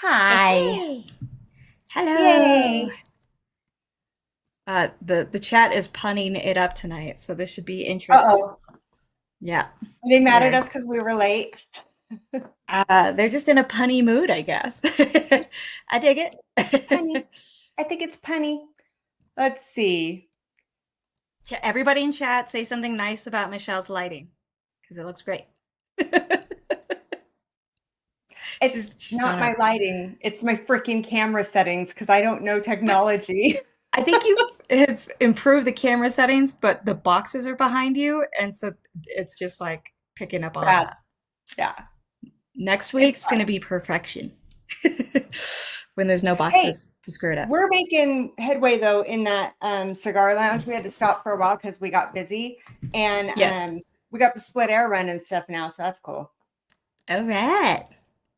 Hi. Hey, hello. Yay. The chat is punning it up tonight, so this should be interesting. Uh-oh. Yeah, Are they mad at they're us because we were late? they're just in a punny mood, I guess. I dig Punny. it. I think it's punny. Let's see. Everybody in chat say something nice about Michelle's lighting because it looks great. It's She's not not my up. lighting. It's my freaking camera settings because I don't know But technology. I think you have improved the camera settings, but the boxes are behind you, and so it's just like picking up all Bad. that. Yeah, Next it's week's gonna fine. be perfection. When there's no Hey, boxes to screw it up. we're making headway though in that cigar lounge. We had to stop for a while because we got busy, and Yeah. we got the split air run and stuff now, so that's cool. All right.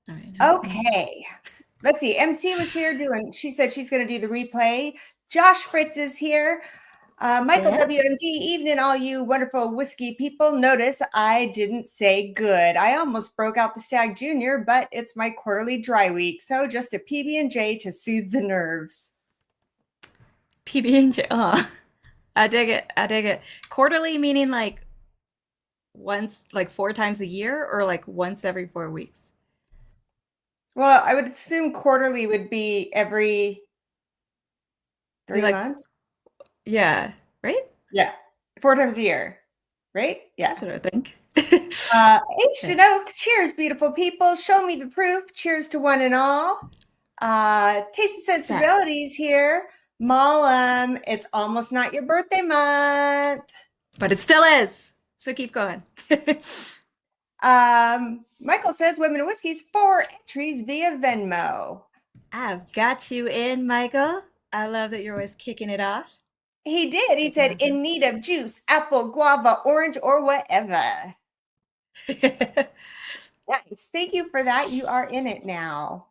All right. Okay. Let's see. MC was here doing, she said she's going to do the replay. Josh Fritz is here. Michael Yeah. WMD, evening, all you wonderful whiskey people. Notice I didn't say good. I almost broke out the Stag Junior, but it's my quarterly dry week. So just a PB&J to soothe the nerves. PB&J. Oh, I dig it. I dig it. Quarterly meaning like once, like 4 times a year, or like once every 4 weeks. Well, I would assume quarterly would be every Be three like, months. yeah, right? Yeah. 4 times a year, right? That's Yeah. what I think. H Yeah. to Oak, cheers, beautiful people. Show me the proof. Cheers to one and all. Tasty What's that? Sensibilities here. Malam, it's almost not your birthday month. But it still is. So keep going. Michael says Women and Whiskies, 4 entries via Venmo. I've got you in, Michael. I love that you're always kicking it off. He did. He Making said, them in need of juice, apple, guava, orange, or whatever. Nice. Thank you for that. You are in it now.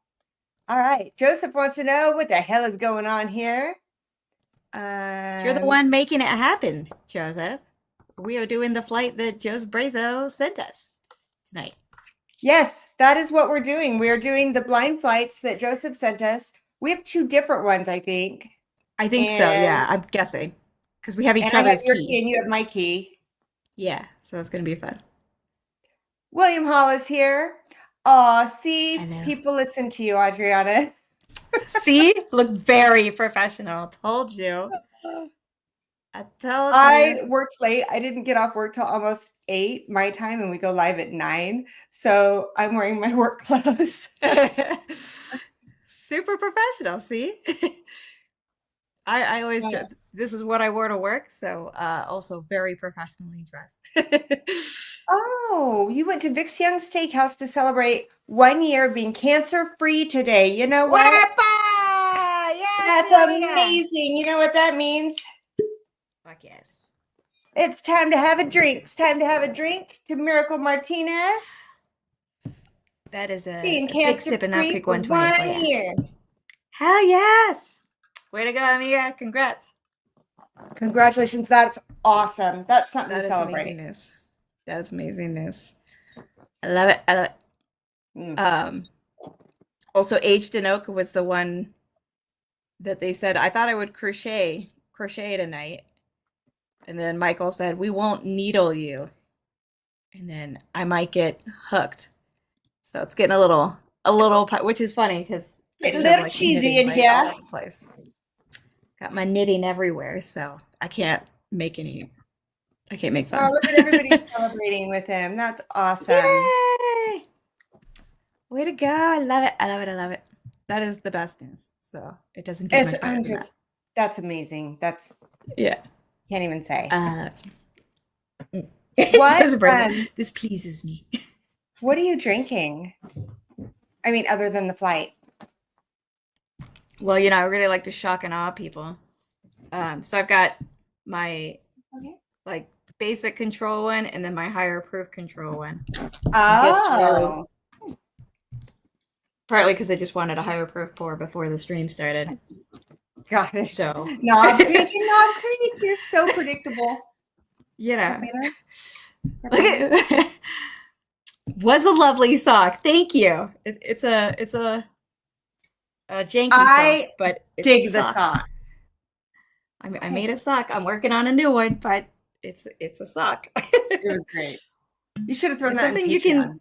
All right. Joseph wants to know what the hell is going on here. You're the one making it happen, Joseph. We are doing the flight that Joseph Brazo sent us tonight. Yes, that is what we're doing. We are doing the blind flights that Joseph sent us. We have 2 different ones, I think. I think so, And yeah. I'm guessing. Because we have each I have other's your key key. and you have my key. Yeah, so it's going to be fun. William Hall is here. Oh, see, Hello. people listen to you, Adriana. See? Look very professional. Told you. I told I you. worked late. I didn't get off work till almost 8 my time, and we go live at 9. So I'm wearing my work clothes. Super professional, see? I always, this is what I wore to work, so also very professionally dressed. Oh, you went to Vic's Young Steakhouse to celebrate 1 year of being cancer-free today. You know what? Wepa! Yes, That's amiga! amazing. You know what that means? Fuck yes. It's time to have a drink. It's time to have a drink to Miracle Martinez. That is Being a big sip and not cancer-free pick for 120 for 1 you. year. Hell yes! Way to go, amiga. Congrats. Congratulations. That's awesome. That's something to That is celebrate. amazingness. That's amazingness. I love it. I love it. Mm. Also, H. Denoka was the one that they said, I thought I would crochet tonight. And then Michael said, we won't needle you. And then I might get hooked. So it's getting a little, which is funny because I Getting do a have little like cheesy knitting in right all here. over the place. Got my knitting everywhere, so I can't make Oh, fun. look at everybody celebrating with him. That's awesome. Yay! Way to go. I love it. I love it. I love it. That is the best news. So it doesn't get much better than that. That's amazing. That's, Yeah. can't even say. What, this pleases me. what are you drinking? I mean, other than the flight. Well, I really like to shock and awe people. So I've got my like basic control one and then my higher proof control one. Oh. Partly because I just wanted a higher proof pour before the stream started. Got it. So Knob Creek and Knob Creek, you're so predictable. Was a lovely sock. Thank you. It's a a janky sock, I but it's a dig the sock. sock. I Okay, made a sock. I'm working on a new one, but it's a sock. it was great. You should have thrown It's that in something Patreon.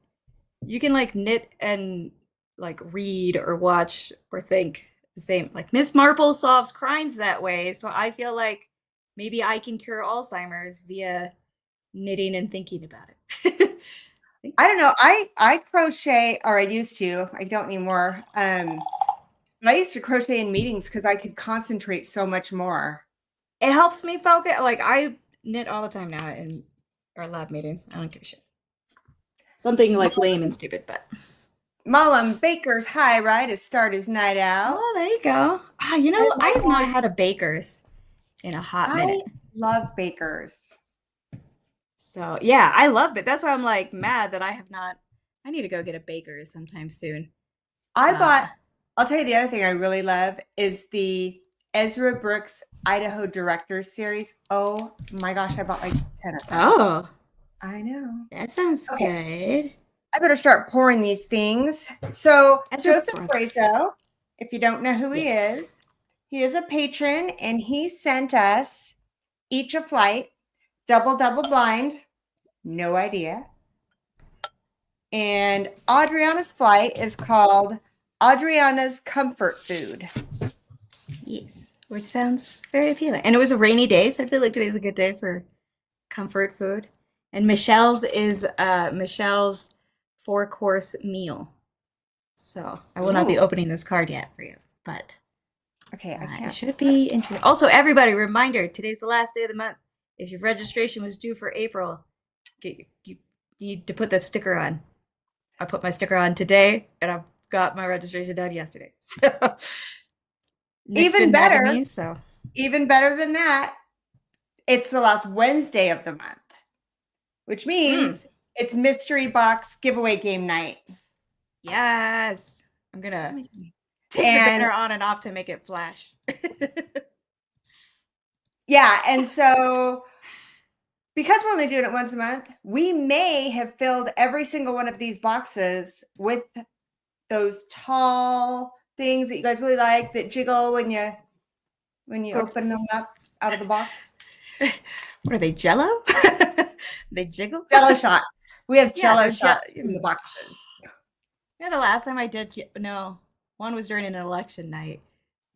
you can like knit and like read or watch or think the same. Like Miss Marple solves crimes that way, so I feel like maybe I can cure Alzheimer's via knitting and thinking about it. I don't know. I crochet, or I used to. I don't anymore. But I used to crochet in meetings because I could concentrate so much more. It helps me focus. Like I knit all the time now in our lab meetings. I don't give a shit. Something like lame and stupid, but Malum Baker's high ride to start his night out. oh, there you go. Ah, you know, I have not had a Baker's in a hot minute. I love Baker's. So yeah, I love it. That's why I'm like mad that I have not. I need to go get a Baker's sometime soon. I bought, I'll tell you the other thing I really love is the Ezra Brooks Idaho Directors series. Oh my gosh, I bought like 10 of them. Oh, I know. that sounds good. I better start pouring these things. So Ezra Joseph Brooks. Brazo, if you don't know who Yes. he is a patron, and he sent us each a flight, double blind, no idea. And Adriana's flight is called Adriana's Comfort Food. Yes, which sounds very appealing. And it was a rainy day, so I feel like today's a good day for comfort food. And Michelle's is Michelle's 4-course meal. So I will not be Ooh. opening this card yet for you, but Okay, I it can't. should be interesting. Also, everybody, reminder: today's the last day of the month. If your registration was due for April, you need to put that sticker on. I put my sticker on today, and I got my registration done yesterday. So Nick's Even been mad at better. me, so Even better than that, it's the last Wednesday of the month, which means it's mystery box giveaway game night. yes, I'm gonna take the And banner on and off to make it flash. yeah, and so because we're only doing it once a month, we may have filled every single one of these boxes with those tall things that you guys really like that jiggle when you open them up out of the box. What are they, Jello? They jiggle? Jello shots. We have Yeah, Jello they're shots in the boxes. Yeah, the last time I did, no, one was during an election night,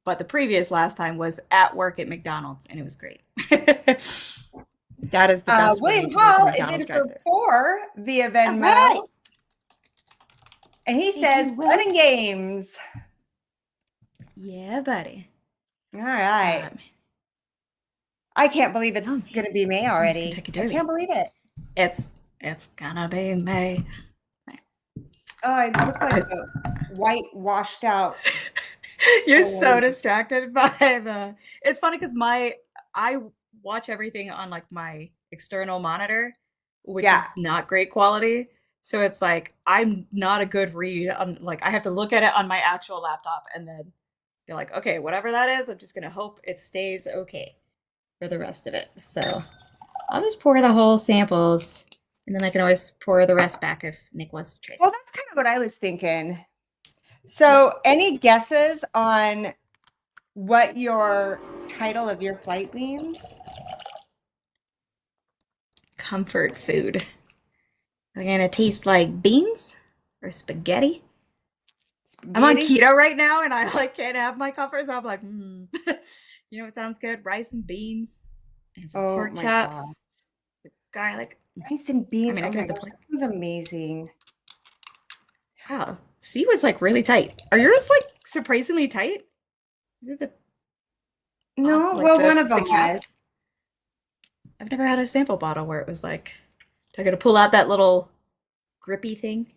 but the previous last time was at work at McDonald's, and it was great. That is the best way William to make a Hall is McDonald's in for drive-thru. 4 via Venmo. Right. And he Thank says you, Will. fun and games. Yeah, buddy. All right. I can't believe it's going to be May already. Kentucky I Derby. can't believe it. It's gonna be May. Oh, I look like a white, washed out. You're Oh, so wait. distracted by the. It's funny because I watch everything on like my external monitor, which is Yeah. not great quality. So it's like I'm not a good read on like I have to look at it on my actual laptop and then be like, okay, whatever that is, I'm just gonna hope it stays okay for the rest of it. So I'll just pour the whole samples and then I can always pour the rest back if Nick wants to try some. Well, that's kind of what I was thinking. So, any guesses on what your title of your flight means? Comfort food. They're gonna taste like beans or spaghetti. I'm on Spaghetti? keto right now and I like can't have my comfort, so I'm like, you know what sounds good? Rice and beans and some Oh pork my chops God. with garlic. Rice and beans. I mean, I Oh can my have the gosh, pork. that sounds amazing. Wow. C was like really tight. Are yours like surprisingly tight? Is it the No, like well, the- one of the them caps? was. I've never had a sample bottle where it was like, I gotta pull out that little grippy thing.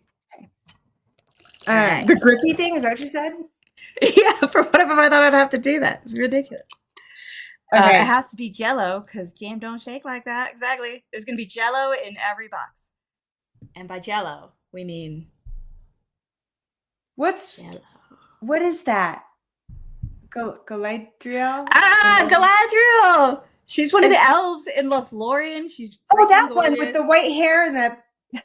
Alright. The grippy thing, is that what you said? Yeah, for whatever I thought I'd have to do that. It's ridiculous. Okay. It has to be Jello because jam don't shake like that. Exactly. There's gonna be Jello in every box, and by Jello we mean Jello. What is that? Galadriel? Galadriel. She's one of the elves in Lothlorien. She's Oh, that freaking one with gorgeous. the white hair and the.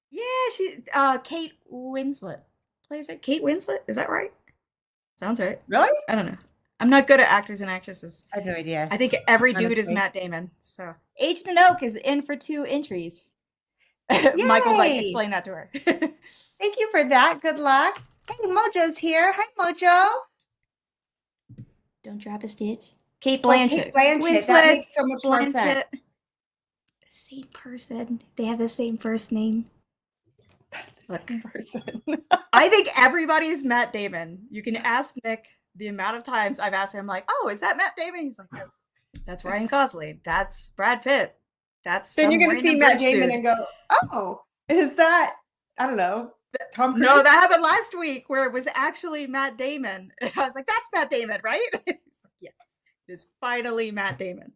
Yeah, she Kate Winslet plays it. Kate Winslet, is that right? Sounds right. Really? I don't know. I'm not good at actors and actresses. I have no idea, I think every dude is honestly. Matt Damon. So Aged in Oak is in for 2 entries. Michael's like, Yay! explain that to her. Thank you for that. Good luck. Hey, Mojo's here. Hi, Mojo. Don't drop a stitch. Kate Oh, Kate Blanchett. Blanchett. That makes so much more sense. Blanchett. Same person. They have the same first name. Look. Person. I think everybody's Matt Damon. You can ask Nick the amount of times I've asked him, like, "Oh, is that Matt Damon?" He's like, "That's Ryan Gosling. That's Brad Pitt. That's." Then some you're gonna see random Matt British Damon dude." and go, "Oh, is that? I don't know, Tom Cruise?" No, that happened last week where it was actually Matt Damon. And I was like, "That's Matt Damon, right?" He's like, "Yes, it is finally Matt Damon."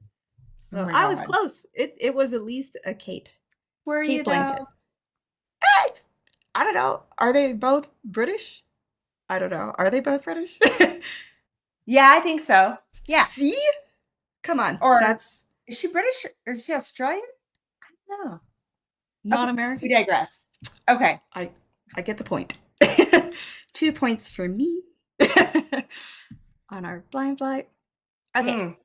So Oh my I was God. close. It was at least a Kate. Were Kate you Blanchett. though? I don't know. Are they both British? I don't know. Are they both British? Yeah, I think so. Yeah. See? Come on. Or That's is she British or is she Australian? I don't know. not Okay, we American. digress. Okay. I get the point. 2 points for me on our blind flight. Okay. Mm.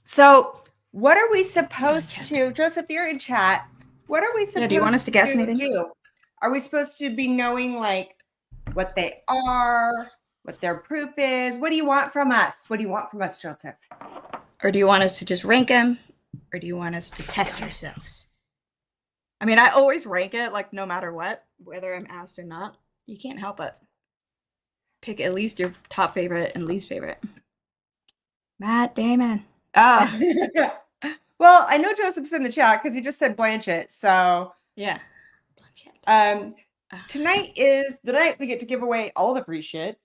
So, what are we supposed to, Joseph, you're in chat. What are we supposed do you want us to guess anything? do? Are we supposed to be knowing like what they are, what their proof is? What do you want from us? What do you want from us, Joseph? Or do you want us to just rank them? Or do you want us to test ourselves? I mean, I always rank it, like, no matter what, whether I'm asked or not. You can't help it. Pick at least your top favorite and least favorite. Matt Damon. Oh. Well, I know Joseph's in the chat because he just said Blanchett. So Yeah. Tonight is the night we get to give away all the free shit.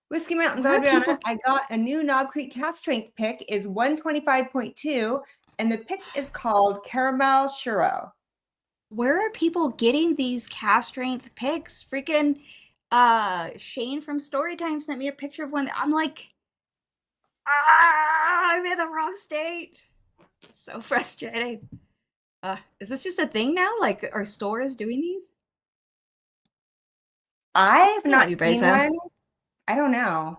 Whiskey Mountains, Adriana, I got a new Knob Creek cast strength pick is 125.2, and the pick is called Caramel Churro. Where are people getting these cast strength picks? Freaking Shane from Storytime sent me a picture of one. I'm like, I'm in the wrong state. It's so frustrating. Is this just a thing now? Like, are stores doing these? I've not seen one. I don't know.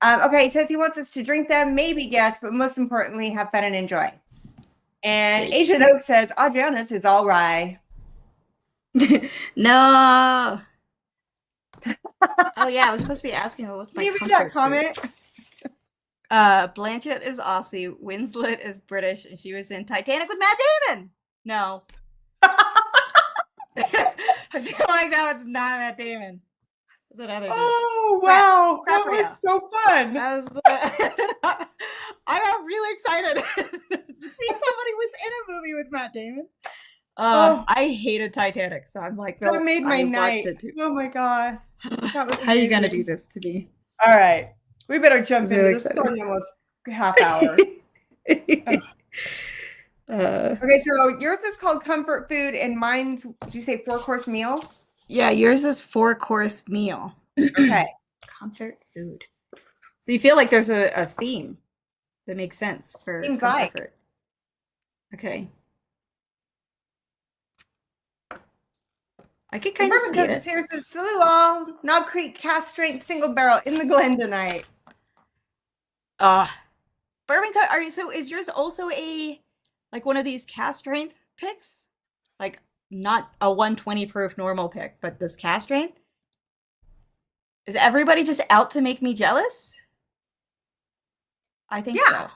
Okay, he says he wants us to drink them, maybe guess, but most importantly, have fun and enjoy. And Sweet. Asian Oak says, Adriana's is all rye. No. Oh yeah, I was supposed to be asking what was my Can you read that comment? Blanchett is Aussie, Winslet is British, and she was in Titanic with Matt Damon. No. I feel like that one's not Matt Damon. It's another dude. Oh wow, that was so fun. That was I got really excited to see somebody was in a movie with Matt Damon. I hated Titanic, so I'm like, that made my night. Oh my god, that was how are you gonna do this to me? All right, we better jump into this. It's only almost half hour. Okay, so yours is called comfort food, and mine's, did you say 4-course meal? Yeah, yours is 4-course meal. Okay. Comfort food. So you feel like there's a theme that makes sense for Seems comfort like. food. Okay. I could kind of see it. Here says, "Salute all, Knob Creek cast strength single barrel in the Glen tonight." Bourbon cut. Are you? So is yours also a like one of these cast strength picks? Like not a 120 proof normal pick, but this cast strength? Is everybody just out to make me jealous? I think so.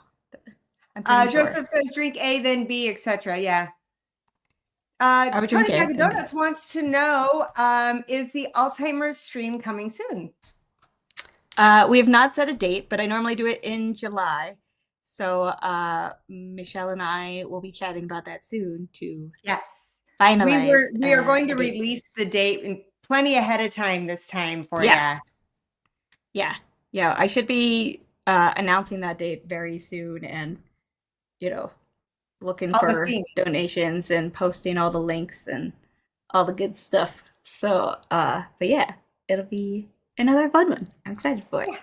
I'm Joseph sure. says drink A, then B, etc. Yeah. I would drink Tony A, Bag of Donuts wants to know, is the Alzheimer's stream coming soon? We have not set a date, but I normally do it in July. So Michelle and I will be chatting about that soon to finalize. We are going to release the date in plenty ahead of time this time for you. Yeah. I should be announcing that date very soon, and looking for donations and posting all the links and all the good stuff. So, but yeah, it'll be another fun one. I'm excited for it. Yeah.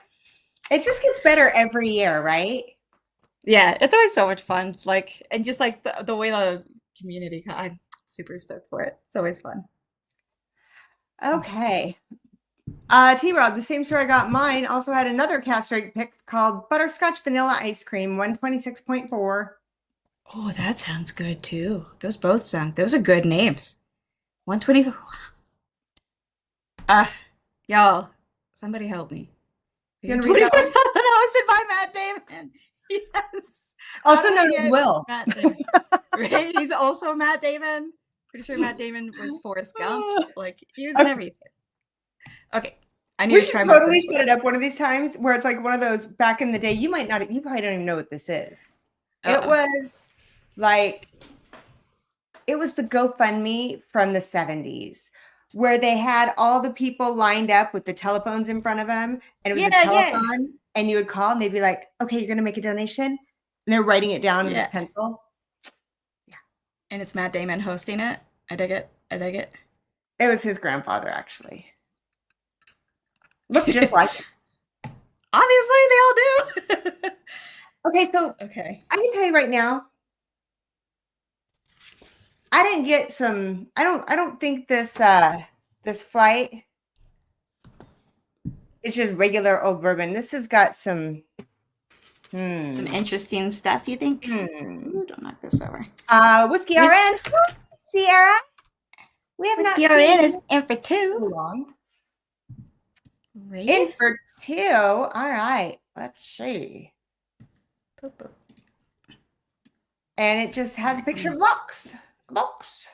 It just gets better every year, right? Yeah, it's always so much fun. Like, and just like the way the community, I'm super stoked for it. It's always fun. Okay. T-Rob, the same store I got mine also had another cast strength pick called Butterscotch Vanilla Ice Cream, 126.4. Oh, that sounds good too. Those are good names. 120. Y'all, somebody help me. You want to read that one? Hosted by Matt Damon. Yes. Also known as Will. Matt Damon. Right? He's also Matt Damon. Pretty sure Matt Damon was Forrest Gump. Like, he was in everything. Okay. I need We to should try totally set it up one of these times where it's like one of those back in the day. You probably don't even know what this is. It was like, it was the GoFundMe from the 70s where they had all the people lined up with the telephones in front of them. And it was a telethon. And you would call and they'd be like, okay, you're going to make a donation. And they're writing it down with a pencil. Yeah. And it's Matt Damon hosting it. I dig it. It was his grandfather, actually. Look just like it. Obviously, they all do. Okay, so I can tell you right now, I didn't get some. I don't think this this flight is just regular old bourbon. This has got some some interesting stuff. You think? Ooh, don't knock this over. Whiskey RN, Sierra. We have Whiskey not RN seen is in for two. So long. Right? In for two. All right. Let's see. Boop. And it just has a picture of a box.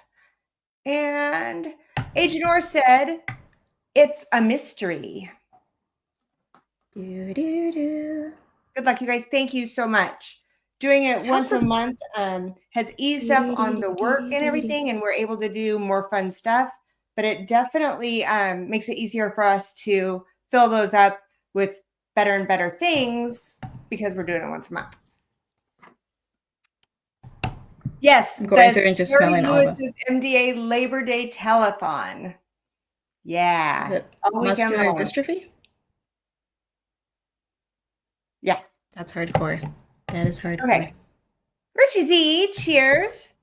And Agent Orr said it's a mystery. Good luck, you guys. Thank you so much. Doing it once a month has eased up on the work and everything, and we're able to do more fun stuff. But it definitely makes it easier for us to fill those up with better and better things because we're doing it once a month. Yes, I'm going through and just smelling all of Lewis's MDA Labor Day Telethon. Yeah. Is it muscular dystrophy? Yeah. That's hardcore. That is hardcore. Okay. Richie Z, cheers.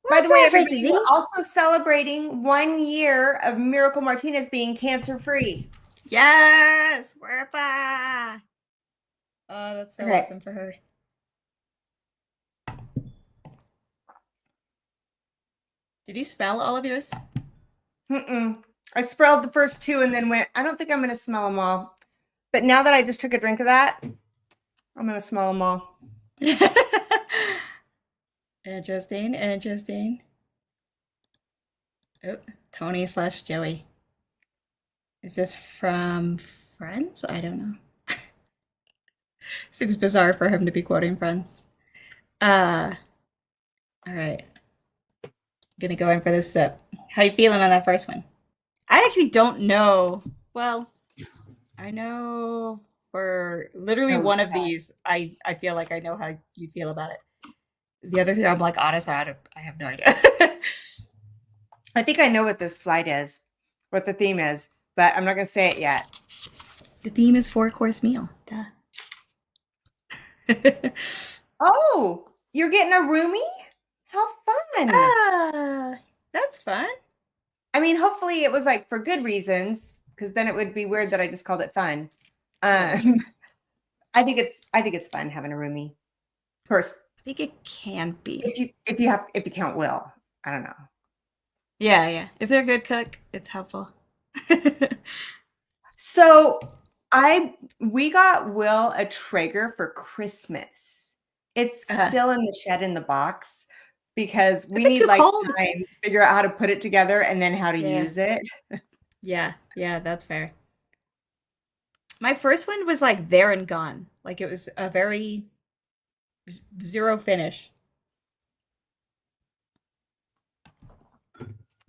By the way, everybody, we're also celebrating 1 year of Miracle Martinez being cancer-free. Yes! We're back! Oh, that's so awesome for her. Did you smell all of yours? I smelled the first two and then went, I don't think I'm going to smell them all. But now that I just took a drink of that, I'm going to smell them all. Interesting. Oh, Tony/Joey. Is this from Friends? I don't know. Seems bizarre for him to be quoting Friends. All right. Gonna go in for this sip. How you feeling on that first one? I actually don't know. Well, I know for literally one of these, I feel like I know how you feel about it. The other thing, I'm like, honestly, I have no idea. I think I know what this flight is, what the theme is, but I'm not going to say it yet. The theme is 4-course meal. Duh. Oh, you're getting a roomie? How fun. That's fun. I mean, hopefully it was like for good reasons, because then it would be weird that I just called it fun. I think it's fun having a roomie. Of course, I think it can be. If you count Will. I don't know. Yeah. If they're a good cook, it's helpful. So we got Will a Traeger for Christmas. It's still in the shed in the box because we need like time to figure out how to put it together and then how to use it. Yeah, that's fair. My first one was like there and gone. Like it was a very zero finish.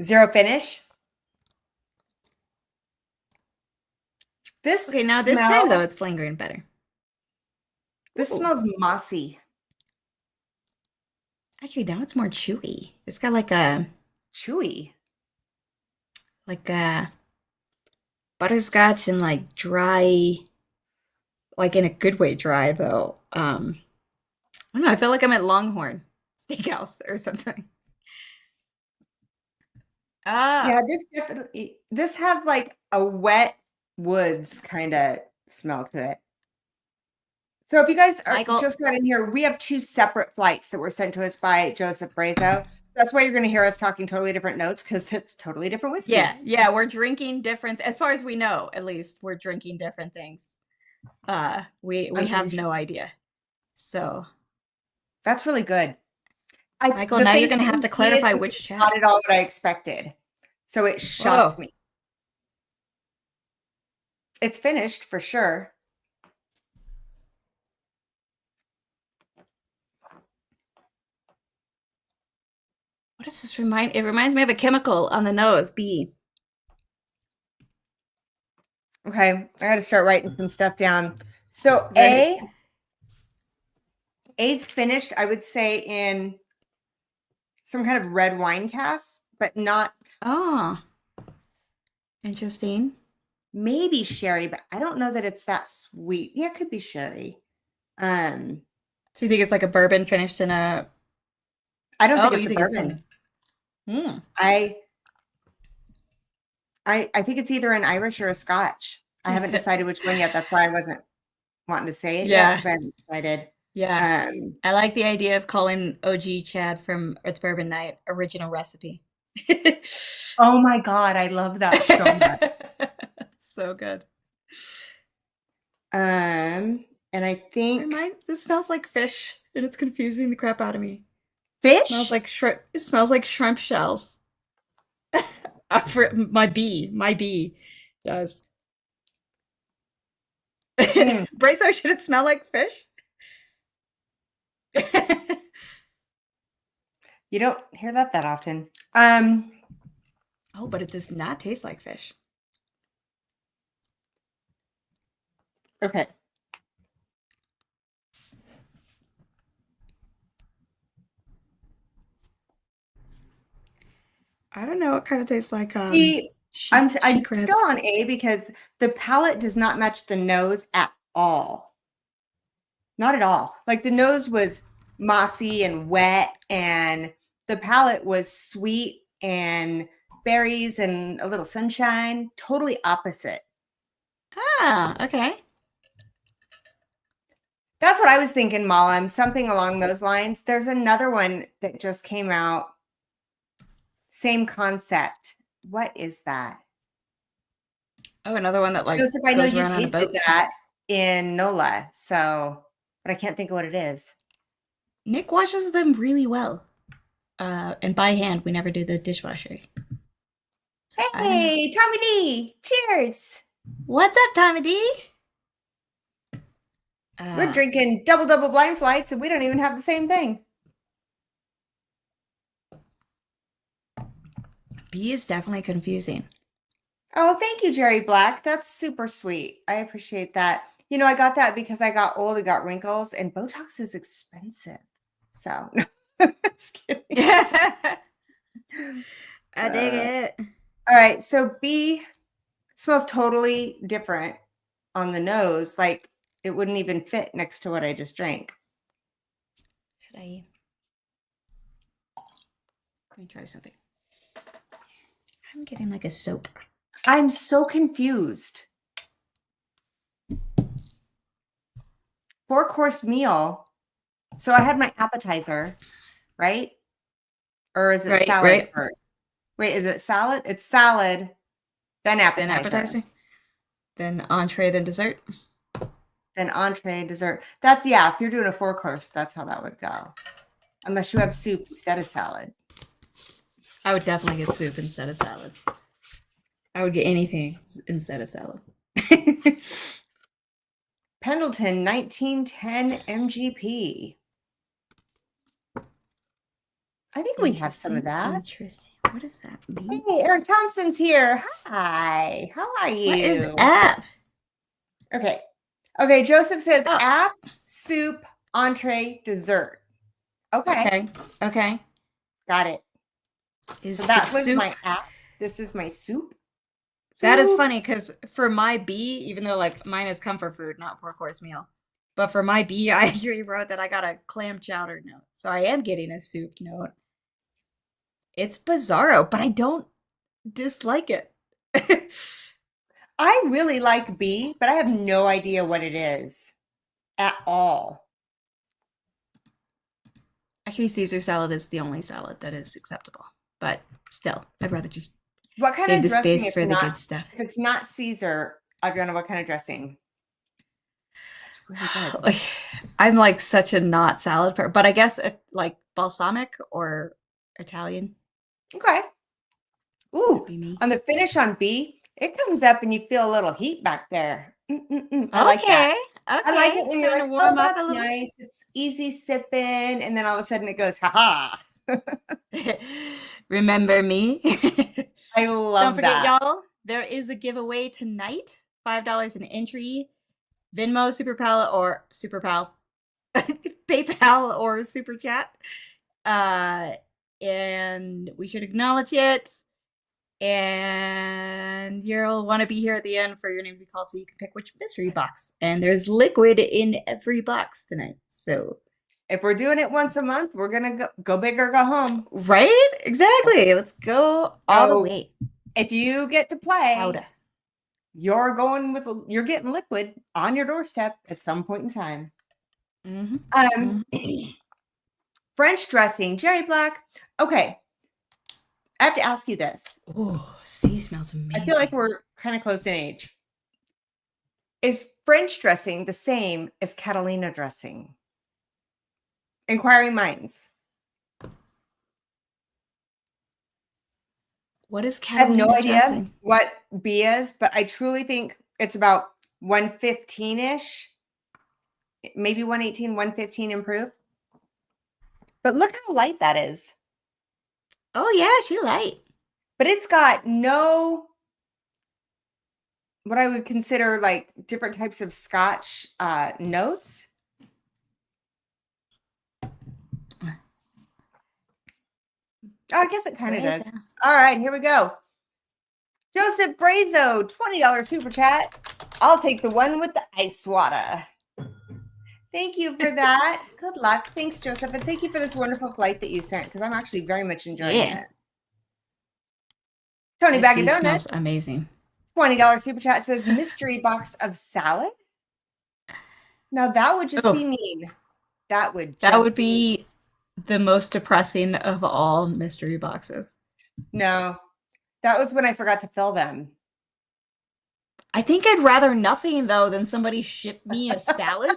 Zero finish? This time though it's lingering better. This smells mossy. Actually, now it's more chewy. It's got like a chewy, like a butterscotch and like dry, like in a good way dry though. I don't know. I feel like I'm at Longhorn Steakhouse or something. Ah, Yeah, this has like a wet woods kind of smell to it. So if you guys are Michael. just got in here, we have two separate flights that were sent to us by Joseph Brazo. That's why you're going to hear us talking totally different notes because it's totally different Yeah, whiskey. yeah, we're drinking different, as far as we know, at least, we're drinking different things. We I'm pretty have sure no idea. So, that's really good. Michael, The now you're face gonna that have you to see is clarify because which it's not chat. at all what I expected. So it shocked Whoa. me. It's finished for sure. What does this remind? It reminds me of a chemical on the nose, B. Okay, I got to start writing some stuff down. So Right. A's finished, I would say, in some kind of red wine cask, but not Oh, interesting. maybe sherry, but I don't know that it's that sweet. Yeah, it could be sherry. Um, So you think it's like a bourbon finished in a? I don't think Oh, it's you a think it's bourbon. some? Hmm. I I think it's either an Irish or a Scotch. I haven't decided which one yet. That's why I wasn't wanting to say it yet Yeah, because I haven't decided. yeah. Um, I like the idea of calling OG Chad from It's Bourbon Night original recipe. oh my God, I love that so much. So good. And I think This smells like fish, and it's confusing the crap out of me. Smells fish. like shrimp. It smells like shrimp shells. For my bee does. Hmm, Brazo, should it smell like fish? you don't hear that often. Oh, but it does not taste like fish. Okay. I don't know. It kind of tastes like See, she I'm still crabs. on A because the palate does not match the nose at all. Not at all. Like the nose was mossy and wet, and the palate was sweet and berries and a little sunshine. Totally opposite. Ah, okay. That's what I was thinking, Malam, something along those lines. There's another one that just came out. Same concept. What is that? Oh, another one that like Joseph, I know goes you around on a tasted boat. that in NOLA, so, but I can't think of what it is. Nick washes them really well. And by hand, we never do the dishwasher. So I don't know. Hey, Tommy D, cheers. What's up, Tommy D? We're Uh, drinking double blind flights and we don't even have the same thing. B is definitely confusing. Oh, thank you, Jerry Black. That's super sweet. I appreciate that. You know, I got that because I got old and got wrinkles, and Botox is expensive. So, just kidding. I dig Uh, it. all right. So, B smells totally different on the nose. Like it wouldn't even fit next to what I just drank. Should I? Let me try something. I'm getting like a soap. I'm so confused. 4-course meal. So I had my appetizer, right? Or is it Right, salad right. first? Wait, is it salad? It's salad, then Then appetizer, appetizer. Then entree, then dessert. then entree, dessert. That's, yeah, if you're doing a 4-course, that's how that would go. Unless you have soup instead of salad. I would definitely get soup instead of salad. I would get anything instead of salad. Pendleton 1910 MGP. I think we have some of that. Interesting. What does that mean? Hey, Eric Thompson's here. Hi. How are you? What is app? Okay. Okay. Joseph says Oh, app, soup, entree, dessert. Okay. okay. Okay. Got it. Is So the that was soup? my app. This is my soup. That is Soup. funny because for my B, even though like mine is comfort food, not 4-course meal, but for my B, I actually wrote that I got a clam chowder note. So I am getting a soup note. It's bizarro, but I don't dislike it. I really like bee, but I have no idea what it is at all. Actually, Caesar salad is the only salad that is acceptable. But still, I'd rather just What kind save of the dressing space for the good stuff. if it's not Caesar, Adriana, what kind of dressing? That's really good. Like, I'm like such a not salad person, but I guess like balsamic or Italian Okay. would Ooh, be me. on the finish on B, it comes up and you feel a little heat back there. I like that. Okay, I like okay, it it's when you're starting to like, oh, warm up a that's little. nice. It's easy sipping. And then all of a sudden it goes, ha ha. Remember me? I Don't love forget, that. y'all, there is a giveaway tonight. $5 an entry. Venmo, SuperPal, or SuperPal, PayPal, or Super Chat. And we should acknowledge it. And you'll want to be here at the end for your name to be called so you can pick which mystery box. And there's liquid in every box tonight. So, If we're doing it once a month, we're going to go big or go home. right? Exactly. Let's go all the So way. if you get to play, Chowder. you're getting liquid on your doorstep at some point in time. French dressing, Jerry Black. Okay. I have to ask you this. Oh, C smells amazing. I feel like we're kind of close in age. Is French dressing the same as Catalina dressing? Inquiring minds. What is I have Catalina no idea dressing? what B is, but I truly think it's about 115-ish, maybe 118, 115 improved. But look how light that is. Oh yeah, she light. But it's got no, what I would consider like different types of Scotch notes. Oh, I guess it kind of does. All right, here we go. Joseph Brazo, $20 super chat. I'll take the one with the ice water. Thank you for that. Good luck. Thanks, Joseph. And thank you for this wonderful flight that you sent because I'm actually very much enjoying it. Tony Bag of Donuts. Smells amazing. $20 super chat says mystery box of salad. Now that would just be mean. That would be the most depressing of all mystery boxes. No, that was when I forgot to fill them. I think I'd rather nothing though than somebody ship me a salad.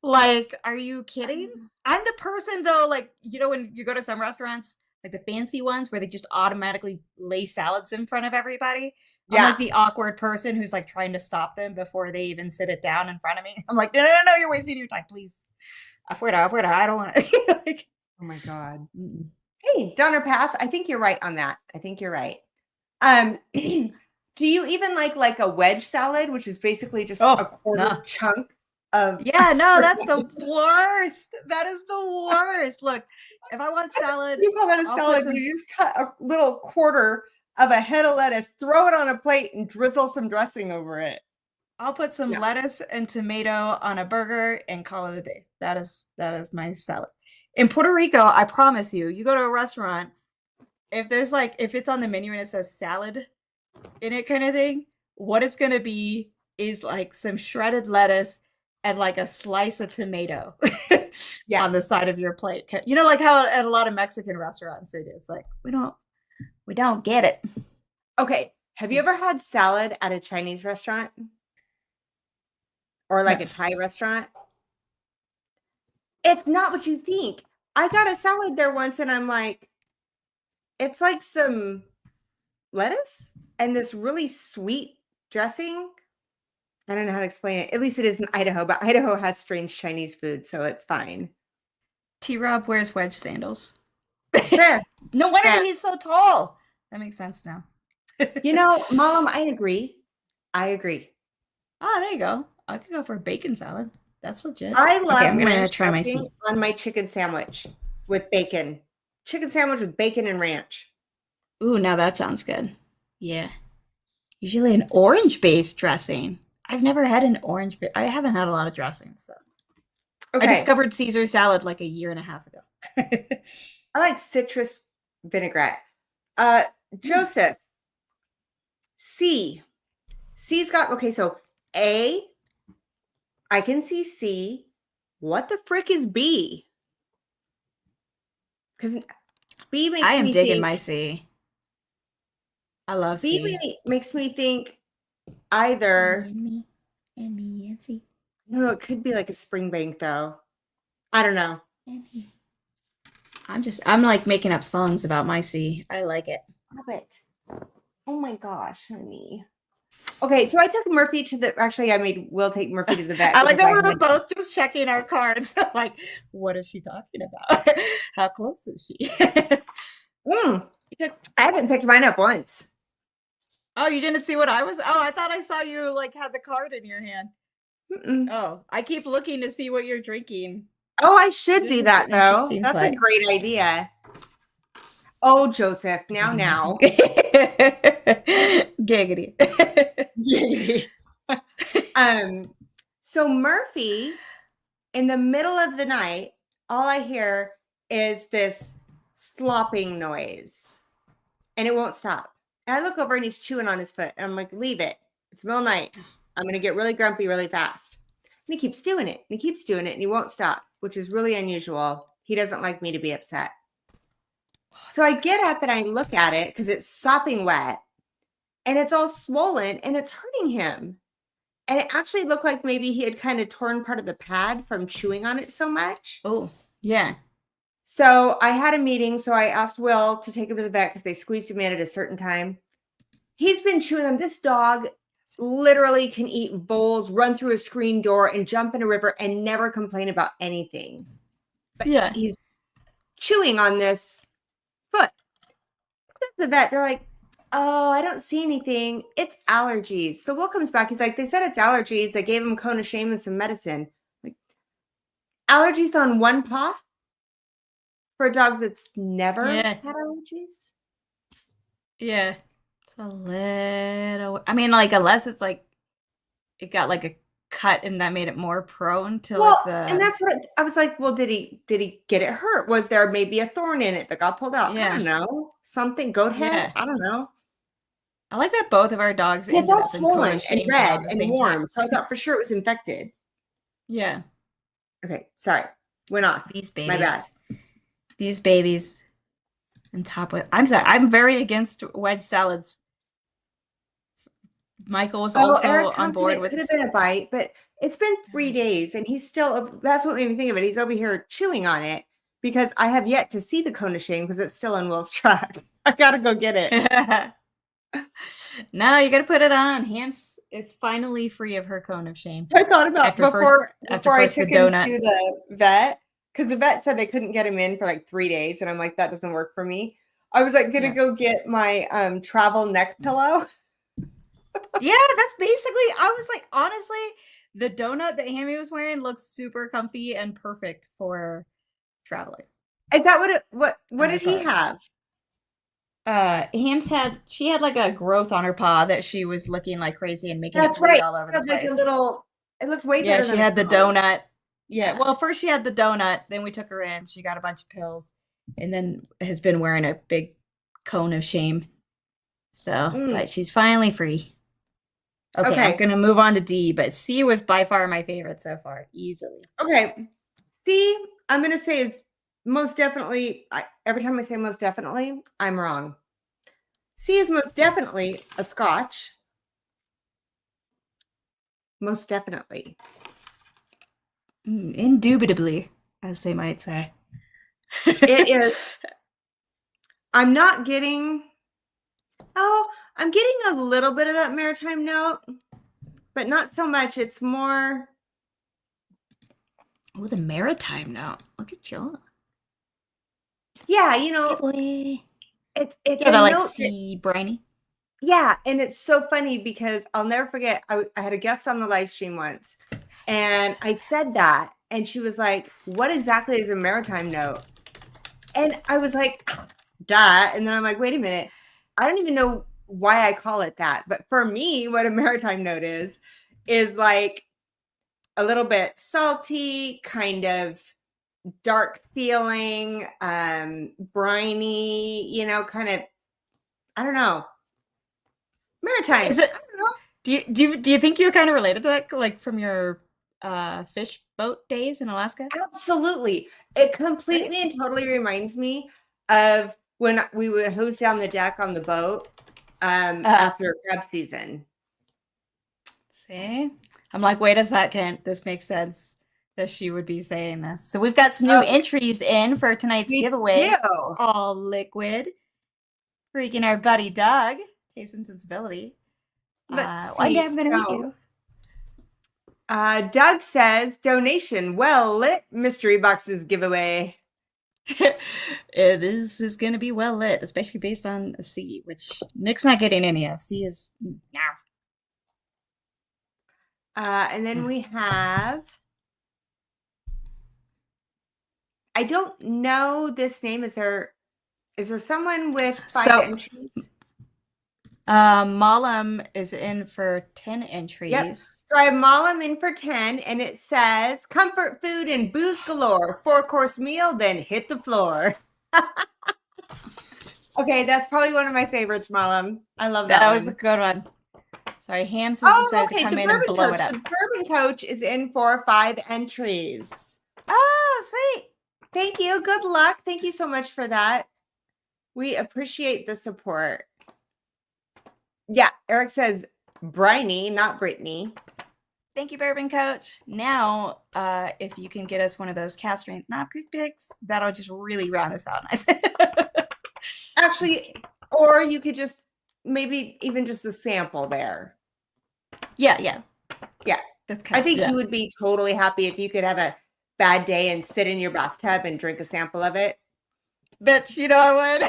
Like, are you kidding? I'm the person though, like, you know, when you go to some restaurants, like the fancy ones where they just automatically lay salads in front of everybody. Yeah. I'm like the awkward person who's like trying to stop them before they even sit it down in front of me. I'm like, no, you're wasting your time, please. Afuera, I don't want to. Like, oh my God. Hey, Donner Pass, I think you're right on that. I think you're right. Do you even like a wedge salad, which is basically just a quarter chunk of? Yeah, no, that's the worst. That is the worst. Look, if I want salad, you call that a salad? You just cut a little quarter of a head of lettuce, throw it on a plate, and drizzle some dressing over it. I'll put some lettuce and tomato on a burger and call it a day. That is my salad. In Puerto Rico, I promise you, you go to a restaurant, if it's on the menu and it says salad in it kind of thing, what it's going to be is like some shredded lettuce and like a slice of tomato on the side of your plate. You know, like how at a lot of Mexican restaurants they do. It's like, we don't get it. Okay. Have you ever had salad at a Chinese restaurant? Or like a Thai restaurant? It's not what you think. I got a salad there once and I'm like, it's like some lettuce and this really sweet dressing. I don't know how to explain it. At least it is in Idaho, but Idaho has strange Chinese food, so it's fine. T-Rob wears wedge sandals. Fair. No wonder he's so tall. That makes sense now. You know, Mom, I agree. Oh, there you go. I could go for a bacon salad. That's legit. I love I'm gonna try my seat on my chicken sandwich with bacon. Chicken sandwich with bacon and ranch. Ooh, now that sounds good. Yeah. Usually an orange-based dressing. I've never had an orange. I haven't had a lot of dressings, so. Okay. I discovered Caesar salad like a year and a half ago. I like citrus vinaigrette. Joseph, C. C's got, okay, so A, I can see C. What the frick is B? Because B I makes am me digging think, my C. I love B C. makes me think C either, and me and me and C no, it could be like a spring bank though. I don't know. and me. I'm like making up songs about my C. I like it. Love it. Oh my gosh, honey. Okay, so I took Murphy to the, actually I made Will take Murphy to the vet I like because that I we were had, both just checking our cards. Like, what is she talking about? How close is she? I haven't picked mine up once. Oh, you didn't see what I was? Oh, I thought I saw you like had the card in your hand. Mm-mm. Oh, I keep looking to see what you're drinking. Oh, I should This do is that an though. interesting That's a play. great idea. Oh, Joseph, now. Giggity. Giggity. So Murphy, in the middle of the night, all I hear is this slopping noise, and it won't stop. And I look over and he's chewing on his foot, and I'm like, leave it. It's middle of the night. I'm gonna get really grumpy really fast. And he keeps doing it, and he keeps doing it, and he won't stop, which is really unusual. He doesn't like me to be upset. So I get up and I look at it because it's sopping wet and it's all swollen and it's hurting him. And it actually looked like maybe he had kind of torn part of the pad from chewing on it so much. Oh, yeah. So I had a meeting. So I asked Will to take him to the vet because they squeezed him in at a certain time. He's been chewing on this dog, literally can eat bowls, run through a screen door, and jump in a river and never complain about anything. But Yeah. he's chewing on this foot. The vet, they're like, oh, I don't see anything. It's allergies. So Will comes back. He's like, they said it's allergies. They gave him cone of shame and some medicine. Like, allergies on one paw for a dog that's never Yeah. had allergies? Yeah. It's a little, I mean, like, unless it's like it got like a cut and that made it more prone to Well, like and the, that's what I was like, well, did he get it hurt? Was there maybe a thorn in it that got pulled out? I yeah. don't know. Something, goat head? Yeah. I don't know. I like that both of our dogs It's ended all up in cone swollen of and shames red around the and same time. warm. So I thought for sure it was infected. Yeah. Okay, sorry. Went off. These My bad. babies. These babies. And top with, I'm sorry, I'm very against wedge salads. Michael was Oh, also Eric on Thompson, board it with, could have been a bite, but it's been 3 days and he's still, that's what made me think of it. He's over here chewing on it because I have yet to see the cone of shame because it's still on Will's track. I gotta go get it. no, you gotta put it on. Hams is finally free of her cone of shame. I thought about After before I the took him donut. to the vet, because the vet said they couldn't get him in for like 3 days. And I'm like, that doesn't work for me. I was like, gonna go get my travel neck pillow. Yeah, that's basically, I was like, honestly, the donut that Hammy was wearing looks super comfy and perfect for traveling. Is that what I did he thought. have? She had like a growth on her paw that she was licking like crazy and making it That's bleed right. all over It the had like a place. little, it looked way Yeah, better she than a had the cone. donut. Yeah, Yeah. well, first she had the donut, then we took her in. She got a bunch of pills, and then has been wearing a big cone of shame. So, but she's finally free. Okay, I'm Okay. gonna move on to D, but C was by far my favorite so far, easily. Okay. C, I'm going to say is most definitely, every time I say most definitely, I'm wrong. C is most definitely a scotch. Most definitely. Indubitably, as they might say. It is. I'm not getting, I'm getting a little bit of that maritime note, but not so much. It's more. Oh, the maritime note. Look at you. Yeah, Hey, boy. it's Yeah, a the like note sea briny. yeah, and it's so funny because I'll never forget. I had a guest on the live stream once, and I said that, and she was like, "What exactly is a maritime note?" And I was like, "Duh!" And then I'm like, "Wait a minute, I don't even know why I call it that." But for me, what a maritime note is like a little bit salty, kind of dark feeling, briny, kind of, I don't know. Maritime. Is I it? don't know. Do you think you're kind of related to that, like from your fish boat days in Alaska? Absolutely. It Right? completely and totally reminds me of when we would hose down the deck on the boat Uh, after crab season. See? I'm like, wait a second. This makes sense that she would be saying this. So we've got some new Okay, entries in for tonight's we giveaway. do. All liquid. Freaking our buddy Doug. Taste and sensibility. Let's One day see. I'm gonna meet So, you. Doug says donation well lit mystery boxes giveaway. This is gonna be well lit, especially based on a C, which Nick's not getting any of. C is now. And then we have. I don't know this name. Is there someone with 5 So entries? Malam is in for 10 Yep. entries. So I have Malam in for 10, and it says comfort food and booze galore, 4-course meal, then hit the floor. Okay, that's probably one of my favorites, Malam. I love that That one. was a good one. Sorry, Hams has decided to come the in and Bourbon blow Coach. it up. The Bourbon Coach is in for 5 entries. Oh, sweet. Thank you. Good luck. Thank you so much for that. We appreciate the support. Yeah, Eric says Briny, not Brittany. Thank you, Bourbon Coach. Now, if you can get us one of those cast strength Knob Creek picks, that'll just really round us out nice. Actually, or you could just maybe even just a sample there. Yeah. Yeah. That's kind I think yeah. you would be totally happy if you could have a bad day and sit in your bathtub and drink a sample of it. Bitch, you know I would.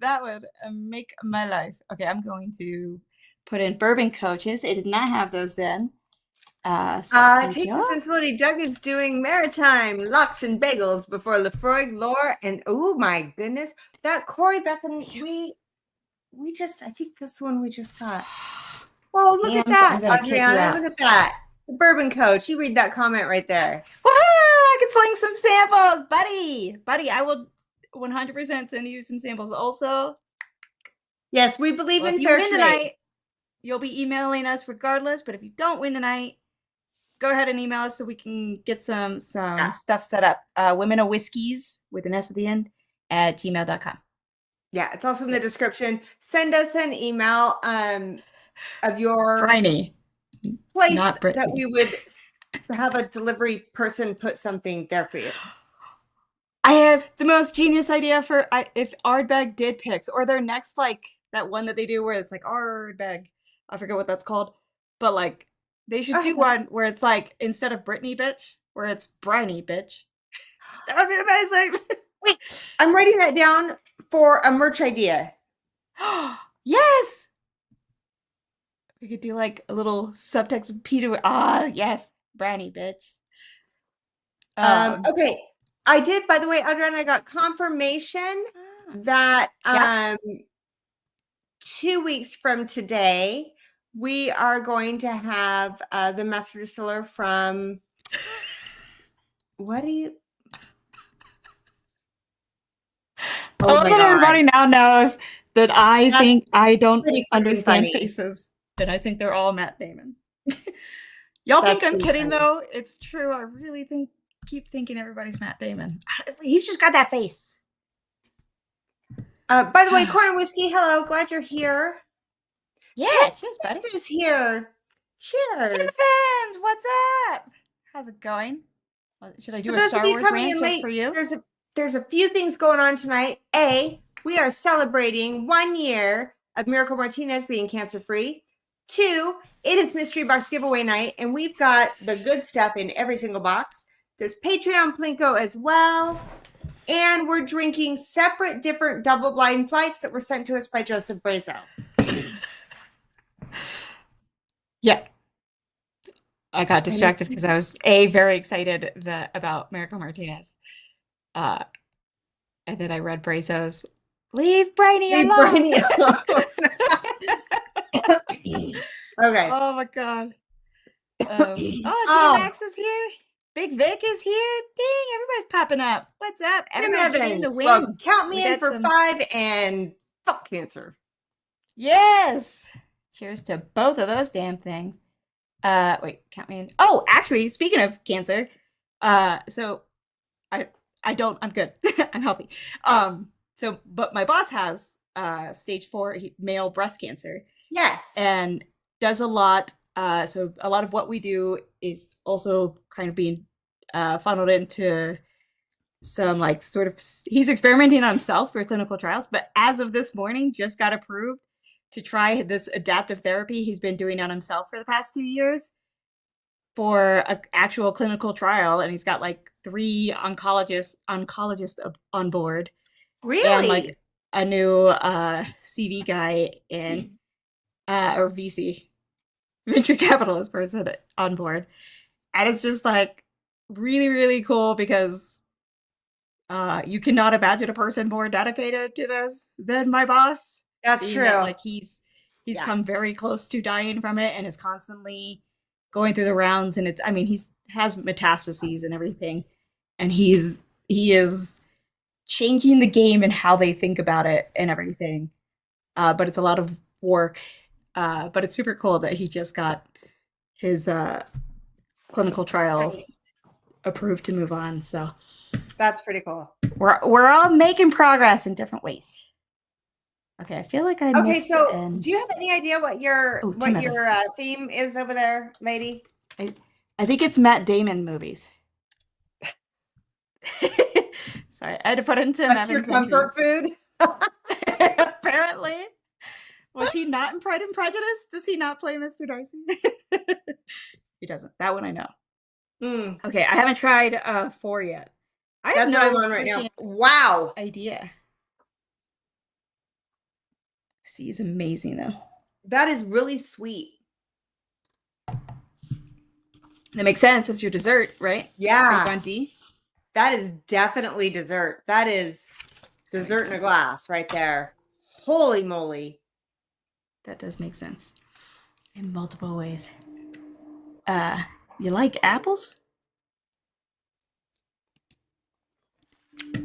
That would make my life. Okay, I'm going to put in Bourbon Coaches. It did not have those then. Taste the sensibility. Doug is doing maritime lox and bagels before Lefroy, Lore, and oh my goodness, that Corey Beckham. We just, I think this one we just got. Oh, look at that, Adriana! Look at that, the Bourbon Coach. You read that comment right there. Woo! I can sling some samples, buddy. I will 100% send you some samples. Also, yes, we believe in if you fair win trade. Tonight, you'll be emailing us regardless. But if you don't win tonight, go ahead and email us so we can get some stuff set up. Women of Whiskeys with an S at the end at gmail.com. Yeah, it's also in the description. Send us an email of your Briny, place that we would have a delivery person put something there for you. I have the most genius idea for if Ardbeg did picks, or their next, like that one that they do where it's like Ardbeg. I forget what that's called, but like they should do one where it's like instead of Brittany bitch, where it's Briny bitch. That would be amazing. Wait, I'm writing that down for a merch idea. Yes. We could do like a little subtext of Peter. Yes, Briny bitch. Okay. I did, by the way, Adriana, I got confirmation that 2 weeks from today, we are going to have the master distiller from I love that everybody now knows that I think I don't understand funny. Faces, and I think they're all Matt Damon. Y'all think I'm kidding though? It's true. I really keep thinking everybody's Matt Damon. He's just got that face. By the way, Corn and Whiskey, hello. Glad you're here. Yeah, cheers, buddy. Is here. Cheers. Tiffins, what's up? How's it going? Should I do a Star Wars rant just for you? There's a few things going on tonight. We are celebrating 1 year of Miracle Martinez being cancer-free. 2, it is Mystery Box giveaway night, and we've got the good stuff in every single box. There's Patreon Plinko as well. And we're drinking separate, different double blind flights that were sent to us by Joseph Brazel. Yeah. I got distracted because I was very excited about Miracle Martinez. And then I read Brazo's Leave Briny alone. Okay. Oh my god. Max is here. Big Vic is here. Dang, everybody's popping up. What's up? Everybody's getting the win. Well, count me in for 5 and fuck cancer. Yes. Cheers to both of those damn things. Wait, count me in. Oh, actually, speaking of cancer, so I I'm good. I'm healthy. But my boss has stage 4 male breast cancer Yes. and does a lot. So a lot of what we do is also kind of being funneled into some like sort of he's experimenting on himself for clinical trials, but as of this morning just got approved to try this adaptive therapy he's been doing on himself for the past 2 years for an actual clinical trial, and he's got like 3 oncologists on board and Really? like a new CV guy and or VC venture capitalist person on board. And it's just like really, really cool because you cannot imagine a person more dedicated to this than my boss. That's Being that true. like he's Yeah. come very close to dying from it and is constantly going through the rounds, and it's I mean he's has metastases and everything, and he is changing the game and how they think about it and everything. But it's a lot of work. But it's super cool that he just got his clinical trial Nice. approved to move on. So That's pretty cool. we're all making progress in different ways. Okay, I feel like I Okay, missed so the end. do you have any idea what your theme is over there, lady? I think it's Matt Damon movies. Sorry, I had to put it into That's your comfort food? Apparently. Was he not in Pride and Prejudice? Does he not play Mr. Darcy? He doesn't. That one I know. Mm. Okay, I haven't tried 4 yet. I have That's no what I'm on right now. Wow. idea. C is amazing though. That is really sweet. That makes sense. It's your dessert, right? Yeah. On D. That is definitely dessert. That is dessert in a glass right there. Holy moly. That does make sense in multiple ways. You like apples?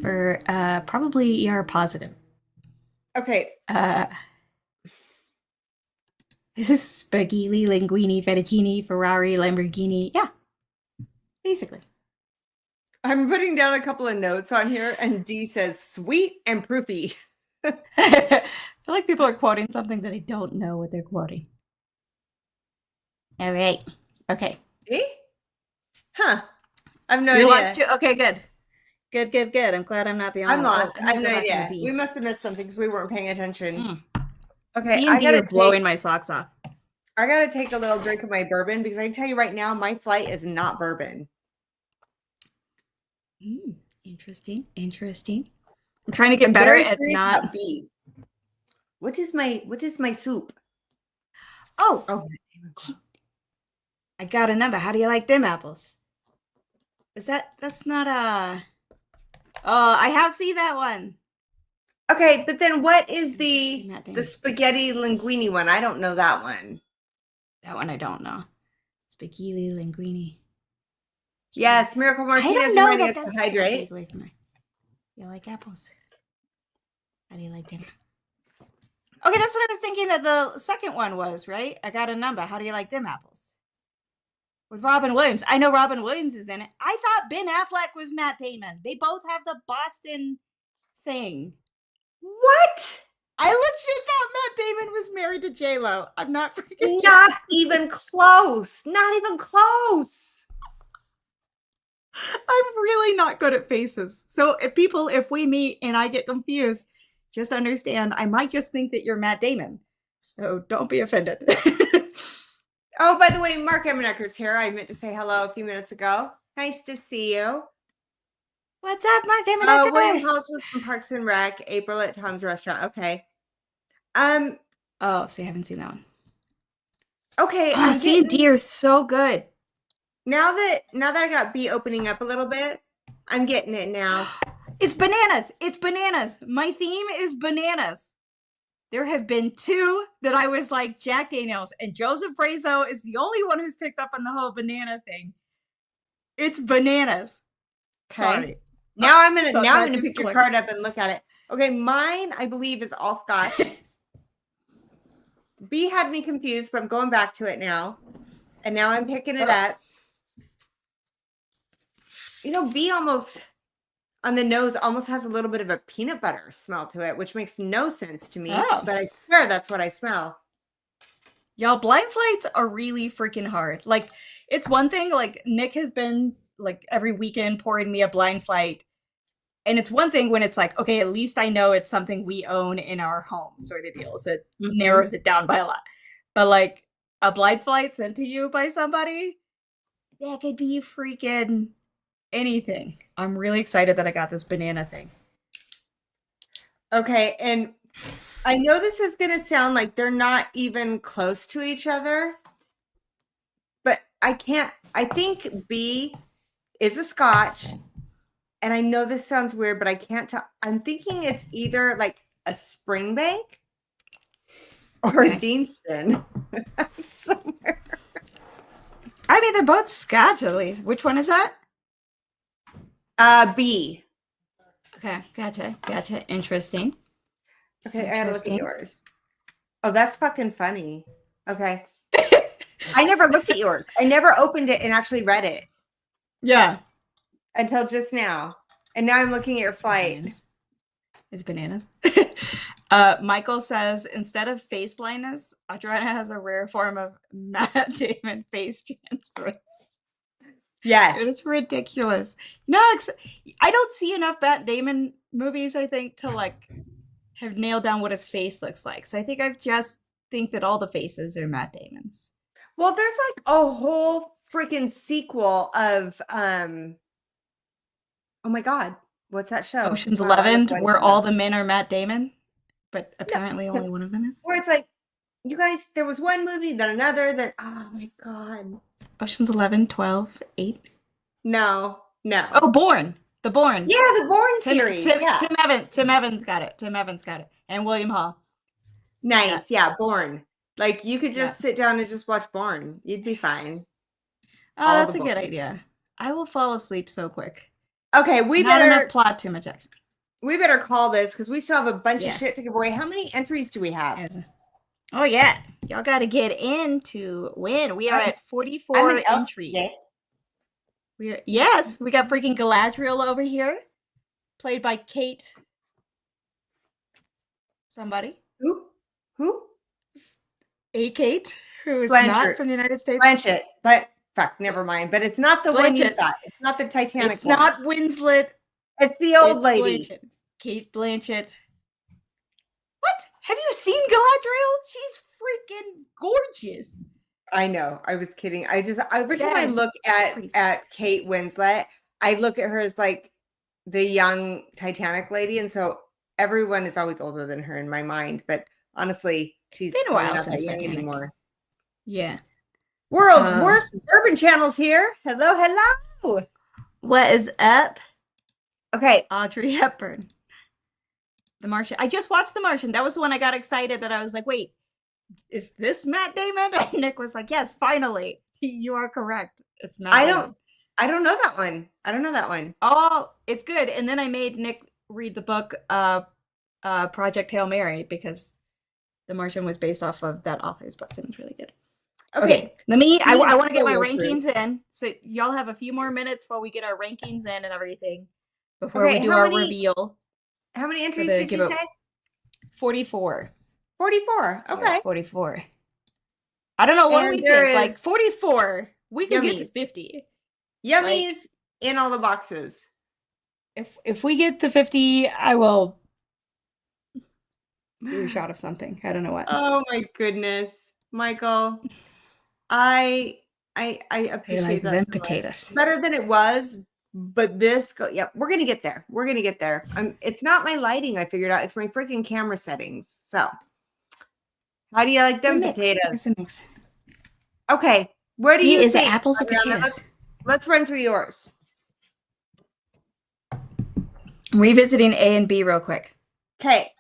For probably ER positive. Okay. This is spaghetti, linguine, fettuccine, Ferrari, Lamborghini. Yeah, basically. I'm putting down a couple of notes on here, and D says sweet and proofy. I feel like people are quoting something that I don't know what they're quoting. All right. Okay. D? Huh. I have no idea. Okay, good. Good. I'm glad I'm not the only I'm one. lost. I have no idea. We must have missed something because we weren't paying attention. Okay, C and D are blowing my socks off. I gotta take a little drink of my bourbon because I can tell you right now, my flight is not bourbon. Interesting. I'm trying to get better at not. What is my soup? Oh, I got a number. How do you like them apples? That's not a. Oh, I have seen that one. Okay, but then what is the spaghetti linguine one? I don't know that one. That one I don't know. Spaghetti linguine. Yes, Miracle Martinez reminding us to hydrate. You like apples? How do you like them? Okay, that's what I was thinking that the second one was, right? I got a number. How do you like them apples? With Robin Williams. I know Robin Williams is in it. I thought Ben Affleck was Matt Damon. They both have the Boston thing. What? I legit thought Matt Damon was married to J-Lo. I'm not freaking Not even close. Not even close. I'm really not good at faces. So if we meet and I get confused, just understand I might just think that you're Matt Damon. So don't be offended. Oh, by the way, Mark Emenecker's here. I meant to say hello a few minutes ago. Nice to see you. What's up, Mark Emenecker? William Halls was from Parks and Rec. April at Tom's Restaurant. Okay. Oh, so you haven't seen that one. Okay. C and D are so good. Now that I got B opening up a little bit, I'm getting it now. It's bananas. It's bananas. My theme is bananas. There have been 2 that I was like Jack Daniels, and Joseph Brazo is the only one who's picked up on the whole banana thing. It's bananas. Okay. Sorry. Now I'm gonna pick your card up and look at it. Okay, mine I believe is all Scotch. B had me confused, but I'm going back to it now. And now I'm picking it up. You know, B almost on the nose almost has a little bit of a peanut butter smell to it, which makes no sense to me. Oh. But I swear that's what I smell. Y'all, blind flights are really freaking hard. Like, it's one thing, like, Nick has been, like, every weekend pouring me a blind flight. And it's one thing when it's like, okay, at least I know it's something we own in our home sort of deal. So it narrows it down by a lot. But, like, a blind flight sent to you by somebody, that could be freaking anything. I'm really excited that I got this banana thing. Okay, and I know this is going to sound like they're not even close to each other, but I think B is a Scotch, and I know this sounds weird, but I can't tell. I'm thinking it's either like a Springbank or a Deanston somewhere. I mean, they're both Scotch at least. Which one is that? B. Okay, gotcha. Interesting. Okay, I gotta look at yours. Oh, that's fucking funny. Okay. I never looked at yours. I never opened it and actually read it. Yeah. Until just now. And now I'm looking at your flight. It's bananas. Michael says, instead of face blindness, Audrina has a rare form of Matt Damon face transference. Yes. It's ridiculous. No, I don't see enough Matt Damon movies, I think, to like have nailed down what his face looks like. So I think I just think that all the faces are Matt Damon's. Well, there's like a whole freaking sequel of oh my God, what's that show? Ocean's 11, where all the men are Matt Damon, but apparently only one of them is. Where it's like, you guys, there was one movie, then another, then oh my God. Ocean's 11, 12, 8. No. Oh, Bourne. The Bourne. Yeah, the Bourne series. Tim Evans got it. And William Hall. Nice. Yeah, Bourne. Like, you could just sit down and just watch Bourne. You'd be fine. Oh, that's a good idea. I will fall asleep so quick. Okay, Not enough plot, too much action. We better call this because we still have a bunch of shit to give away. How many entries do we have? Oh, yeah. Y'all got to get in to win. We are at 44 entries. Yes, we got freaking Galadriel over here, played by Kate. Somebody. Who? A Kate, who is Blanchett. not from the United States. Blanchett, but fuck, never mind. But it's not the one you thought. It's not the Titanic It's not Winslet. It's the old lady. Blanchett. Kate Blanchett. What? Have you seen Galadriel? She's freaking gorgeous. I know. I was kidding. Every time I look at Kate Winslet, I look at her as like the young Titanic lady, and so everyone is always older than her in my mind. But honestly, she's been a while not since that young Titanic. anymore. Yeah. World's worst bourbon channels here. Hello. What is up? Okay, Audrey Hepburn. The Martian. I just watched The Martian. That was the one I got excited that I was like, wait, is this Matt Damon? And Nick was like, yes, finally. You are correct. It's Matt Damon. I don't know that one. Oh, it's good. And then I made Nick read the book Project Hail Mary because The Martian was based off of that author's book, and it's really good. Okay, I want to get my rankings in. So y'all have a few more minutes while we get our rankings in and everything before we do our reveal. How many entries did you say? 44. 44. Okay. Yeah, 44. I don't know what we think. Like 44. We can get to 50. Yummies in all the boxes. If we get to 50, I will do a shot of something. I don't know what. Oh my goodness, Michael. I appreciate that. So potatoes. Better than it was, but we're gonna get there. It's not my lighting I figured out, it's my freaking camera settings. So how do you like them potatoes? Okay, where do you think? Apples or potatoes? Let's run through yours. Revisiting A and B real quick. Okay.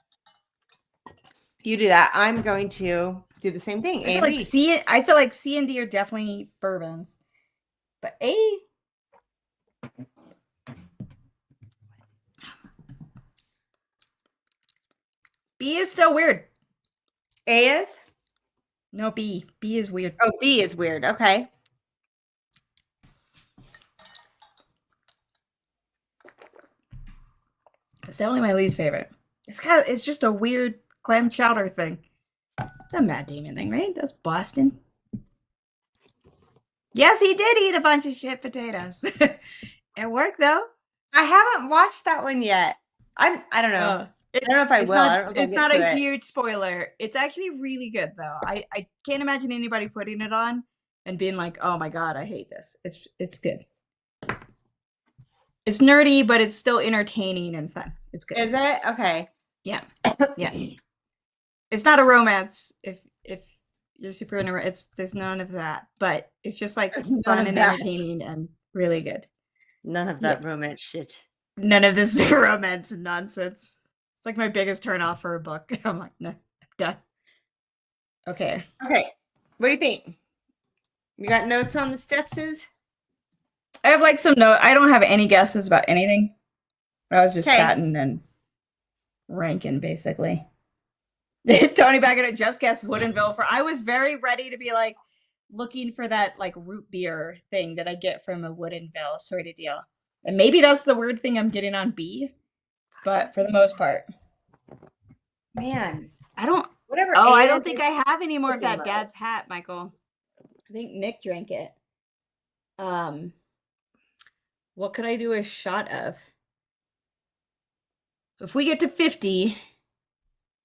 You do that. I'm going to do the same thing. A and B. I feel like C and D are definitely bourbons. But A. B is still weird. A is? No, B. B is weird. Oh, B is weird. Okay. It's definitely my least favorite. It's just a weird clam chowder thing. It's a Matt Damon thing, right? That's Boston. Yes, he did eat a bunch of shit potatoes. It worked though. I haven't watched that one yet. I don't know. I don't know if I will. I don't know if I'll It's get not to a it. huge spoiler. It's actually really good though. I can't imagine anybody putting it on and being like, "Oh my god, I hate this." It's good. It's nerdy, but it's still entertaining and fun. It's good. Is it? Okay. Yeah. Yeah. It's not a romance. If you're super into it, there's none of that. But it's just like There's none fun of and that. entertaining and really good. None of that romance shit. None of this romance nonsense. It's like my biggest turnoff for a book. I'm like, no, done. Okay. Okay. What do you think? You got notes on the Stepses? I have like some note. I don't have any guesses about anything. I was just chatting and ranking basically. Tony Baggett just guessed Woodinville for. I was very ready to be like looking for that like root beer thing that I get from a Woodinville sort of deal. And maybe that's the weird thing I'm getting on B. But for the most part. Man. I don't. Whatever. Oh, I don't think I have any more of that dad's hat, Michael. I think Nick drank it. What could I do a shot of? If we get to 50.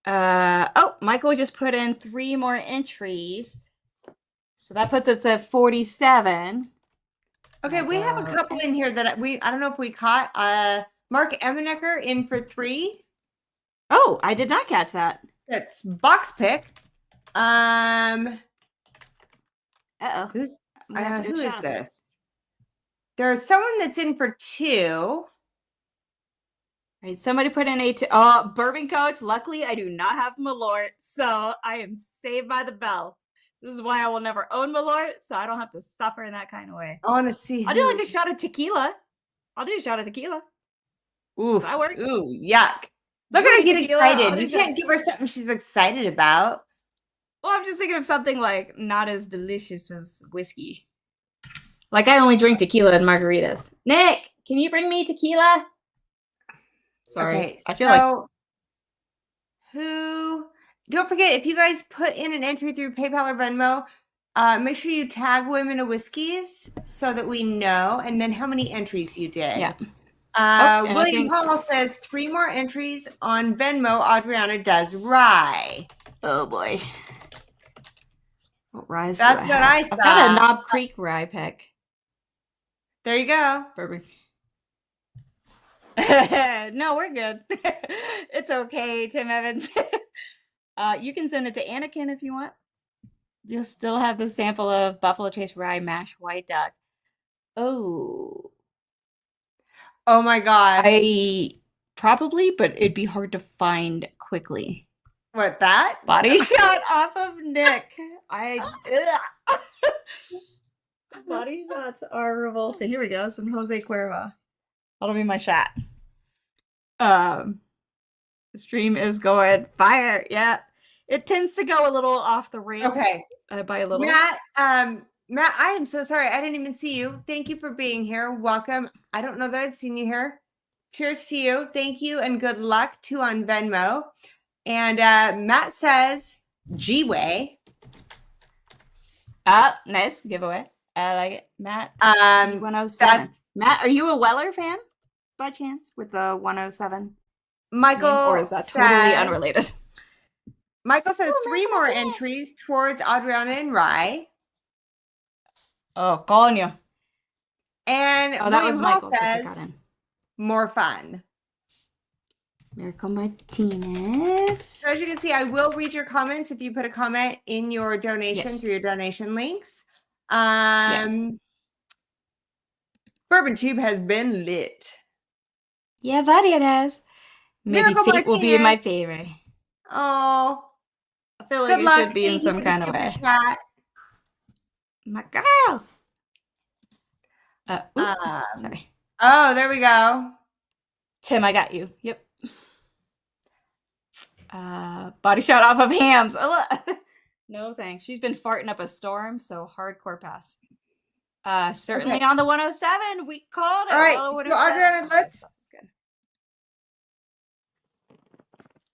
Oh, Michael just put in 3 more entries. So that puts us at 47. Okay, we have a couple in here that I don't know if we caught. Mark Emenecker in for 3. Oh, I did not catch that. That's box pick. Uh-oh. Who is this? There's someone that's in for 2. Right, somebody put in a bourbon coach. Luckily, I do not have Malort, so I am saved by the bell. This is why I will never own Malort, so I don't have to suffer in that kind of way. I want to see. I'll do like a shot of tequila. I'll do a shot of tequila. Ooh, does that work? Ooh, yuck. Look at her get excited. You can't give her something she's excited about. Well, I'm just thinking of something like not as delicious as whiskey. Like I only drink tequila and margaritas. Nick, can you bring me tequila? Sorry. Okay, I feel like don't forget, if you guys put in an entry through PayPal or Venmo, make sure you tag Women of Whiskeys so that we know, and then how many entries you did. Yeah. William Paul says 3 more entries on Venmo. Adriana does rye. Oh boy. What rye? That's what I saw. I've got a Knob Creek rye pick. There you go. Bourbon. No, we're good. It's okay, Tim Evans. You can send it to Anakin if you want. You'll still have the sample of Buffalo Trace Rye Mash White Duck. Oh my god. I probably, but it'd be hard to find quickly. What, that? Body shot off of Nick. Body shots are revolting. Here we go. Some Jose Cuervo. That'll be my shot. The stream is going fire. Yeah. It tends to go a little off the rails. Okay. By a little. Matt, I am so sorry. I didn't even see you. Thank you for being here. Welcome. I don't know that I've seen you here. Cheers to you. Thank you and good luck to on Venmo. And Matt says, G-Way. Nice giveaway. I like it. Matt, 107. Matt, are you a Weller fan by chance with the 107? Michael name, or is that totally unrelated? Michael says 3 more entries towards Adriana and Rye. Oh, calling you. And William Hall says more fun. Miracle Martinez. So as you can see, I will read your comments if you put a comment in your donation through your donation links. Bourbon Tube has been lit. Yeah, buddy, it has. Maybe Fate will be my favorite. Oh. I feel like it should be in some kind of way. Chat. My girl. Sorry. Oh, there we go. Tim, I got you. Yep. Body shot off of hams. No thanks. She's been farting up a storm, so hardcore pass. Certainly Okay. on the 107. We called it. All right. Well, So 107. Adriana, let's. Stuff is good.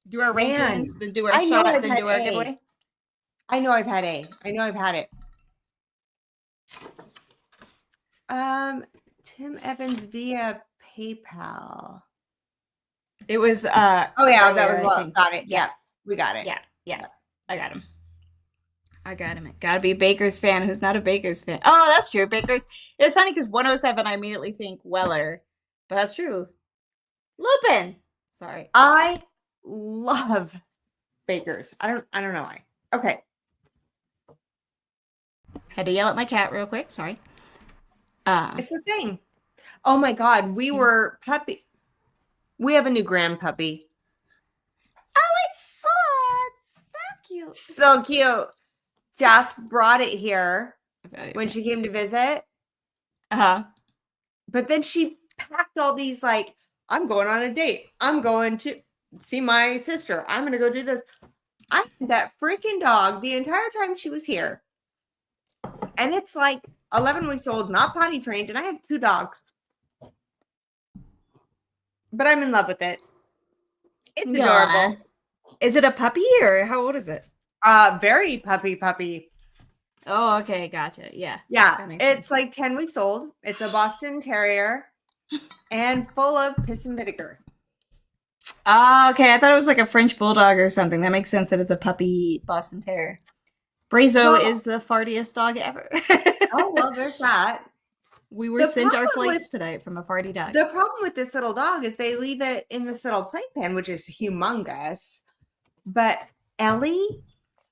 Do our Man, rankings, then do our I know shot, I've then had do our A. giveaway. I know I've had A. I know I've had it. Tim Evans via PayPal. It was Oh yeah, earlier, that was I well. think. Got it. Yeah. Yeah, we got it. Yeah. I got him. It gotta be a Baker's fan who's not a Baker's fan. Oh, that's true. Baker's. It's funny because 107, I immediately think Weller, but that's true. Lupin. Sorry. I love Bakers. I don't know why. Okay. Had to yell at my cat real quick. Sorry. It's a thing. Oh my God. We were puppy. We have a new grand puppy. Oh, I saw it. So cute. So cute. Jess brought it here Okay. when she came to visit. Uh-huh. But then she packed all these, like, I'm going on a date. I'm going to see my sister. I'm going to go do this. I had that freaking dog the entire time she was here. And it's like 11 weeks old, not potty trained. And I have 2 dogs. But I'm in love with it. It's adorable. Is it a puppy or how old is it? Very puppy. Oh, okay, gotcha. Yeah. Yeah, it's like 10 weeks old. It's a Boston Terrier and full of piss and vinegar. Oh, okay. I thought it was like a French Bulldog or something. That makes sense that it's a puppy Boston Terrier. Brazo is the fartiest dog ever. Oh, well, there's that. We were sent our flights tonight from a farty dog. The problem with this little dog is they leave it in this little playpen, which is humongous. But Ellie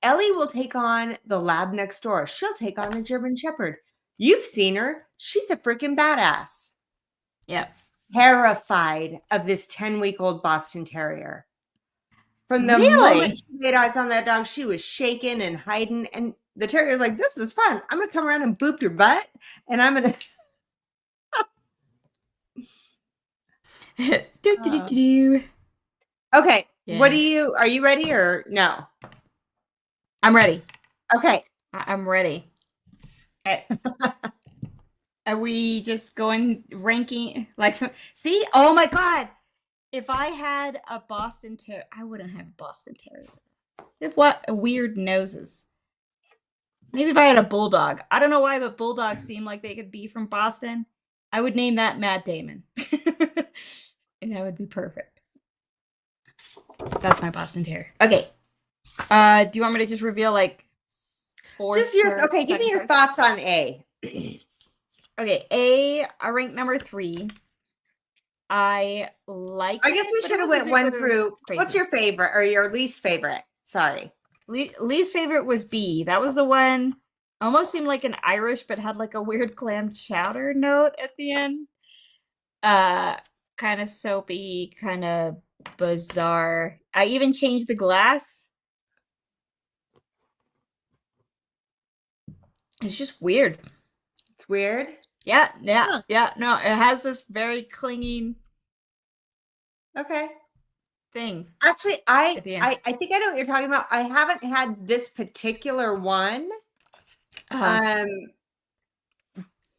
will take on the lab next door. She'll take on the German Shepherd. You've seen her. She's a freaking badass. Yep. Terrified of this 10-week-old Boston Terrier. From the Really? moment she laid eyes on that dog, she was shaking and hiding. And the terrier's like, this is fun. I'm going to come around and boop your butt. And I'm going to... Okay. Yeah. What are you ready or no? I'm ready. Okay. I'm ready. Are we just going ranking? Like, see? Oh my God. If I had a Boston Terrier, I wouldn't have a Boston Terrier. If what? Weird noses. Maybe if I had a Bulldog. I don't know why, but Bulldogs seem like they could be from Boston. I would name that Matt Damon. And that would be perfect. That's my Boston Terrier. Okay. Do you want me to just reveal like give me your thoughts on A. Okay, A, I rank number 3. I guess we should have went 1 through. Crazy. What's your favorite or your least favorite? Sorry. Least favorite was B. That was the one almost seemed like an Irish, but had like a weird clam chowder note at the end. Kind of soapy, kind of bizarre. I even changed the glass. It's just weird. It's weird? Yeah. No, it has this very clinging thing. Actually, I think I know what you're talking about. I haven't had this particular one. But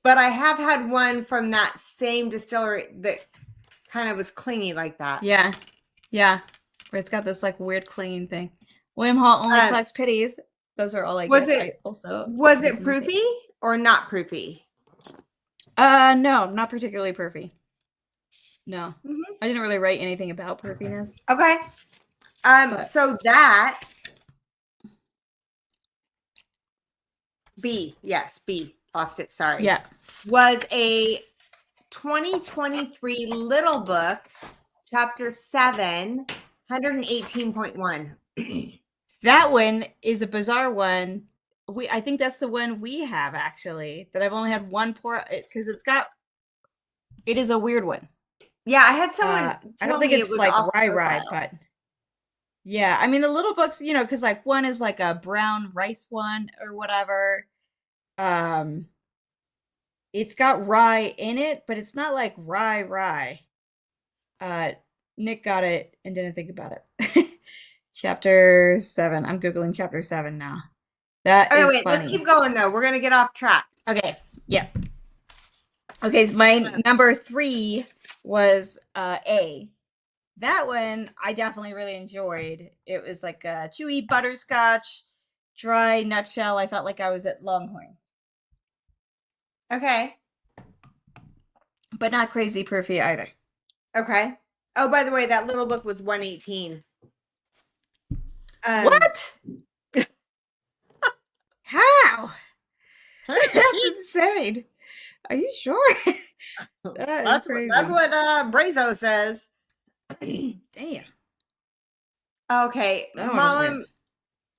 I have had one from that same distillery that kind of was clingy like that. Yeah. Where it's got this like weird clinging thing. William Hall only collects pities. Those are all I get. Was it proofy or not proofy? No, not particularly proofy. No. Mm-hmm. I didn't really write anything about proofiness. Okay. So that B, lost it, sorry. Yeah. Was a 2023 Little Book, chapter 7, 118.1. That one is a bizarre one. I think that's the one we have actually, that I've only had one pour because it is a weird one. Yeah, I had someone I don't think it's like rye, but yeah, I mean the little books, because like one is like a brown rice one or whatever. It's got rye in it, but it's not like rye. Nick got it and didn't think about it. Chapter 7. I'm Googling chapter 7 now. That Okay, is wait, let's funny. keep going though. We're gonna get off track. Okay, yeah. Okay, so my number 3 was A. That one I definitely really enjoyed. It was like a chewy butterscotch, dry nutshell. I felt like I was at Longhorn, Okay. but not crazy proofy either. Okay. Oh, by the way, that little book was 118. What? How? That's insane. Are you sure? That's what Brazo says. Damn. Okay, That one is Malum, weird.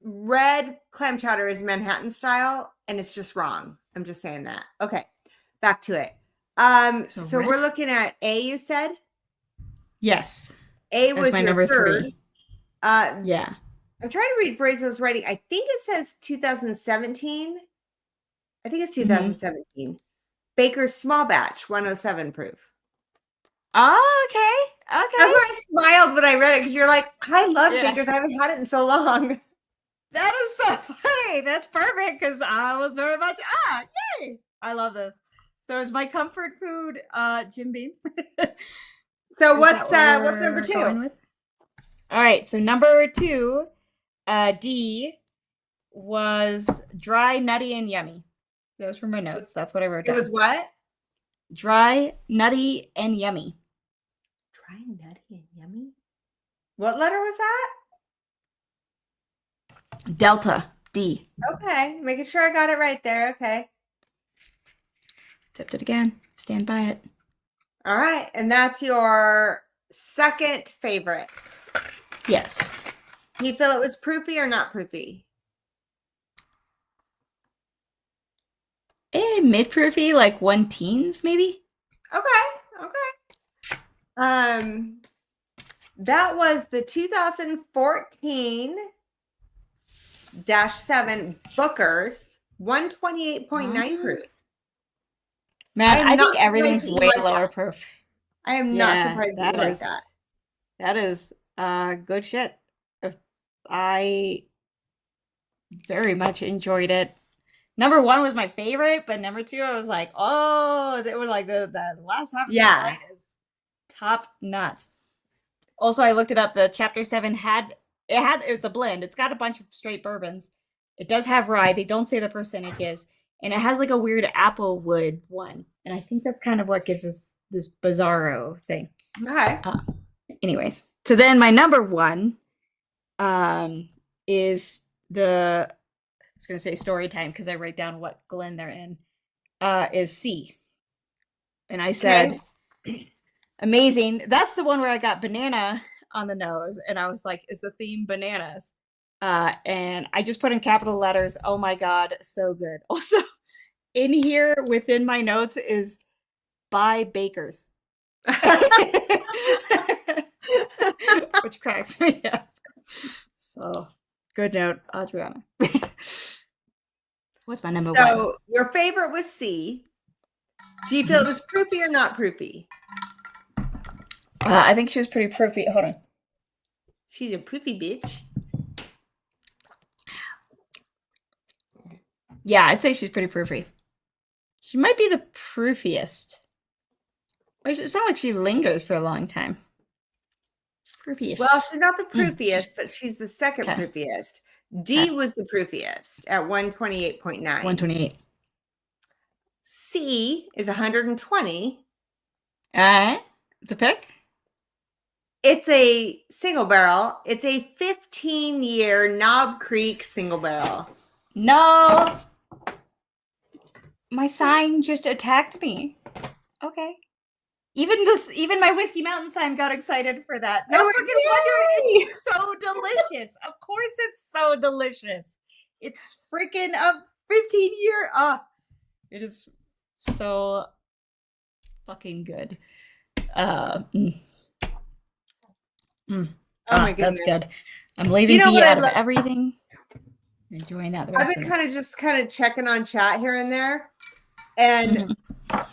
red clam chowder is Manhattan style, and it's just wrong. I'm just saying that. Okay, back to it. So red? we're looking at A. You said Yes. A That's was my your number third. 3. Yeah. I'm trying to read Brazo's writing. I think it says 2017. I think it's 2017. Baker's small batch, 107 proof. Oh, okay. That's why I smiled when I read it, because you're like, I love Yeah. Baker's. I haven't had it in so long. That is so funny. That's perfect because I was very much yay! I love this. So is my comfort food Jim Beam? So what's number 2? All right, so number 2, D, was dry, nutty, and yummy. Those were my notes. That's what I wrote down. It was what? Dry, nutty, and yummy. Dry, nutty, and yummy? What letter was that? Delta, D. Okay, making sure I got it right there. Okay. Tipped it again. Stand by it. All right, and that's your second favorite. Yes. Do you feel it was proofy or not proofy? Mid-proofy, like 1 teens, maybe? Okay. That was the 2014-7 Booker's 128.9 proof. Man, I think everything's way lower proof. I am not surprised that you like that. That is good shit. I very much enjoyed it. Number 1 was my favorite, but number 2, I was like, oh, they were like the last half of the night is top notch. Also, I looked it up. The chapter 7 it was a blend. It's got a bunch of straight bourbons. It does have rye. They don't say the percentages, and it has like a weird applewood one. And I think that's kind of what gives us this bizarro thing. Okay. Anyways, so then my number 1 is I was going to say story time because I write down what Glen they're in, is C. And I said, amazing. That's the one where I got banana on the nose. And I was like, is the theme bananas? And I just put in capital letters, oh my God, so good. Also, in here within my notes is by Bakers. Which cracks me up. So, good note, Adriana. What's my number 1? So, your favorite was C. Do you feel it was proofy or not proofy? I think she was pretty proofy. Hold on. She's a proofy bitch. Yeah, I'd say she's pretty proofy. She might be the proofiest. It's not like she lingers for a long time. Proofiest. Well, she's not the proofiest, but she's the second proofiest. D was the proofiest at 128.9. 128. C is 120. It's a pick? It's a single barrel. It's a 15-year Knob Creek single barrel. No. My sign just attacked me. Okay. Even my Whiskey Mountain sign got excited for that. No freaking wonder it's so delicious. Of course it's so delicious. It's freaking a 15-year. It is so fucking good. Oh my goodness. That's good. I'm leaving B out of everything. Enjoying that. I've been kind of checking on chat here and there, and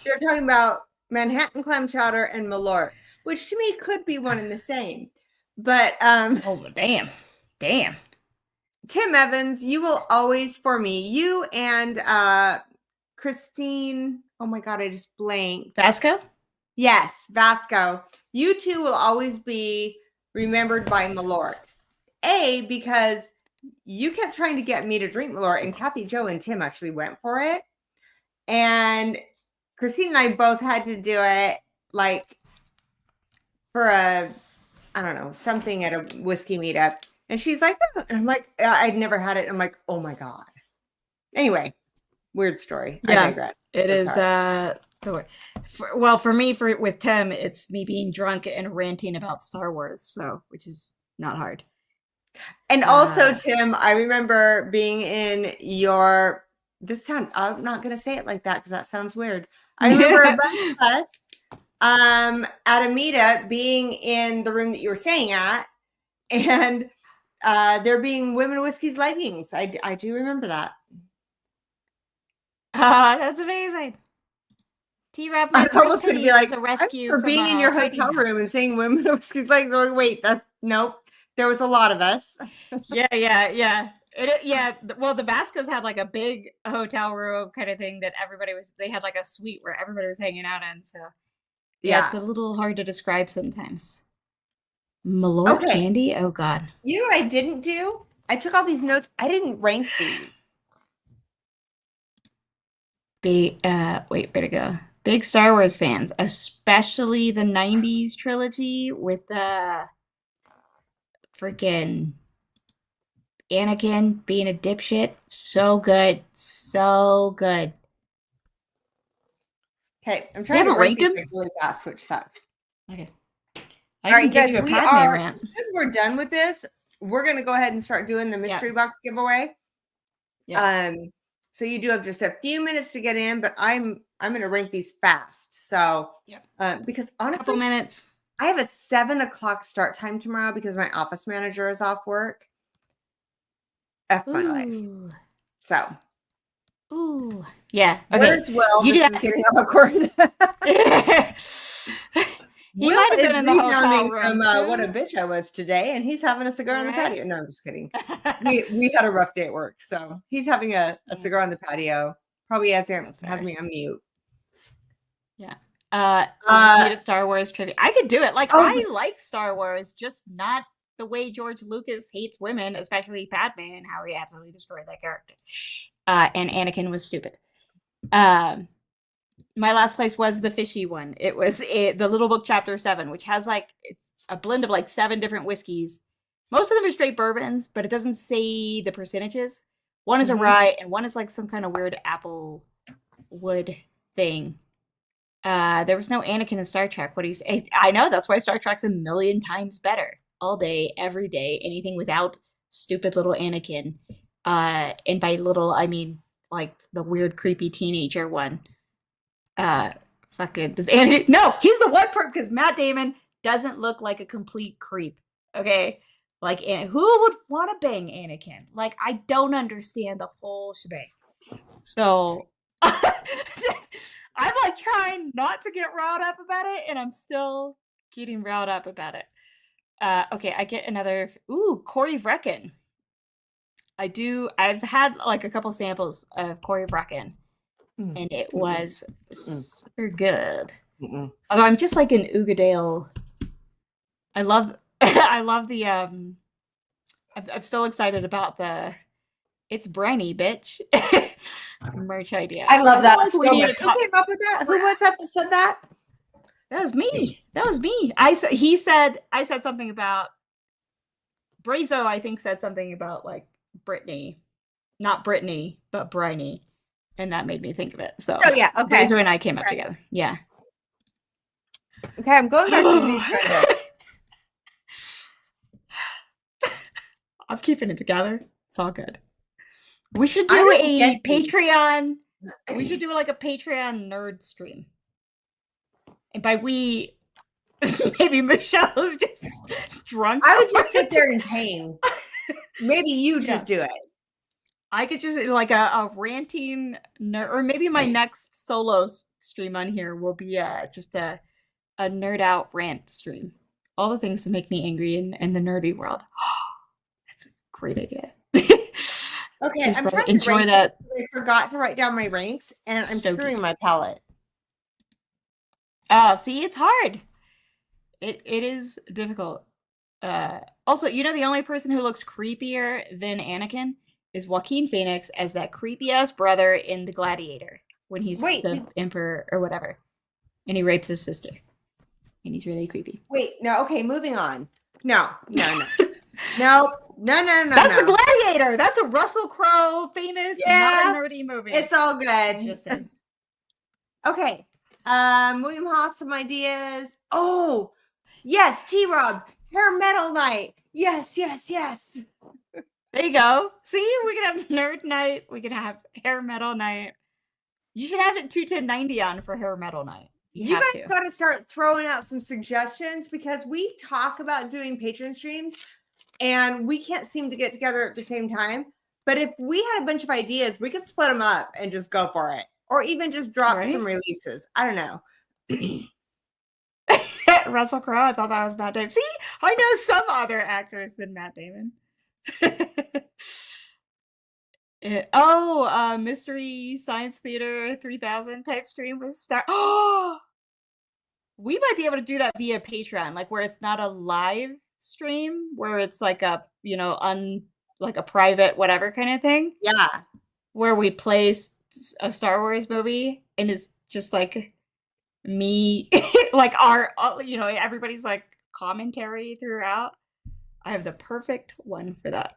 they're talking about Manhattan clam chowder and Malort, which to me could be one and the same. But oh damn. Tim Evans, you will always, for me, you and Christine, oh my God, I just blanked. Vasco? Yes, Vasco. You two will always be remembered by Malort. Because you kept trying to get me to drink Malort, and Kathy, Joe, and Tim actually went for it. And Christine and I both had to do it like for I don't know, something at a whiskey meetup. And she's like, oh. And I'm like, I'd never had it. I'm like, oh my God. Anyway, weird story. Yeah, I digress. it is. For me, with Tim, it's me being drunk and ranting about Star Wars, so which is not hard. And also, Tim, I remember being in your. I'm not going to say it like that because that sounds weird. I remember a bunch of us at a meetup being in the room that you were staying at, and there being women whiskey's leggings. I do remember that. That's amazing. T-Rap, I was almost going to be like, a rescue for being in your hotel room and seeing women whiskey's leggings. Like, wait, nope. There was a lot of us. Yeah. Well, the Vascos had like a big hotel room kind of thing that they had like a suite where everybody was hanging out in. So yeah, it's a little hard to describe sometimes. Malort candy? Oh God. You know what I didn't do? I took all these notes. I didn't rank these. Wait, where to go? Big Star Wars fans, especially the 90s trilogy with the freaking Anakin being a dipshit. So good. Okay, I'm trying to rank them really fast, which sucks. Okay. All right, guys, because we're done with this, we're going to go ahead and start doing the mystery box giveaway. Yeah. So you do have just a few minutes to get in, but I'm going to rank these fast. So, because honestly, couple minutes. I have a 7:00 start time tomorrow because my office manager is off work. F my life. So. Ooh. Yeah. Okay. Where's Will? This is getting awkward. He might have been in the hotel room from what a bitch I was today, and he's having a cigar on the patio. No, I'm just kidding. we had a rough day at work, so he's having a cigar on the patio. Probably has me on mute. Yeah. Need a Star Wars trivia. I could do it. I like Star Wars, just not the way George Lucas hates women, especially Padme, and how he absolutely destroyed that character. And Anakin was stupid. My last place was the fishy one. It was the Little Book Chapter 7, which has it's a blend of 7 different whiskeys. Most of them are straight bourbons, but it doesn't say the percentages. One is a rye, and one is some kind of weird apple wood thing. There was no Anakin in Star Trek. What do you say? I know, that's why Star Trek's a million times better. All day, every day, anything without stupid little Anakin. And by little, I mean the weird, creepy teenager one. Fucking does Anakin? No, he's the one part because Matt Damon doesn't look like a complete creep. Okay, who would want to bang Anakin? I don't understand the whole shebang. So I'm trying not to get riled up about it, and I'm still getting riled up about it. Okay, I get another. Ooh, Corey Vrecken. I've had a couple samples of Corey Vrecken, and it was super good. Although I'm just an Ugadale. I love the I'm still excited about the it's briny bitch merch idea. I love that so much. Who came up with that? Who was that said that? That was me. I said something about Brazo. I think said something about Brittany, not Brittany, but briny, and that made me think of it. So yeah, okay. Brazo and I came up together. Yeah. Okay, I'm going back to these right I'm keeping it together. It's all good. We should do a Patreon. We should do a Patreon nerd stream. And by we, maybe Michelle is just drunk. I would just sit there in pain. Maybe you just do it. I could just a ranting nerd, or maybe my next solo stream on here will be just a nerd out rant stream. All the things that make me angry in the nerdy world. That's a great idea. Okay, I'm trying to enjoy rank that. it. I forgot to write down my ranks, and I'm Stogie. screwing my palette. Oh, see, it's hard. It is difficult. Also, you know, the only person who looks creepier than Anakin is Joaquin Phoenix as that creepy ass brother in The Gladiator when he's Wait, the emperor or whatever, and he rapes his sister, and he's really creepy. wait, no, okay, moving on. No. No. That's The Gladiator. That's a Russell Crowe famous, not a nerdy movie. It's all good. Just saying. Okay. William Haas, some ideas. Oh, yes, T-Rob, hair metal night. Yes. There you go. See, we can have nerd night. We can have hair metal night. You should have it 21090 on for hair metal night. You guys got to start throwing out some suggestions because we talk about doing Patron streams and we can't seem to get together at the same time. But if we had a bunch of ideas, we could split them up and just go for it. Or even just drop some releases. I don't know. Russell Crowe, I thought that was Matt Damon. See, I know some other actors than Matt Damon. Mystery Science Theater 3000 type stream with Star. Oh, we might be able to do that via Patreon, like where it's not a live stream, where it's like a, you know, like a private whatever kind of thing. Yeah. Where we play a Star Wars movie and it's just like me, like our, you know, everybody's like commentary throughout. I have the perfect one for that.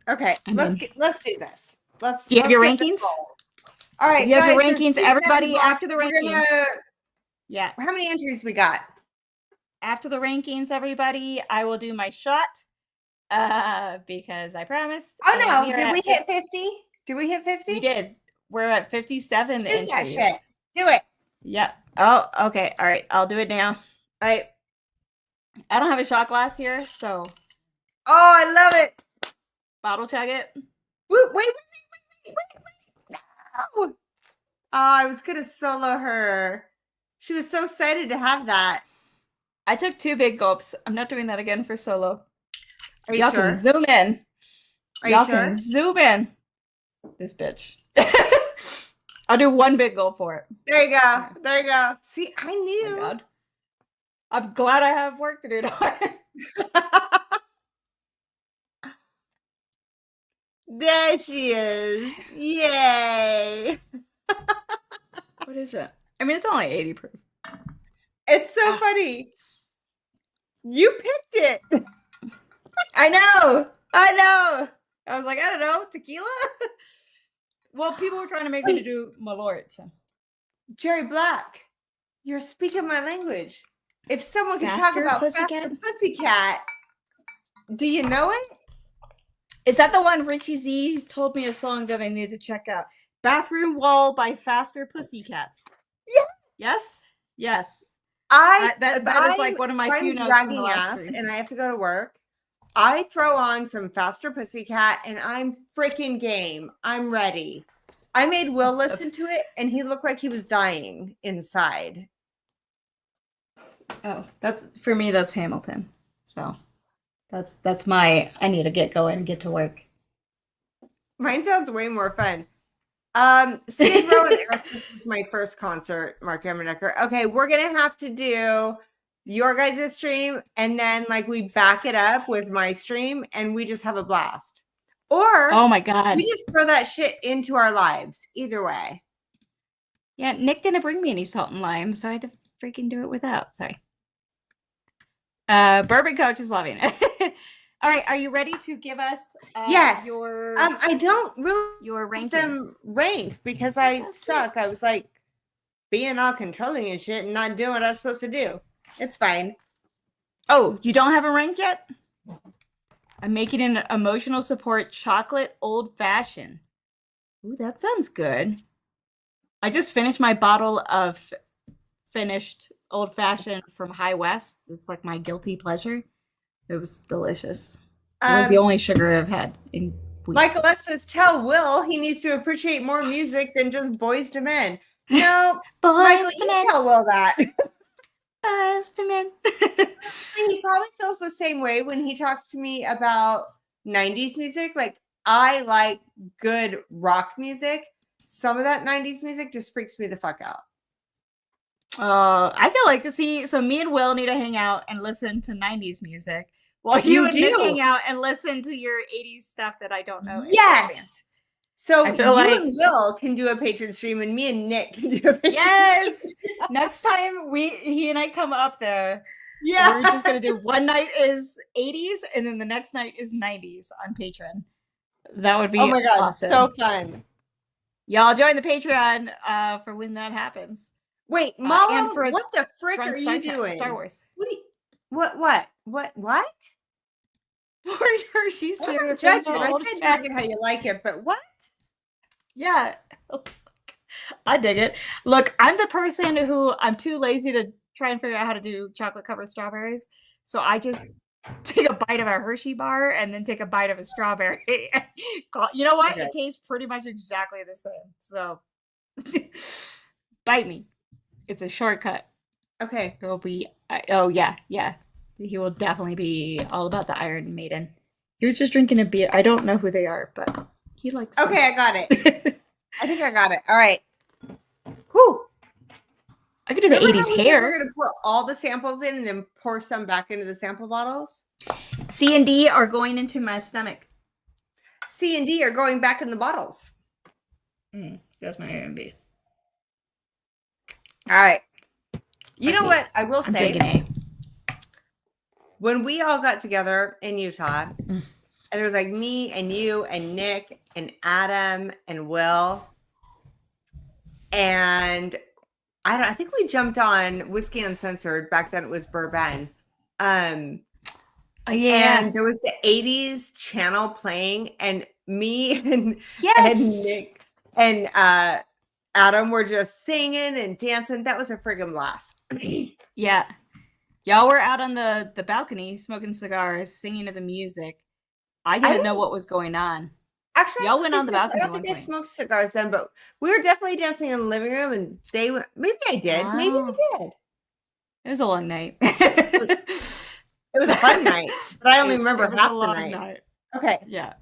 Okay, let's do this. Do you have your rankings? All right, you have your rankings. Everybody, after the rankings. Yeah. How many entries we got? After the rankings, everybody, I will do my shot. Because I promised. Oh no! Did we hit 50? Did we hit 50? We did. We're at 57 do entries. That shit. Do it. Yeah. Oh, okay. All right. I'll do it now. All right. I don't have a shot glass here, so. Oh, I love it. Bottle tag it. Wait. No. Oh, I was gonna solo her. She was so excited to have that. I took 2 big gulps. I'm not doing that again for solo. Y'all can zoom in. Y'all can zoom in. This bitch. I'll do 1 big gulp for it. There you go. There you go. See, I knew. Oh my God. I'm glad I have work to do tomorrow. There she is. Yay. What is it? I mean, it's only 80 proof. It's so funny. You picked it. I know. I was like, I don't know, tequila? Well, people were trying to make me to do Malort. So. Jerry Black, you're speaking my language. If someone can talk about Faster Pussycat, do you know it? Is that the one Richie Z told me a song that I need to check out? Bathroom Wall by Faster Pussycats. Yeah. Yes. That is like one of my few notes from the last stream. And I have to go to work. I throw on some Faster Pussycat and I'm freaking game. I'm ready. I made Will listen to it and he looked like he was dying inside. Oh, for me, that's Hamilton. So that's my, I need to get going and get to work. Mine sounds way more fun. Skid Row and Aerosmith was my first concert, Mark Emmernecker. Okay, we're going to have to do your guys' stream and then like we back it up with my stream and we just have a blast. Or oh my God, we just throw that shit into our lives. Either way. Yeah, Nick didn't bring me any salt and lime, so I had to freaking do it without. Sorry. Bourbon Coach is loving it. All right, are you ready to give us yes. your I don't really your rankings. Them ranked because I suck. I was like being all controlling and shit and not doing what I was supposed to do. It's fine. Oh, you don't have a rank yet? I'm making an emotional support chocolate old fashioned. Ooh, that sounds good. I just finished my bottle of finished old fashioned from High West. It's like my guilty pleasure. It was delicious. Like the only sugar I've had in weeks. Michael S says, tell Will he needs to appreciate more music than just Boys to Men. No, Michael, you tell Will that. Boys to Men. He probably feels the same way when he talks to me about 90s music. Like, I like good rock music. Some of that 90s music just freaks me the fuck out. I feel like, so me and Will need to hang out and listen to 90s music while you You and Nick do. hang out and listen to your 80s stuff that I don't know. Yes. So I feel you like- and Will can do a Patreon stream, and me and Nick can do a Patreon Yes. stream. Next time he and I come up there, Yeah. we're just gonna do one night is 80s and then the next night is 90s on Patreon. That would be Oh my god, awesome. so fun. Y'all join the Patreon for when that happens. Wait, Mala, and for what the frick are you doing? Star Wars. What? For Hershey's I'm cereal. not judging. I said drink it how you like it, but what? Yeah. I dig it. Look, I'm the person who I'm too lazy to try and figure out how to do chocolate covered strawberries. So I just take a bite of a Hershey bar and then take a bite of a strawberry. You know what? Okay. It tastes pretty much exactly the same. So bite me. It's a shortcut. Okay. It'll be, oh yeah. He will definitely be all about the Iron Maiden. He was just drinking a beer. I don't know who they are, but he likes them. Okay, I got it. I think I got it. All right. Whew. I could do the 80s hair. We're going to pour all the samples in and then pour some back into the sample bottles. C and D are going into my stomach. C and D are going back in the bottles. That's my A and B. All right. You know what I will say? I'm taking A. When we all got together in Utah, and there was like me and you and Nick and Adam and Will, and I think we jumped on Whiskey Uncensored. Back then it was Bourbon. And there was the 80s channel playing, and me and Nick and Adam were just singing and dancing. That was a friggin' blast. Yeah. Y'all were out on the balcony smoking cigars, singing to the music. I didn't know what was going on. Actually, y'all went on the balcony. I don't think I smoked cigars then, but we were definitely dancing in the living room, and they went. Maybe I did. Wow. Maybe I did. It was a long night. It was a fun night, but I only remember half the night. Okay. Yeah.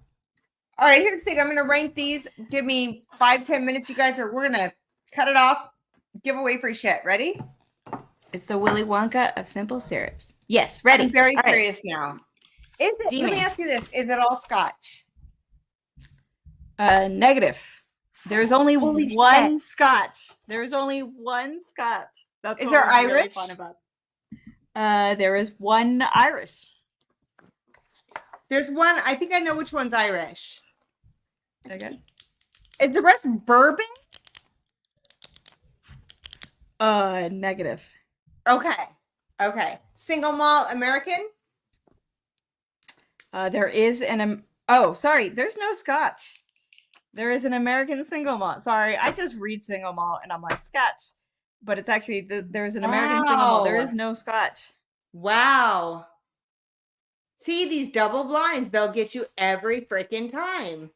All right. Here's the thing. I'm going to rank these. Give me 5-10 minutes, you guys, or we're going to cut it off. Give away free shit. Ready? It's the Willy Wonka of simple syrups. Yes, ready. I'm very curious now. Let me ask you this. Is it all Scotch? Negative. There's only one Scotch. There's only one Scotch. That's is there Irish? Really fun about. There is one Irish. There's one. I think I know which one's Irish. Okay. Is the rest bourbon? Negative. Okay. Single malt American? There is there's no Scotch. There is an American single malt. Sorry, I just read single malt and I'm like Scotch. But it's actually, there's an American single malt. There is no Scotch. Wow. See, these double blinds, they'll get you every freaking time.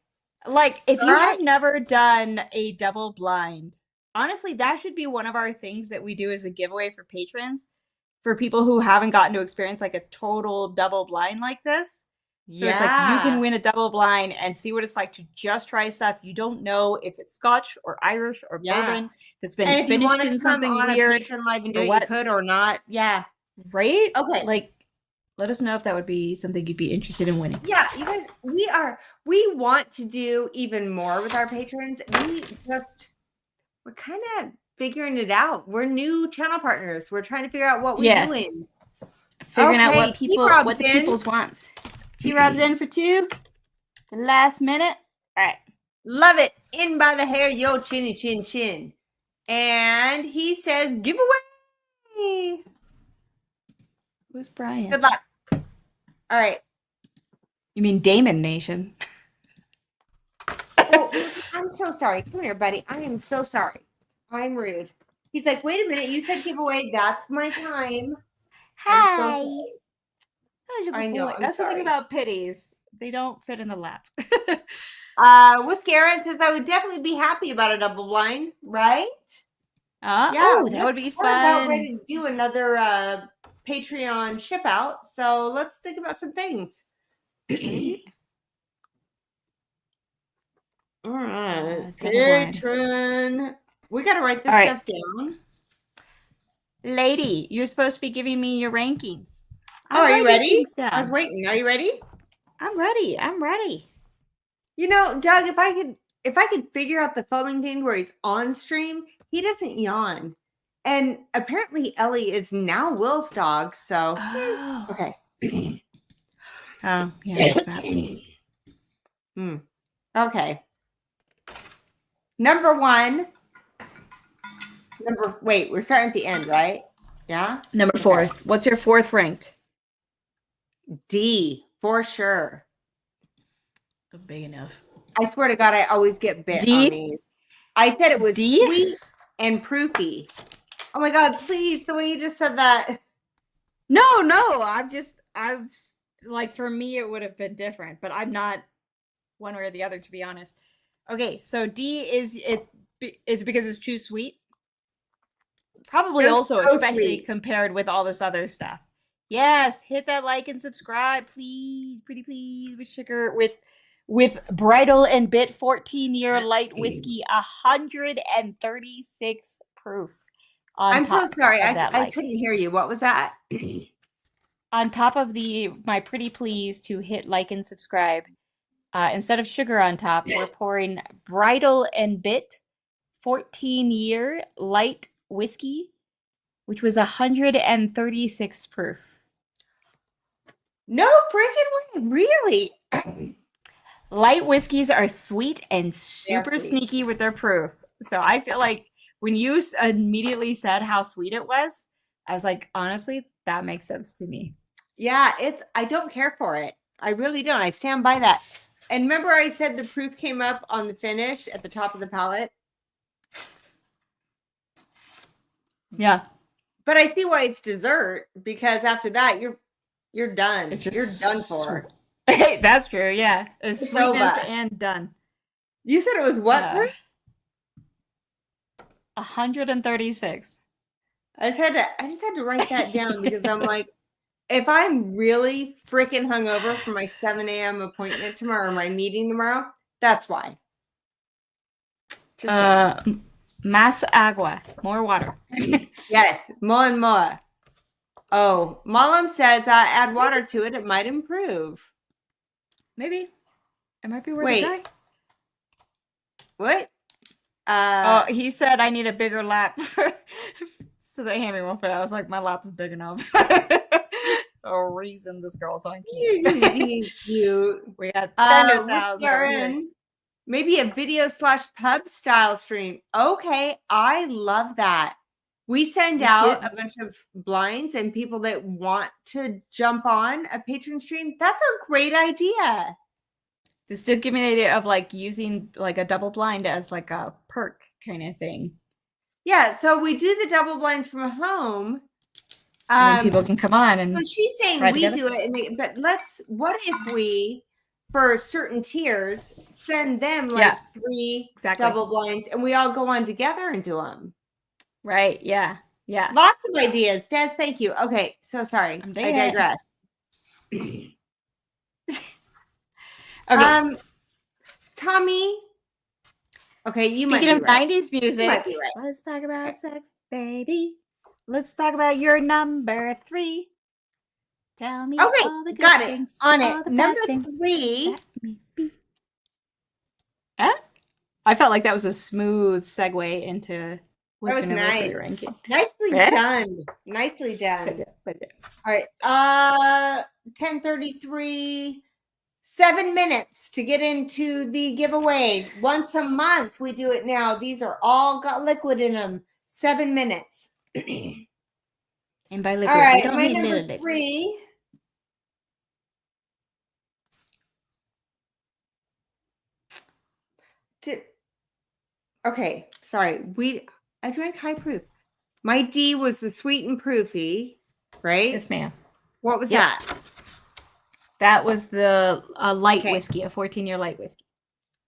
Like, if you have never done a double blind, honestly, that should be one of our things that we do as a giveaway for patrons, for people who haven't gotten to experience like a total double blind like this. So it's like you can win a double blind and see what it's like to just try stuff you don't know if it's Scotch or Irish or bourbon that's been finished in something weird. And if you want to come on a Patreon live and do it, you could or not. Yeah. Right? Okay. Like, let us know if that would be something you'd be interested in winning. Yeah, you guys, we want to do even more with our patrons. We're kind of figuring it out. We're new channel partners. We're trying to figure out what we're doing. Figuring out what the people's wants. T-Rob's in for 2. The last minute. All right. Love it. In by the hair, yo, chinny chin chin. And he says, giveaway. Who's Brian? Good luck. All right. You mean Damon Nation? Oh, I'm so sorry. Come here, buddy. I am so sorry. I'm rude. He's like, wait a minute. You said giveaway. That's my time. Hi. I know. That's the thing about pitties. They don't fit in the lap. Whiskey Aaron says I would definitely be happy about a double blind, right? Yeah, that would be fun. We're about ready to do another Patreon ship out, so let's think about some things. All right. Double blind. Patron. We got to write this All right. stuff down. Lady, you're supposed to be giving me your rankings. Oh, I'm are you writing ready? things I was down. waiting. Are you ready? I'm ready. I'm ready. You know, Doug, if I could figure out the filming thing where he's on stream, he doesn't yawn. And apparently Ellie is now Will's dog, so Oh. okay. Oh, yeah, that's that. Okay. Number one. Wait, we're starting at the end, right? Yeah? Number 4. Okay. What's your 4th ranked? D, for sure. Big enough. I swear to God, I always get bit D? on these. I said it was D? sweet and proofy. Oh my God, please, the way you just said that. No, I've like, for me, it would have been different, but I'm not one way or the other, to be honest. Okay, so D is because it's too sweet. Probably It's also, so especially sweet. compared with all this other stuff. Yes, hit that like and subscribe, please, pretty please, with sugar, with Bridal and Bit 14-year light whiskey, 136 proof. I'm so sorry. That I like. couldn't hear you. What was that? On top of my pretty please to hit like and subscribe, instead of sugar on top, we're pouring Bridal and Bit 14-year light whiskey, which was 136 proof. No freaking way. Really? Light whiskeys are sweet and super sneaky with their proof. So I feel like when you immediately said how sweet it was, I was like, honestly, that makes sense to me. Yeah, I don't care for it. I really don't. I stand by that. And remember I said the proof came up on the finish at the top of the palette? Yeah. But I see why it's dessert, because after that you're done. It's just you're done for. Hey, that's true. Yeah. It's sweetness over. and done. You said it was what proof? 136. I just had to write that down because I'm like, if I'm really freaking hungover for my 7 a.m. appointment tomorrow, or my meeting tomorrow, that's why. Más agua, more water. Yes, more and more. Oh, Malam says add water to it. It might improve. Maybe. It might be worth a try. What? He said I need a bigger lap so the hammy won't fit. I was like, my lap is big enough. A reason this girl's on cute. Cute. We got 10,000. Maybe a video/pub style stream. Okay, I love that. We send out a bunch of blinds and people that want to jump on a Patron stream. That's a great idea. This did give me an idea of like using like a double blind as like a perk kind of thing. Yeah, so we do the double blinds from home. And people can come on and. So she's saying we do it, but what if we, for certain tiers, send them like 3 double blinds, and we all go on together and do them. Right? Yeah. Yeah. Lots of ideas, Des. Thank you. Okay, so sorry, I digress. Okay. Tommy. Okay, you Speaking might of be right. 90s music, You might be right. Let's talk about sex, baby. Let's talk about your number 3. Tell me all the good got things, it. On it. Number 3. I felt like that was a smooth segue into what's your number 3 ranking. Nicely done. Nicely done. All right. 10:33. 7 minutes to get into the giveaway. Once a month we do it now. These are all got liquid in them. 7 minutes. And by liquid, all right, we don't my mean number liquid. 3. Okay, sorry. I drank high proof. My D was the sweet and proofy, right? Yes, ma'am. What was that? That was the light whiskey, a 14-year light whiskey.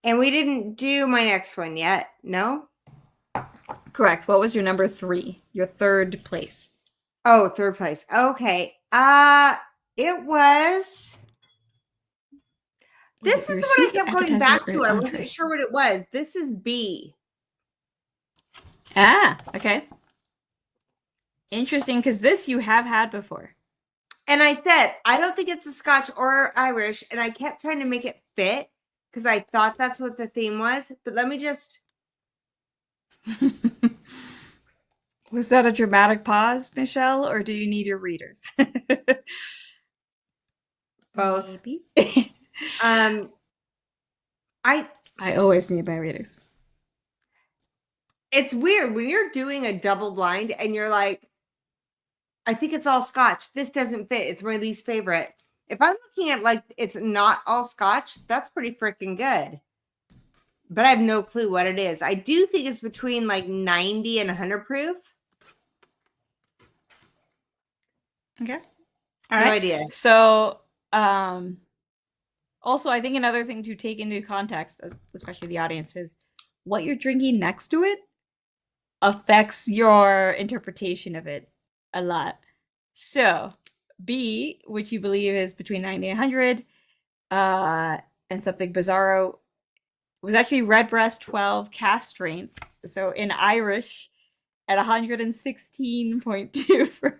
And we didn't do my next one yet, no? Correct. What was your number 3? Your 3rd place. Oh, 3rd place. Okay. It was This is the one I kept going back to. I wasn't sure what it was. This is B. Ah, okay. Interesting, because this you have had before. And I said, I don't think it's a Scotch or Irish. And I kept trying to make it fit because I thought that's what the theme was. But let me just. Was that a dramatic pause, Michelle, or do you need your readers? Both. Maybe. I always need my readers. It's weird when you're doing a double blind and you're like, I think it's all Scotch. This doesn't fit. It's my least favorite. If I'm looking at like it's not all Scotch, that's pretty freaking good. But I have no clue what it is. I do think it's between like 90 and 100 proof. Okay. All right. No idea. So, also, I think another thing to take into context, especially the audience, is what you're drinking next to it affects your interpretation of it a lot. So, B, which you believe is between 90 and 100, and something bizarro, was actually Redbreast 12 cask strength. So, in Irish, at 116.2 proof.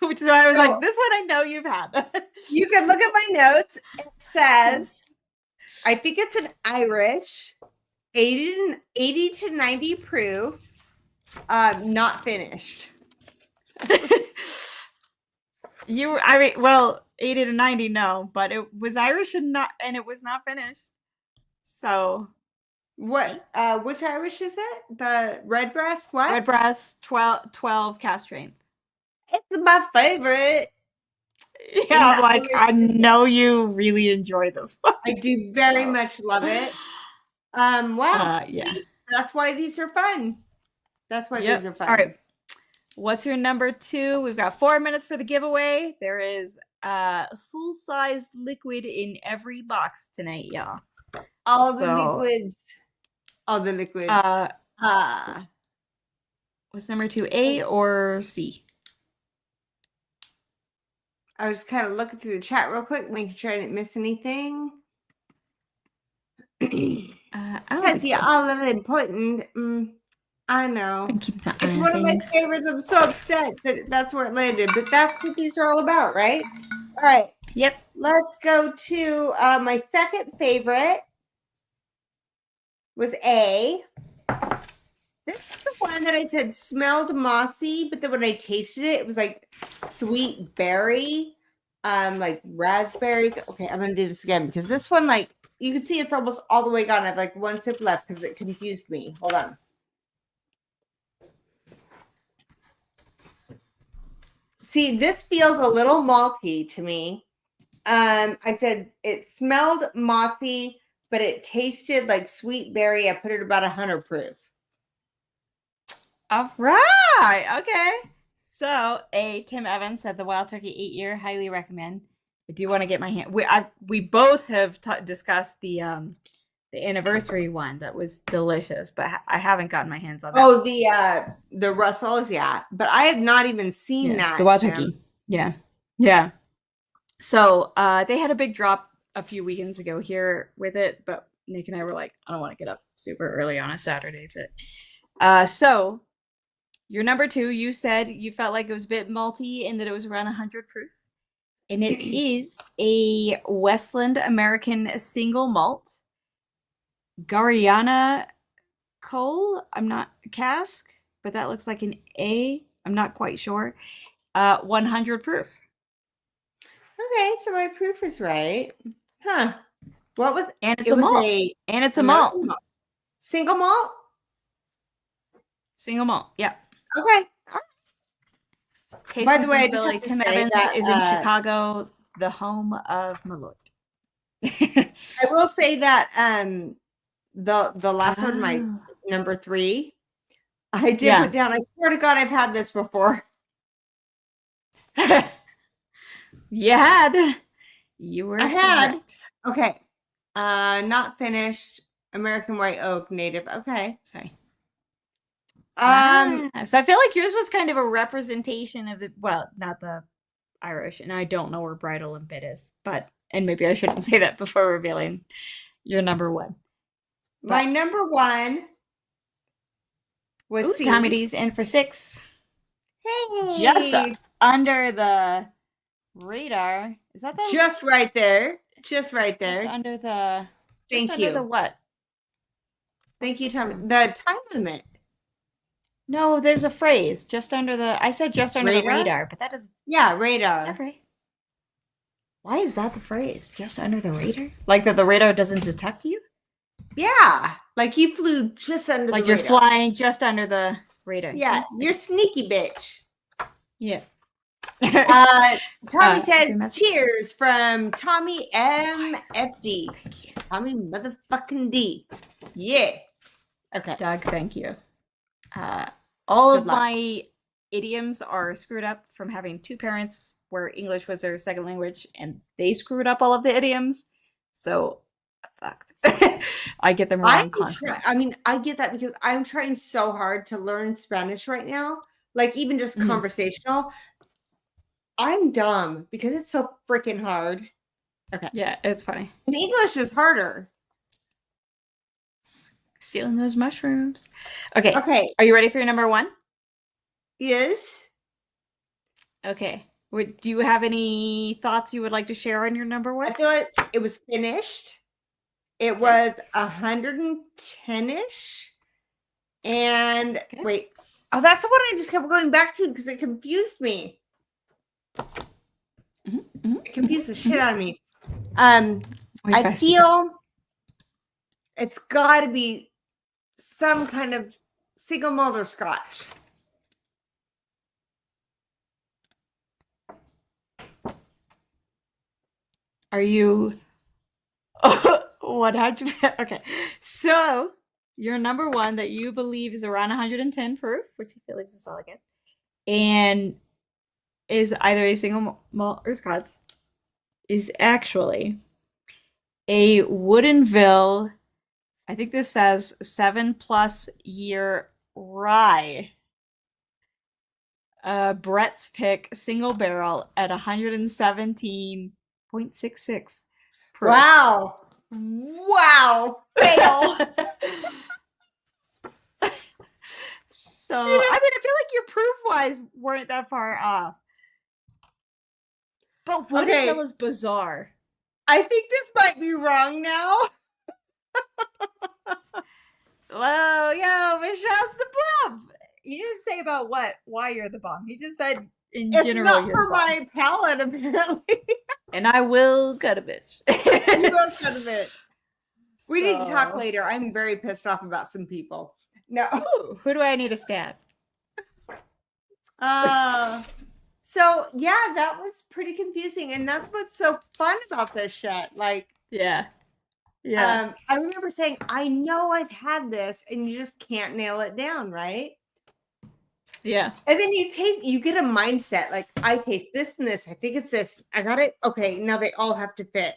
Which is why I was like, this one I know you've had. You can look at my notes. It says, I think it's an Irish, 80 to 90 proof, not finished. Well, 80 to 90, no, but it was Irish and it was not finished. So. What? Which Irish is it? The Redbreast? What? Redbreast 12 cask strength. It's my favorite. Yeah, I'm like, I know you really enjoy this one. I do very much love it. Wow. Yeah. See, that's why these are fun. That's why these are fun. All right. What's your number 2? We've got 4 minutes for the giveaway. There is full-sized liquid in every box tonight, y'all. All the liquids. What's number 2, A or C? I was kind of looking through the chat real quick, making sure I didn't miss anything. Because all of it important. I know. It's one of my favorites. I'm so upset that that's where it landed, but that's what these are all about, right? All right. Yep. Let's go to my second favorite was A. This is the one that I said smelled mossy, but then when I tasted it, it was like sweet berry, like raspberries. Okay, I'm gonna do this again because this one, like, you can see it's almost all the way gone. I have like one sip left because it confused me. Hold on. See, this feels a little malty to me. I said it smelled mossy, but it tasted like sweet berry. I put it about 100 proof. All right. Okay. So, Tim Evans said the Wild Turkey 8-year, highly recommend. I do want to get my hand. We both have discussed the anniversary one that was delicious, but I haven't gotten my hands on that. Oh, the Russells, yeah. But I have not even seen that. The Wild Turkey. Yeah. Yeah. So, they had a big drop a few weekends ago here with it, but Nick and I were like, I don't want to get up super early on a Saturday. But so your number 2, you said you felt like it was a bit malty and that it was around 100 proof. And it is a Westland American single malt Gariana Cole. I'm not cask, but that looks like an A. I'm not quite sure. 100 proof. Okay, so my proof is right. Huh. What was and it's a malt. And it's a malt. Single malt? Single malt, yeah. Okay. By the way, Tim Evans is in Chicago, the home of Malort. I will say that the last one, my number 3, I did put down. I swear to God, I've had this before. You had. I had. Okay. Not finished. American White Oak Native. Okay. Sorry. So I feel like yours was kind of a representation of not the Irish, and I don't know where Bridal and Bit is, but And maybe I shouldn't say that before revealing your number one. My number one was Ooh, C. Tommy D's in for 6. Hey, Just under the radar. Is that the just right there. Just right there. just under the Thank just under you. the what? Thank you, What's Tommy. this The time limit. No, there's a phrase just under the. I said just under the Radar? radar, but that is Yeah, is radar. that right? Why is that the phrase? Just under the radar? Like that the radar doesn't detect you? Yeah, like you flew just under Like the you're radar. flying just under the radar. Yeah, you're sneaky bitch. Yeah. Tommy Is says, there a message? cheers from Tommy MFD. Thank you. Tommy motherfucking D. Yeah. Okay. Doug, thank you. All Good of luck. my idioms are screwed up from having 2 parents where English was their second language, and they screwed up all of the idioms. So I'm fucked. I get them wrong constantly. I get that because I'm trying so hard to learn Spanish right now. Like even just Mhm. conversational. I'm dumb because it's so freaking hard. Okay. Yeah, it's funny. And English is harder. Stealing those mushrooms. Okay. Okay. Are you ready for your number one? Yes. Okay. Do you have any thoughts you would like to share on your number I one? feel like it was finished. It was 110-ish. And Okay. wait. Oh, that's the one I just kept going back to because it confused me. It confused the shit out of me. I feel it's got to be some kind of single malt or scotch. Are you 100? Okay. So your number one that you believe is around 110 proof, which you feel like is a solid guess, and is either a single malt or scotch, is actually a Woodinville. I think this says 7+ year rye. Brett's pick single barrel at 117.66 proof. Wow. Wow. Fail. So, I mean, I feel like your proof wise weren't that far off. But Woodinville is bizarre. I think this might be wrong now. Hello, yo, Michelle's the bomb. He didn't say about why you're the bomb. He just said in It's general not you're for the bomb. my palate, apparently. And I will cut a bitch. You will cut a bitch. We need to talk later. I'm very pissed off about some people. No. Ooh, who do I need to stab? So yeah, that was pretty confusing, and that's what's so fun about this shit. Like, Yeah. I remember saying, I know I've had this, and you just can't nail it down, right? Yeah. And then you get a mindset, like, I taste this and this, I think it's this, I got it, okay, now they all have to fit.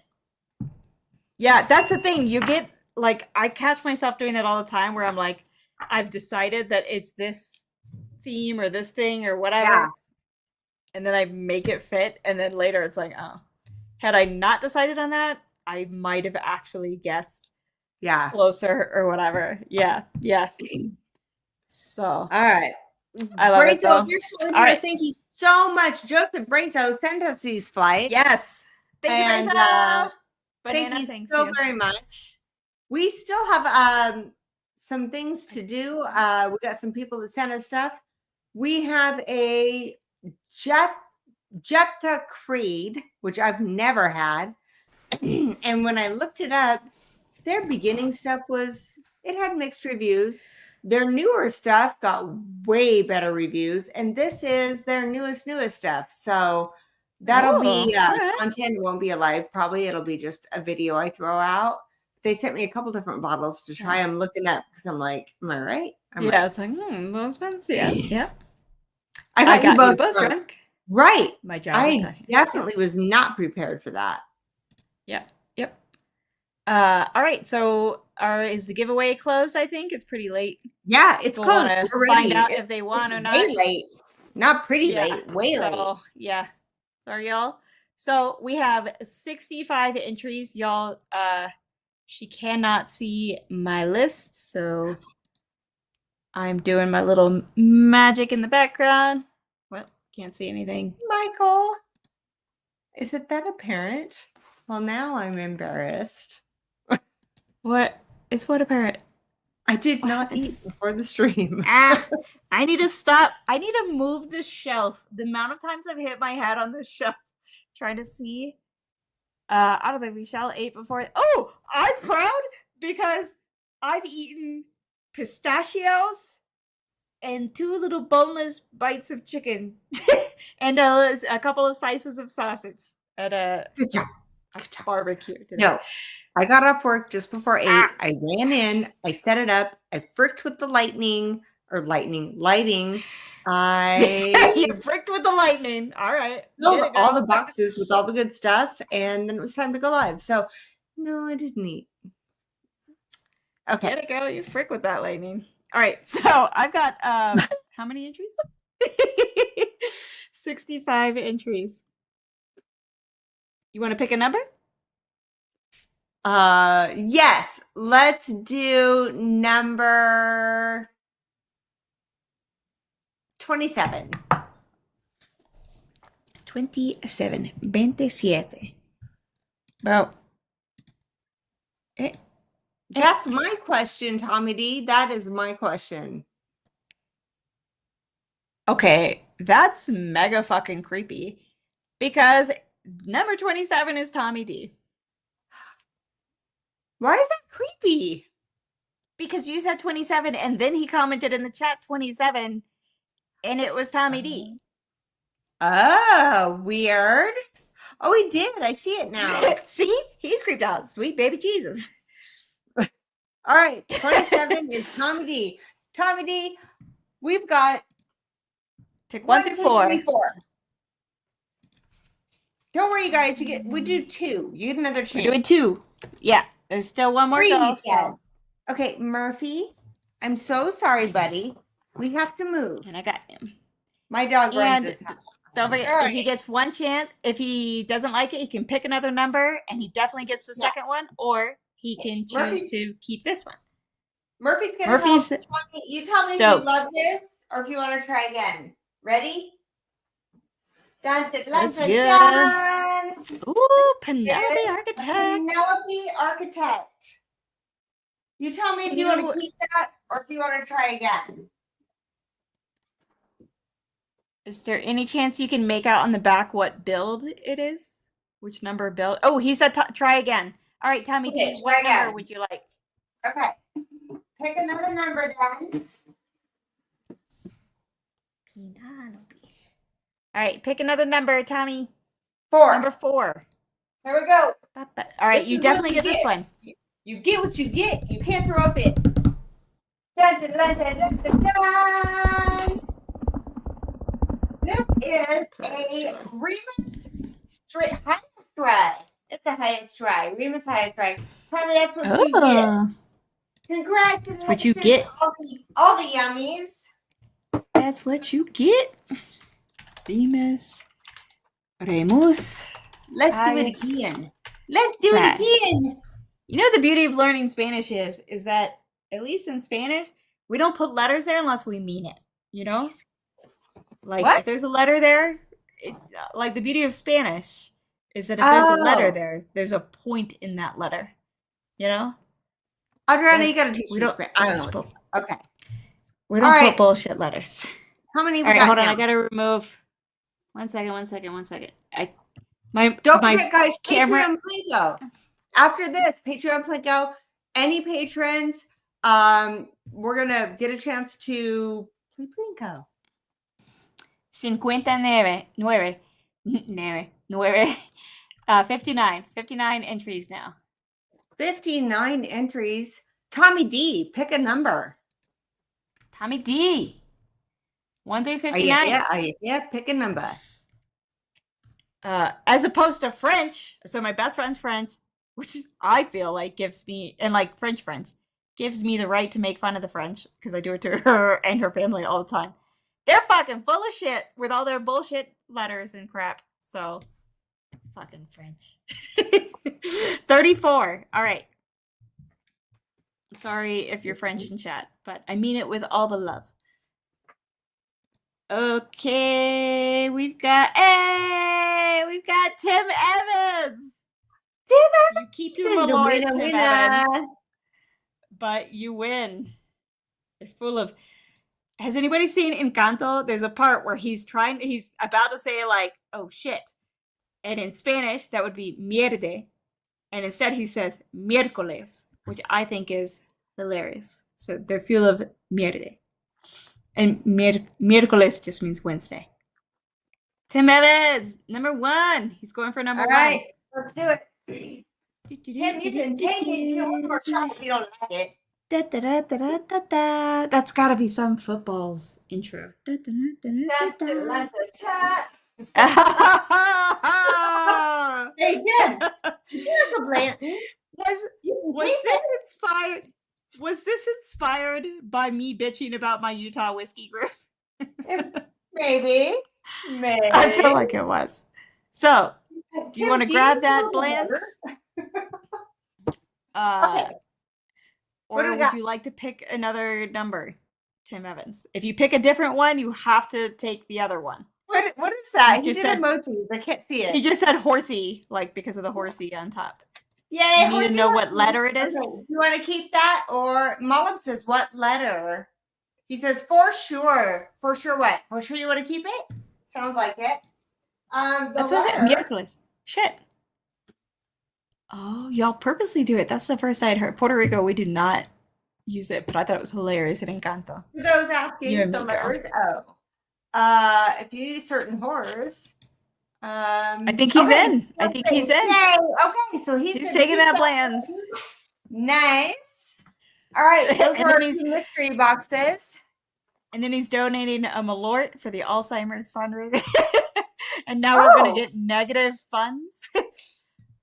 Yeah, that's the thing. You get, like, I catch myself doing that all the time where I'm like, I've decided that it's this theme or this thing or whatever. Yeah. And then I make it fit, and then later it's like, oh, had I not decided on that, I might have actually guessed closer or whatever. Yeah. So. All right. I love it, though. If you're still in All here, right. thank you so much. Joseph Brazo sent us these flights. Yes. Thank you, Brazo. Thank you so very much. We still have some things to do. We got some people that sent us stuff. We have a Jephthah Creed, which I've never had. And when I looked it up, their beginning stuff it had mixed reviews. Their newer stuff got way better reviews, and this is their newest stuff. So that'll be content. It won't be a live. Probably it'll be just a video I throw out. They sent me a couple different bottles to try. I'm looking up because I'm like, am I right? Right. It's like, those ones. Yeah. I got you both drunk. Right. My job. I definitely was not prepared for that. Yep. All right. So, is the giveaway closed? I think it's pretty late. Yeah, it's closed. We're find out if they want or not. Way late. Not pretty late. Way late. Yeah. Sorry, y'all. So we have 65 entries, y'all. She cannot see my list, so I'm doing my little magic in the background. Well, can't see anything. Michael, is it that apparent? Well, now I'm embarrassed. What is what apparent? I did not eat before the stream. I need to stop. I need to move this shelf. The amount of times I've hit my head on this shelf trying to see. I don't think Michelle ate before. Oh, I'm proud because I've eaten pistachios and 2 little boneless bites of chicken and a couple of slices of sausage at a Good job. barbecue today. No, I got off work just before 8. I ran in, I set it up, I fricked with the lighting. I You fricked with the lightning. All right. filled all the boxes with all the good stuff, and then it was time to go live. So, no, I didn't eat. Okay. Get it, girl. You frick with that lightning. All right. So I've got how many entries? 65 entries. You want to pick a number? Yes. Let's do number 27. 27. Well, That's my question, Tommy D. That is my question. okay, that's mega fucking creepy because number 27 is Tommy D. Why is that creepy? Because you said 27 and then he commented in the chat 27 and it was Tommy D. Oh, weird. Oh, he did. I see it now. See? He's creeped out. Sweet baby Jesus. All right. 27 is Tommy D. Tommy D, we've got pick 1 through 4. 4. Don't worry, guys. We do 2. You get another chance. We're doing 2. Yeah. There's still one more 3, go. he says. Okay, Murphy. I'm so sorry, buddy. We have to move. And I got him. My dog runs his house. Don't forget, he gets 1 chance. If he doesn't like it, he can pick another number, and he definitely gets the second one, or he can choose to keep this one. Murphy's gonna you tell me if you love this, or if you want to try again. Ready? Dun, dun, dun, dun, dun. Ooh, Penelope Architect. Penelope Architect. You tell me if you want to keep that, or if you want to try again. Is there any chance you can make out on the back what build it is? Which number build? Oh, he said try again. All right, Tommy D, what number would you like? Okay. Pick another number then. All right, pick another number, Tommy. 4. Number 4. Here we go. All right, you definitely get this one. You get what you get. You can't throw a fit. Dun, dun, dun, dun, dun, dun, dun. This is a Remus highest dry. It's a highest dry. Remus highest dry. Probably that's what you get. Congratulations. That's what you get. All the yummies. That's what you get. Remus. Let's do it again. Let's do it again. You know the beauty of learning Spanish is that at least in Spanish, we don't put letters there unless we mean it. You know? Like if there's a letter there, like the beauty of Spanish is that if there's a letter there, there's a point in that letter. You know? Adriana, you gotta teach me Spanish. I don't know. Okay. We don't put bullshit letters. How many we got hold on, now? I gotta remove. One second. Don't forget, guys, Patreon Plinko. After this, Patreon Plinko, any patrons, we're gonna get a chance to play Plinko. 59 entries now. 59 entries. Tommy D, pick a number. Tommy D. 1 through 59. Yeah, pick a number. As opposed to French, so my best friend's French, which I feel like gives me, and like French gives me the right to make fun of the French because I do it to her and her family all the time. They're fucking full of shit with all their bullshit letters and crap. So Fucking French. 34. All right. Sorry if you're French in chat, but I mean it with all the love. Okay, we've got Tim Evans. You keep your Is the Malort, winner, Tim winner. Evans, but you win. It's full of. Has anybody seen Encanto? There's a part where he's about to say like, "Oh shit," and in Spanish that would be "mierde," and instead he says "miércoles," which I think is hilarious. So they're full of mierde, and miércoles just means Wednesday. Tim Evans, number 1. He's going for number All 1. right, let's do it. Tim, you can take it. You can one more shot if you don't like it. Da, da, da, da, da, da, da. That's gotta be some football's intro. Da, da, da, da, da, da. Hey, Tim, did you have a Blanton? Was this inspired by me bitching about my Utah whiskey group? Maybe. I feel like it was. So, do you want to grab that, Blance? Okay. Or would you like to pick another number, Tim Evans? If you pick a different one, you have to take the other one. What is that? He just said emojis. I can't see it. He just said horsey, like because of the horsey on top. Yay! You need to know what letter it is. Okay. You want to keep that, or Mullum says what letter? He says for sure. For sure what? For sure you want to keep it? Sounds like it. That's what I said. Miércoles. Shit. Oh, y'all purposely do it. That's the first I had heard. Puerto Rico, we do not use it, but I thought it was hilarious in Encanto. For those asking the letters, if you need certain horrors, I think he's in. I think he's in. Yay! Okay, so he's taking that Blance. Nice. All right, those are our mystery boxes. And then he's donating a Malort for the Alzheimer's fundraiser. And now we're going to get negative funds.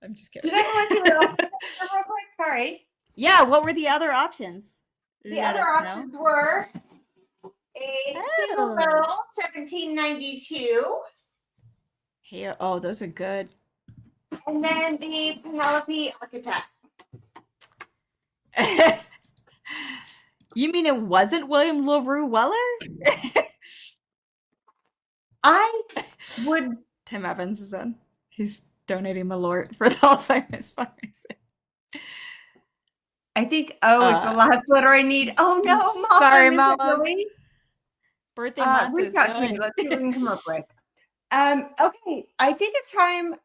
I'm just kidding. Do you guys want to see what else real quick? Sorry. Yeah, what were the other options? The other options were a single barrel 1792. Hey, oh, those are good. And then the Penelope Architect. You mean it wasn't William LaRue Weller? I would. Tim Evans is in. He's donating Malort for the Alzheimer's fundraiser. I think. Oh, it's the last letter I need. Oh no, Mom! Sorry, Mom. Really? Birthday month. Reach out to me. Let's see what we can come up with. Okay, I think it's time.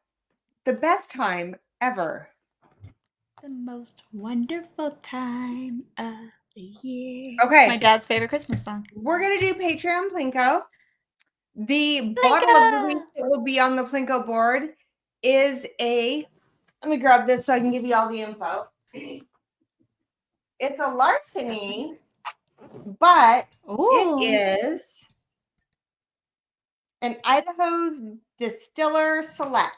The best time ever. The most wonderful time of the year. Okay. My dad's favorite Christmas song. We're gonna do Patreon Plinko. The bottle of the week that will be on the Plinko board is a. Let me grab this so I can give you all the info. It's a larceny, but it is an Idaho's Distiller Select.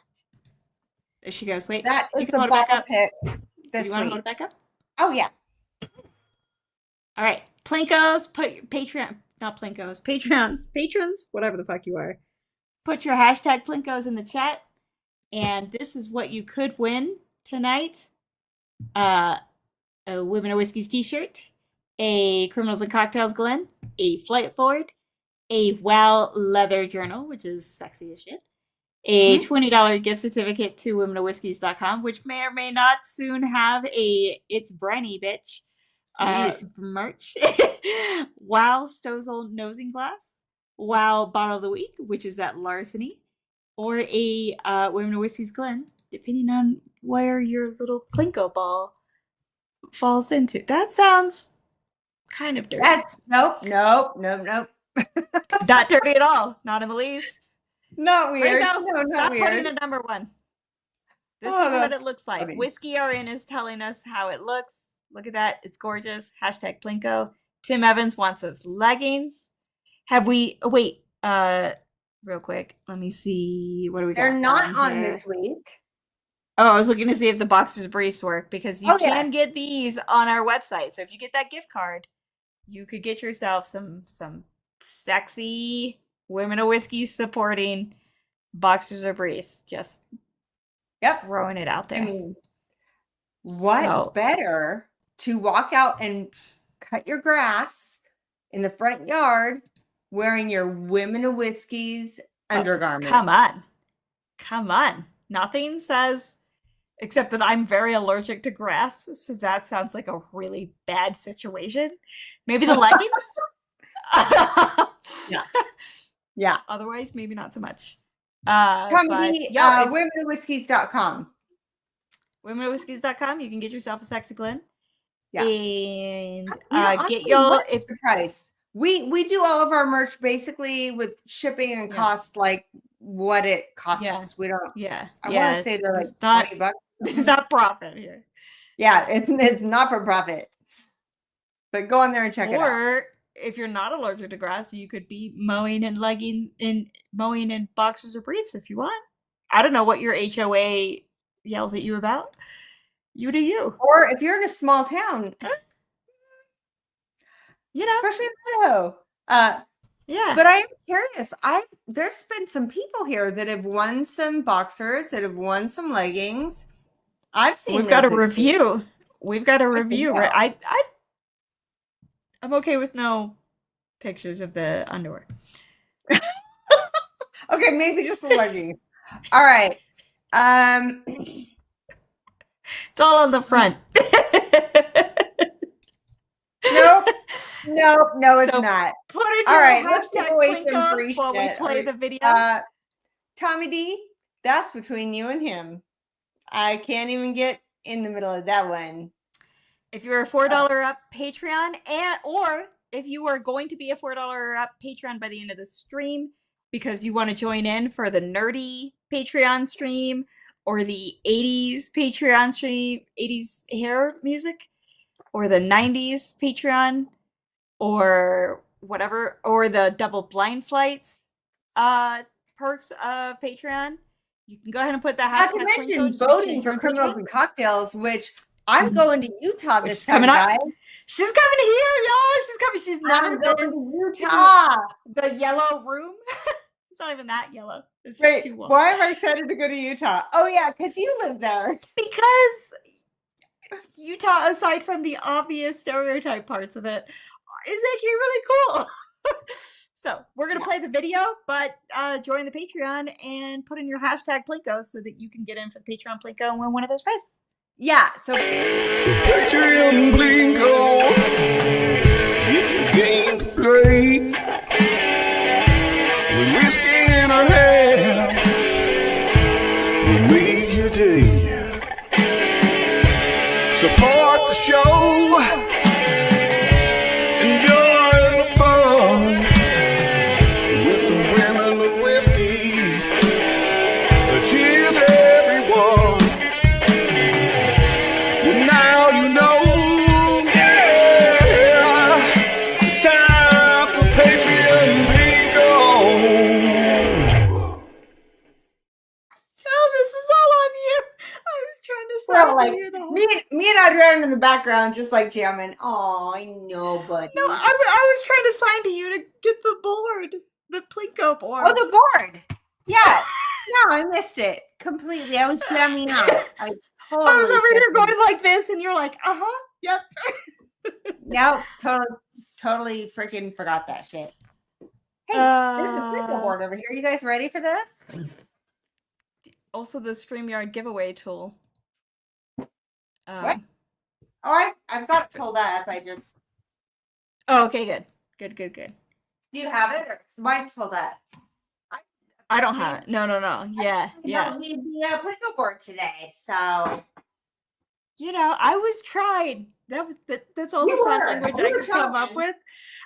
There she goes. Wait, that is the bottle pick this week. You want to hold week. it back up? Oh yeah. All right, Plinkos. Put your Patreon, not Plinkos, patrons, whatever the fuck you are. Put your hashtag Plinkos in the chat, and this is what you could win tonight. A Women of Whiskey's t-shirt, a Criminals and Cocktails Glen, a flight board, a WOW leather journal, which is sexy as shit, a $20 gift certificate to womenofwhiskies.com, which may or may not soon have a It's Brenny Bitch merch, WOW Stozel Nosing Glass, WOW Bottle of the Week, which is at Larceny, or a Women of Whiskies Glen, depending on where your little Plinko ball falls into. That sounds kind of dirty. That's nope. Not dirty at all. Not in the least. Not weird. Stop weird. putting a number 1. This is what it looks like. funny. Whiskey RN is telling us how it looks. Look at that. It's gorgeous. Hashtag Plinko. Tim Evans wants those leggings. Have we wait, real quick. Let me see. What do we got? They're not on this week. Oh, I was looking to see if the boxers briefs work, because you can get these on our website. So if you get that gift card, you could get yourself some sexy Women of Whiskey supporting boxers or briefs. Just Yep. Throwing it out I there. mean, what better to walk out and cut your grass in the front yard wearing your Women of Whiskey's undergarments? Come on. Nothing says, except that I'm very allergic to grass, so that sounds like a really bad situation. Maybe the leggings? Yeah. Yeah. Otherwise, maybe not so much. womenofwhiskies.com. Womenofwhiskies.com. You can get yourself a sexy Glen. Yeah. And get y'all the price. We do all of our merch basically with shipping and cost like what it costs us. We don't. I want to say they're like $20. There's not profit here. Yeah, it's not for profit. But go on there and check it out. Or if you're not allergic to grass, you could be mowing in leggings in mowing in boxers or briefs if you want. I don't know what your HOA yells at you about. You do you. Or if you're in a small town, you know, especially in Idaho. Yeah. But I am curious. There's been some people here that have won some boxers, that have won some leggings. I've seen. We've got a review. We've got a review. Right? I'm okay with no pictures of the underwear. Okay, maybe just the leggings. All right. It's all on the front. No, it's not. Put in all your right, let's take away some free while we play the video. Tommy D, that's between you and him. I can't even get in the middle of that one. If you're a $4 up Patreon, or if you are going to be a $4 up Patreon by the end of the stream because you want to join in for the nerdy Patreon stream or the 80s Patreon stream, 80s hair music, or the 90s Patreon, or whatever, or the double blind flights perks of Patreon, you can go ahead and put that hashtag. Not to mention voting for Criminals and Cocktails, which I'm going to Utah this time, guys. She's coming here, y'all. She's coming. She's not going to Utah. The yellow room. It's not even that yellow. It's just too warm. Why am I excited to go to Utah? Oh yeah, because you live there. Because Utah, aside from the obvious stereotype parts of it, is actually really cool. So we're going to play the video, but join the Patreon and put in your hashtag Plinko so that you can get in for the Patreon Plinko and win one of those prizes. Yeah, so Patreon Plinko, it's a game to play. With whiskey in our hands, we make your day. Support the show. Like me and Adriana in the background, just like jamming. Oh, I know, buddy. No, I was trying to sign to you to get the board, the Plinko board. Oh, the board. Yeah. No, I missed it completely. I was jamming out. I was over here going like this, and you're like, yep. No, totally freaking forgot that shit. Hey, there's a Plinko board over here. You guys ready for this? Also, the StreamYard giveaway tool. What? Oh, I've got it pulled up. Oh, okay, good. Do you have it? Or mine's pulled up. I don't have it. No. Yeah. We need the Plinko board today, so. I was trying. That's all the sign language I could come up with.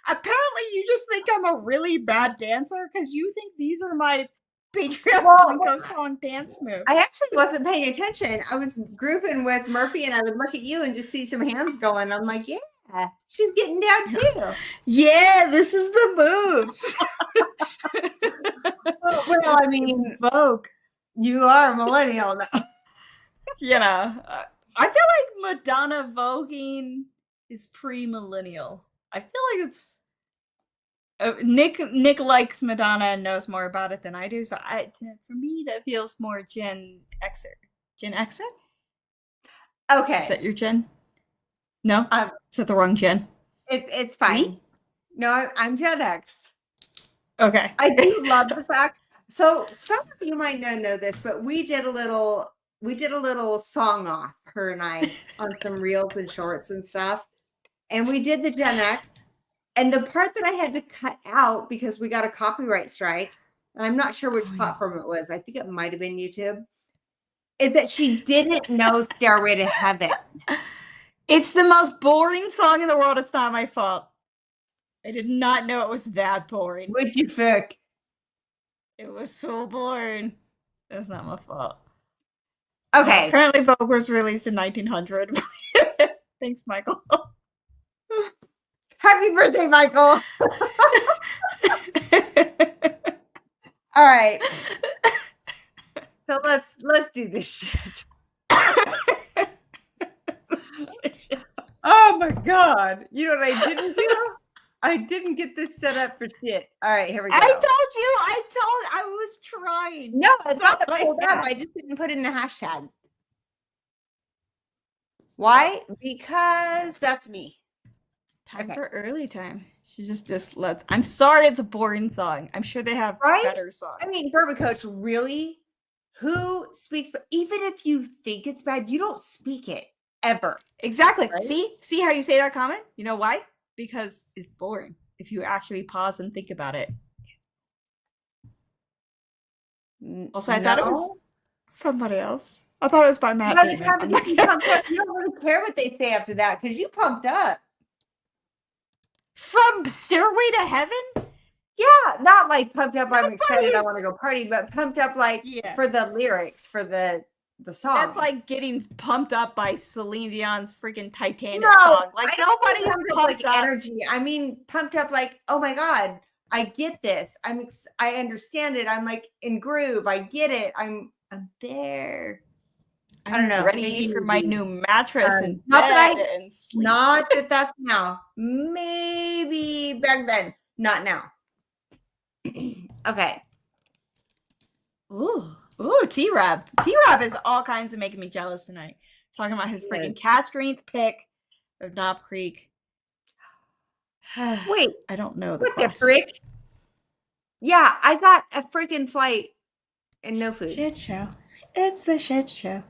Apparently, you just think I'm a really bad dancer because you think these are my Patreon Plinko song dance move. I actually wasn't paying attention. I was grouping with Murphy, and I would look at you and just see some hands going. I'm like, yeah, she's getting down too. Yeah, this is the moves. Well, I mean, Vogue. You are a millennial now. I feel like Madonna voguing is pre-millennial. I feel like it's. Nick likes Madonna and knows more about it than I do, so for me that feels more Gen Xer. Gen X it? Okay. Is that your gen? No? Um, Is that the wrong gen? it's fine. See? No, I'm Gen X. Okay. I do love the fact. So some of you might not know this, but we did a little song off, her and I, on some reels and shorts and stuff. And we did the Gen X. And the part that I had to cut out because we got a copyright strike, and I'm not sure which platform it was. I think it might have been YouTube. Is that she didn't know Stairway to Heaven. It's the most boring song in the world. It's not my fault. I did not know it was that boring. What you fuck? It was so boring. That's not my fault. Okay. Apparently Vogue was released in 1900. Thanks, Michael. Happy birthday, Michael. All right. So let's do this shit. Oh my god. You know what I didn't do? I didn't get this set up for shit. All right, here we go. I was trying. No, it's That's not all I pulled up. had. I just didn't put in the hashtag. Why? Because that's me. Time Okay. for early time. She just lets. I'm sorry, it's a boring song. I'm sure they have Right? better songs. I mean, Bourbon Coach, really? Who speaks? But even if you think it's bad, you don't speak it ever. Exactly. Right? See how you say that comment? You know why? Because it's boring. If you actually pause and think about it. Also, I thought it was somebody else. I thought it was by Matt By the Damon. time I'm it not gets you gonna- pumped up, you don't really care what they say after that because you pumped up. From Stairway to Heaven? Yeah, not like pumped up. I'm excited. I Nobody's- want to go party, but pumped up like Yeah. for the lyrics, for the song. That's like getting pumped up by Celine Dion's freaking Titanic No, song. Like I don't mean nobody's pumped up pumped like up. energy. I mean pumped up like, oh my god, I get this. I understand it. I'm like in groove. I get it. I'm there. I don't know. Ready Maybe for my new mattress and not that bed and sleep. Not that that's now. Maybe back then. Not now. Okay. Ooh, T-Rab. T-Rab is all kinds of making me jealous tonight. Talking about his freaking cast strength pick of Knob Creek. Wait, I don't know the what the question. frick? Yeah, I got a freaking flight and no food. Shit show. It's the shit show.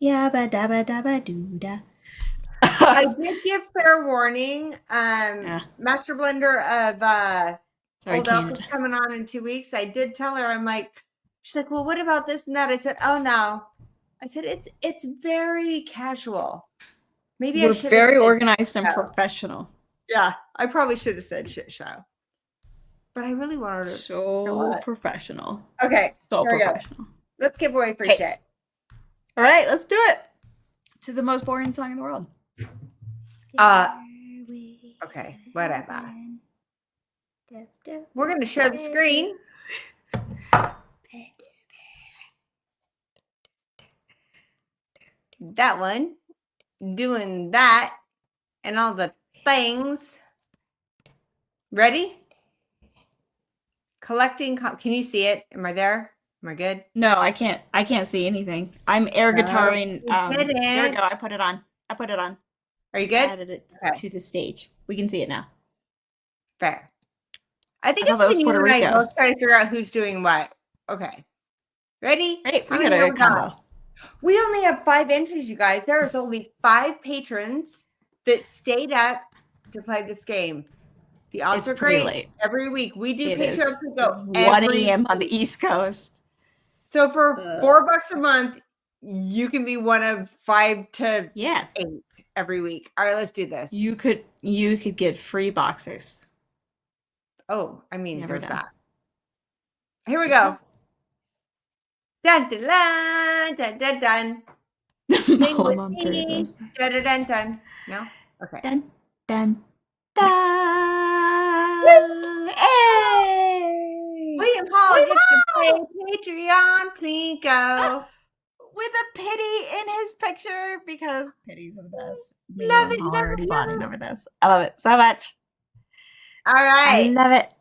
Yabba dabba dabba doo da. I did give fair warning. Master Blender of Old Elf is coming on in 2 weeks. I did tell her, I'm like, she's like, well, what about this and that? I said, oh no. I said, it's very casual. Maybe We're I should very organized and professional. Yeah, I probably should have said shit show. But I really wanted to. So professional. Okay, So here we go. professional. Let's give away free shit. All right, let's do it. To the most boring song in the world. Okay, whatever. We're going to share the screen. That one. Doing that. And all the things. Ready? Collecting. Can you see it? Am I there? Am I good? No, I can't. I can't see anything. I'm air guitaring. you didn't. There we go. I put it on. Are you I good? added it Okay. to the stage. We can see it now. Fair. I think I it's thought that was when you Puerto and I Rico. both try to figure out who's doing what. Okay. Ready? Right, How we many got a have we got? combo. We only have 5 entries, you guys. There is only 5 patrons that stayed up to play this game. The odds are pretty great. late. Every week we do It Patreon is to go 1 every a.m. on week. the East Coast. So for $4 a month, you can be one of 5 to 8 every week. All right, let's do this. You could get free boxers. Oh, I mean, Never there's know. that. Here we Just go. Dun dun dun dun dun dun. Sing with Mom, me. Dun dun dun dun. No? Okay. Dun dun dun. Hey! William Hall gets to play Patreon Plinko. With a pity in his picture because pities are the best. Me Love and it, Paul love already it, bonded love it. over this. I love it so much. All right. I love it.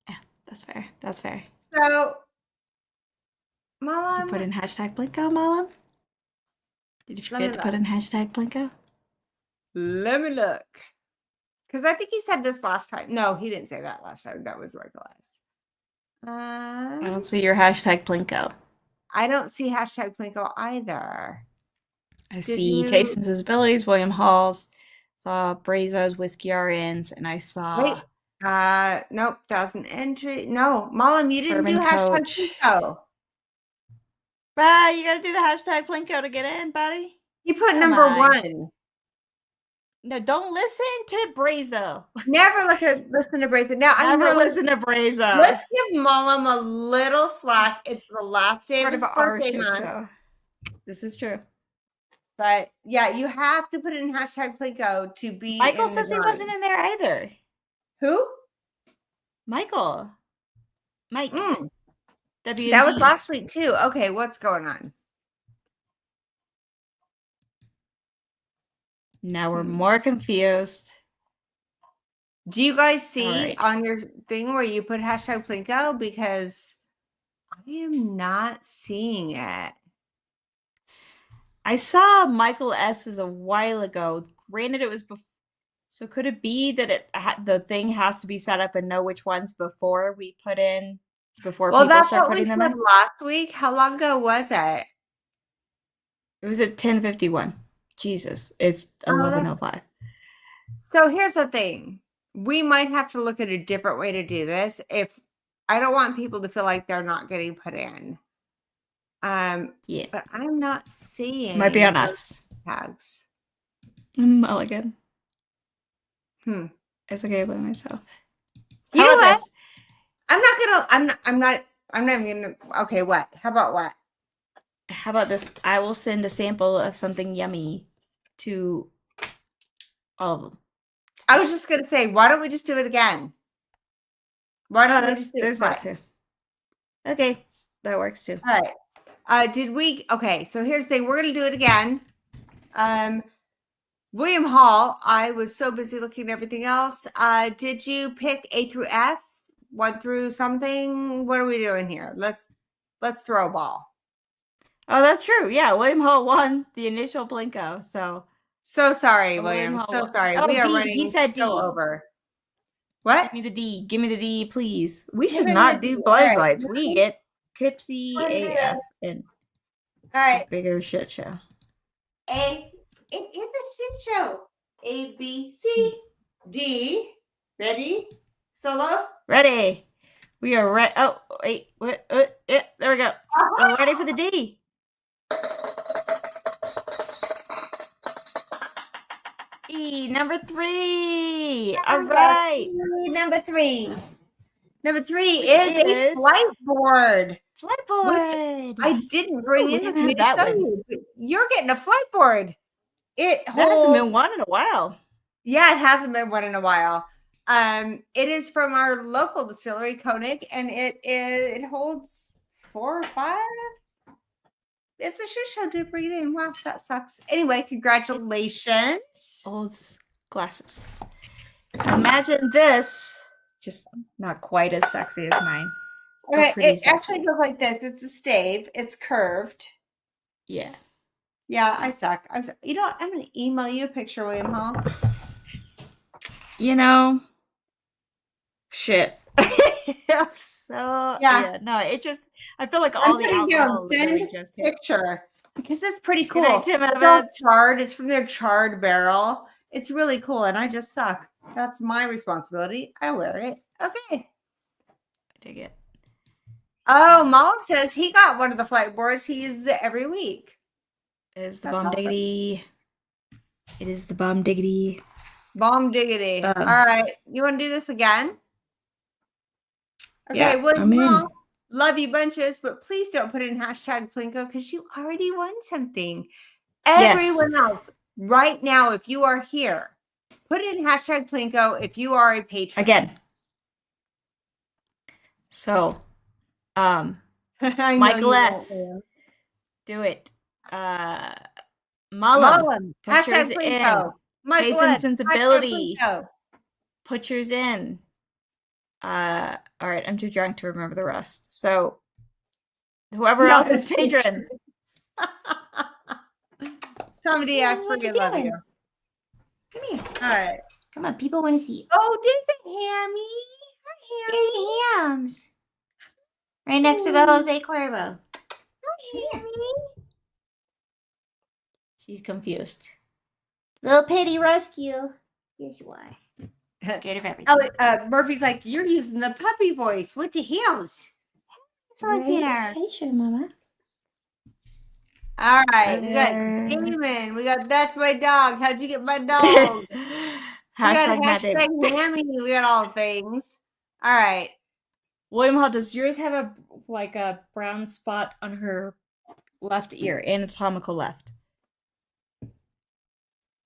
Yeah, that's fair. That's fair. So Did Mom, you put in hashtag Blinko, Malam? Did you let me forget to put look. in hashtag Blinko? Let me look. Because I think he said this last time. No, he didn't say that last time. That was Nicholas. I don't see your hashtag Blinko. I don't see hashtag Plinko either. I Did see you Taste and Sensibilities, William Hall's, saw Brazo's Whiskey RNs, and I saw wait? Nope, that was an entry. No, Malam, you didn't do Bourbon hashtag Coach. Plinko. You gotta do the hashtag Plinko to get in, buddy. You put Come number on. 1. No, don't listen to Brazo. Never listen to Brazen. Now, I Never know listen to Brazo. let's give Malam a little slack. It's the last day of Part his of our birthday shit month. show. This is true. But yeah, you have to put in hashtag Plinko to be Michael in the says he drawing. wasn't in there either. Who? Michael. Mike. WMD. That was last week too. Okay, what's going on? Now we're more confused. Do you guys see Alright. on your thing where you put hashtag Plinko? Because I am not seeing it. I saw Michael S's a while ago. Granted, it was before. So could it be that the thing has to be set up and know which ones before we put in, before Well, people that's start what we putting them said in? last week. How long ago was it? It was at 10:51. Jesus, it's 11:05. So here's the thing. We might have to look at a different way to do this. If I don't want people to feel like they're not getting put in. Yeah, But I'm not seeing might be on those us. tags. Mulligan. Hmm. It's okay by myself. You How know about what? this? I'm not even gonna. Okay, what? How about what? How about this? I will send a sample of something yummy to all of them. I was just gonna say, why don't we just do it again? Why don't we just do it? There's that too. Okay, that works too. All right. Okay, so here's the thing. We're gonna do it again. William Hall, I was so busy looking at everything else. Did you pick A through F? 1 through something? What are we doing here? Let's throw a ball. Oh, that's true. Yeah, William Hall won the initial Blinko. So sorry, William William. Hall So won. sorry. Oh, We are D. running He said so D. over. What? Give me the D. Give me the D, please. We Give should him not the do D. blind All right. bites. We get tipsy What is AF this? and All right. bigger shit show. It is a shit show. A, B, C, D. Ready? Solo? Ready. We are ready. Oh, wait. What? Yeah, there we go. We're ready for the D. E, number 3. All right. Number 3. Number 3 is a flight board. Flight board. I didn't bring in with me to that show one. you. You're getting a flight board. It That hasn't been one in a while. Yeah, it hasn't been one in a while. It is from our local distillery, Koenig, and it holds 4 or 5. It's a shit show to bring it in. Wow, that sucks. Anyway, congratulations. Old glasses. Imagine this, just not quite as sexy as mine. Okay, it actually goes like this. It's a stave. It's curved. Yeah. Yeah, I suck. You know what? I'm going to email you a picture, William Hall. You know, shit. Yeah, no, it just, I feel like all the alcohol literally just hit. Picture because it's pretty cool. Tim It's all charred. It's from their charred barrel. It's really cool, and I just suck. That's my responsibility. I wear it. Okay. I dig it. Oh, Mom says he got one of the flight boards. He uses it every week. It is the bomb diggity. It is the bomb diggity. Bomb diggity. All right. You want to do this again? Okay, yeah, William Hall, love you bunches, but please don't put in hashtag Plinko because you already won something. Everyone else, right now, if you are here, put in hashtag Plinko if you are a patron. Again. So, Michael S. Do it. Malam. Hashtag Plinko. Taste and Sensibility. Put yours in. All right, I'm too drunk to remember the rest. So Whoever No, else is it's patron. Tommy D, I What you freaking love doing? you. Come here. All right. Come on, people want to see you. Oh, there's a Hammy. Hi, Here are Hammy. the hams. Right next to the Jose Cuervo. Hammy. She's confused. Little pity rescue. Yes, you are. Scared of everything. Oh, Murphy's like, you're using the puppy voice. What the hell's? It's like Right? there. Hey, sure, Mama. All right, we got Uh, Damon. We got that's my dog. How'd you get my dog? We got Hashtag Matt Damon. hashtag Hammy. We got all things. All right. William Hall, does yours have a brown spot on her left ear, anatomical left?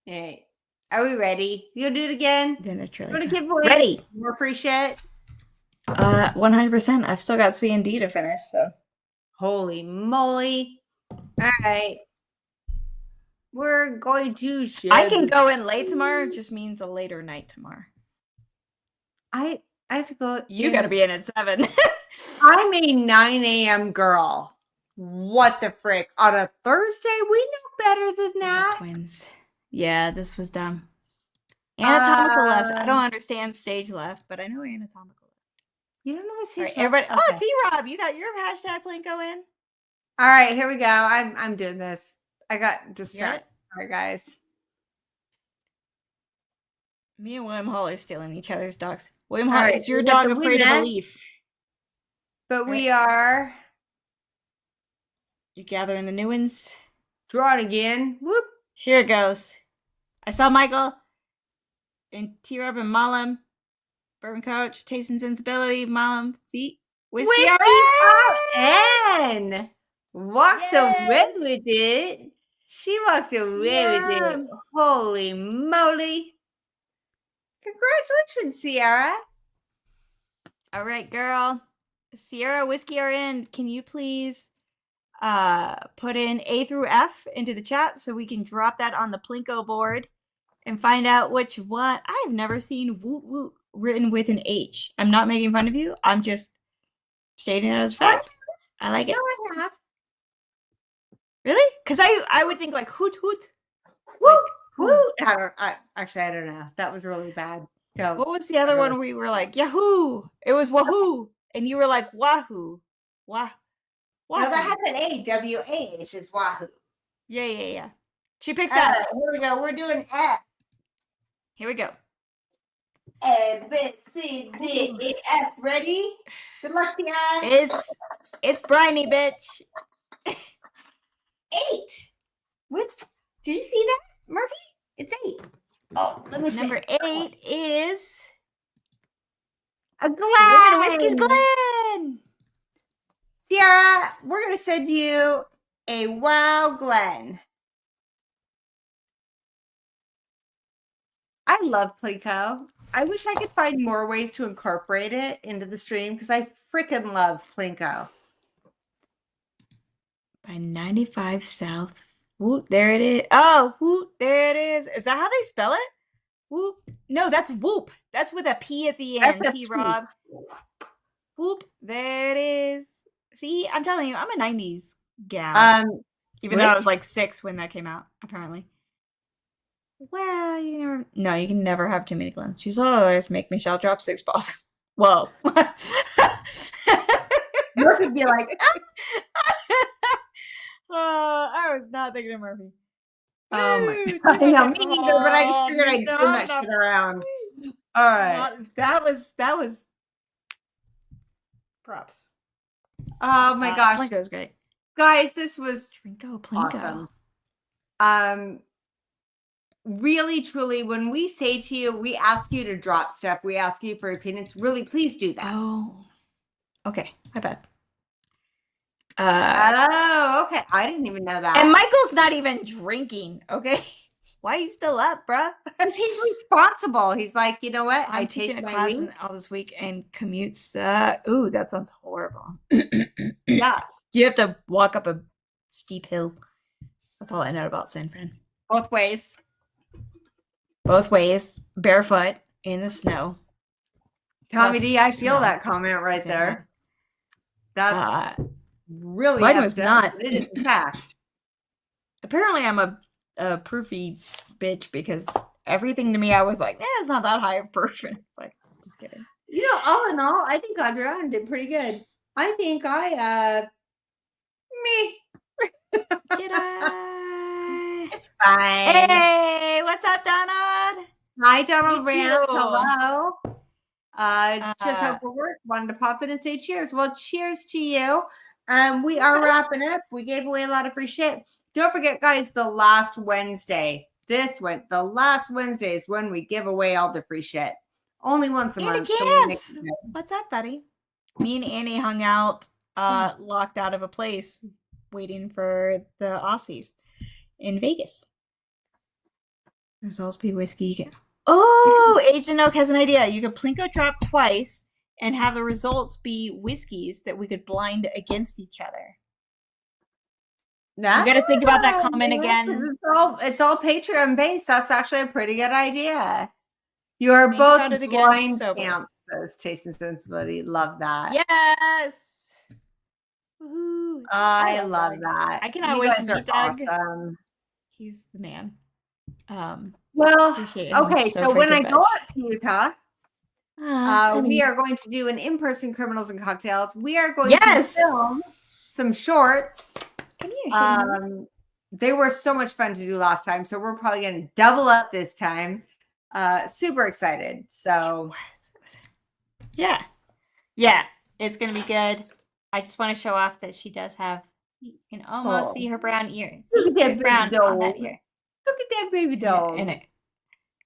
Hey, are we ready? You gonna do it again? Then it's really Want to good. give away Ready. more free shit? 100%. I've still got C and D to finish, so. Holy moly! All right, we're going to show. I can go in late tomorrow. It just means a later night tomorrow. I have to go. You got to be in at 7. I'm a 9 a.m. girl. What the frick? On a Thursday? We know better than that. Twins. Yeah, this was dumb. Anatomical left. I Uh, don't understand stage left, but I know anatomical left. You don't know the All serious. right, everybody. Okay. Oh, T-Rob, you got your hashtag Plinko in? All right, here we go. I'm doing this. I got You got distracted. it? All right, guys. Me and William Hall are stealing each other's dogs. William All Hall, right, is your we got dog the afraid of a winner. leaf? But we are You gathering the new ones? drawing again. Whoop. Here it goes. I saw Michael and T-Rob and Malam. Bourbon Coach, Taste and Sensibility, Malam. See? Whiskey N walks away Yes. with it. She walks away with it. Sierra. Holy moly. Congratulations, Sierra. All right, girl. Sierra, Whiskey RN, can you please put in A through F into the chat so we can drop that on the Plinko board and find out which one? I have never seen woot woot written with an H. I'm not making fun of you. I'm just stating it as a fact. I like No, it. I have. Really? Because I would think like hoot hoot. Woo, Like, woo. Actually, I don't know. That was really bad. So, what was the other one where we were like, Yahoo? It was Wahoo. And you were like, Wahoo. Wah. no, that Wahoo. has an A. W-A-H is Wahoo. Yeah. She picks All up. right, here we go. We're doing F. Here we go. A, B, C, D, E, F. Ready? Good luck, Sierra. It's briny, bitch. 8. With did you see that, Murphy? It's 8. Oh, let me see. Number 8 is A We're gonna Whiskey's Glen. Glen. Sierra, we're gonna send you a Wow Glen. I love Plinko. I wish I could find more ways to incorporate it into the stream because I freaking love Plinko. By 95 South. Woot, there it is. Oh, woot, there it is. Is that how they spell it? Whoop. No, that's whoop. That's with a P at the end, That's a T-Rob. Whoop, there it is. See, I'm telling you, I'm a 90s gal. Even though I what? was like 6 when that came out, apparently. Well, you can never have too many Glens. She's always make me shall drop 6 balls. Whoa. Murphy'd be like, I was not thinking of Murphy. oh my Dude, god. I know, me oh, either, but I just figured I'd no, turn that no. shit around. All right. That was props. Oh my gosh. Plinko's great. Guys, this was Plinko, Plinko. awesome. Really, truly, when we say to you, we ask you to drop stuff, we ask you for opinions, really, please do that. Oh. Okay, my bad. Oh, okay. I didn't even know that. And Michael's not even drinking, okay? Why are you still up, bruh? Because he's responsible. He's like, you know what? I'm I teaching take a my class leave. all this week and commutes. Ooh, that sounds horrible. Yeah, You have to walk up a steep hill. That's all I know about San Fran. both ways. Both ways, barefoot in the snow. Tommy Plus D, I feel snow. that comment right Same there. here. That's really Mine was effed up, not. but it is in fact. Apparently, I'm a proofy bitch because everything to me, I was like, it's not that high of proof. And it's like, just kidding. You know, all in all, I think Adriana did pretty good. I think me. G'day. It's fine. Hey, what's up, Donald? Hi, Donald Me Rance. too. Hello. Just home for work. Wanted to pop in and say cheers. Well, cheers to you. We are wrapping up. We gave away a lot of free shit. Don't forget, guys, the last Wednesday. The last Wednesday is when we give away all the free shit. Only once a month. So we make it good. What's up, buddy? Me and Annie hung out, locked out of a place, waiting for the Aussies in Vegas. Results be whiskey. Oh, Agent Oak has an idea. You could Plinko drop twice and have the results be whiskeys that we could blind against each other. You got to think about that comment again. It's all Patreon based. That's actually a pretty good idea. You are both blind camps, says Taste and Sensibility. Love that. Yes. Woo-hoo. I love that. I cannot wait to meet Doug. Awesome. He's the man. Well, okay. So when I go up to Utah, we are going to do an in-person Criminals and Cocktails. We are going to film some shorts. Come here. They were so much fun to do last time, so we're probably going to double up this time. Super excited. So yeah, it's gonna be good. I just want to show off that she does have. You can almost see her brown ears. Look at that brown baby doll. On that ear. Look at that baby doll.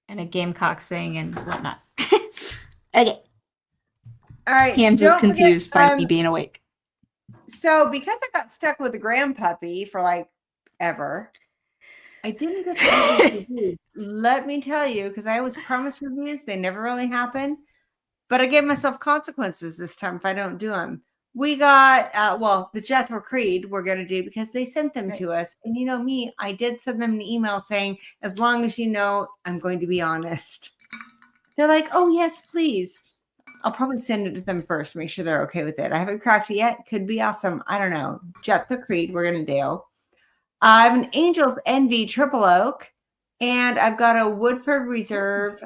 And a Gamecocks thing and whatnot. Okay. All right. Ham's is confused by me being awake. So because I got stuck with a grandpuppy for like ever, I didn't get the reviews. Let me tell you, because I always promise reviews, they never really happen. But I gave myself consequences this time if I don't do them. We got, the Jethro Creed we're going to do because they sent them to us. And you know me, I did send them an email saying, as long as you know, I'm going to be honest. They're like, oh, yes, please. I'll probably send it to them first, make sure they're okay with it. I haven't cracked it yet. Could be awesome. I don't know. Jethro Creed we're going to do. I have an Angel's Envy Triple Oak. And I've got a Woodford Reserve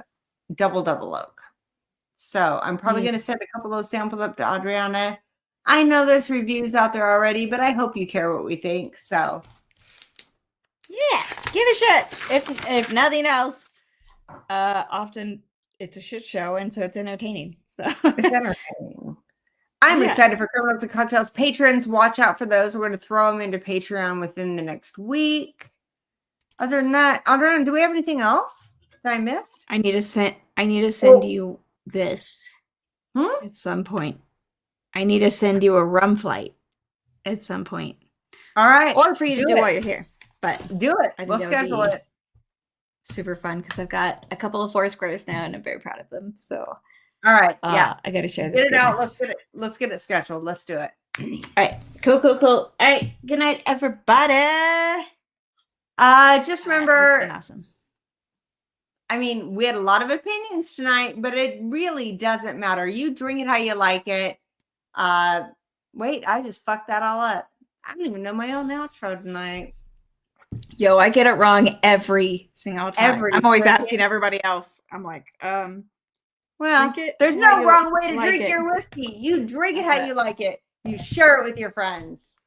Double Oak. So I'm probably going to send a couple of those samples up to Adriana. I know there's reviews out there already, but I hope you care what we think. So, yeah, give a shit. If nothing else, often it's a shit show, and so it's entertaining. So it's entertaining. I'm excited for Criminals and Cocktails. Patrons, watch out for those. We're going to throw them into Patreon within the next week. Other than that, Adriana, do we have anything else that I missed? I need to send you this at some point. I need to send you a rum flight at some point. All right. Or for you to do while you're here. But do it. We'll schedule it. Super fun because I've got a couple of Foursquares now and I'm very proud of them. So all right. Yeah. I gotta share this. Get it out. Let's get it scheduled. Let's do it. All right. Cool. All right. Good night, everybody. Just remember, it's been awesome. I mean, we had a lot of opinions tonight, but it really doesn't matter. You drink it how you like it. Wait, I just fucked that all up. I don't even know my own outro tonight. Yo, I get it wrong every single time. I'm always asking everybody else. I'm like, well, there's no wrong way to drink your whiskey. You drink it how you like it. You share it with your friends.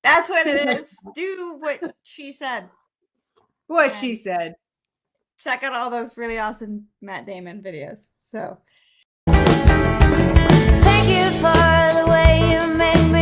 That's what it is. Do what she said. What she said. Check out all those really awesome Matt Damon videos. So thank you for the way you make me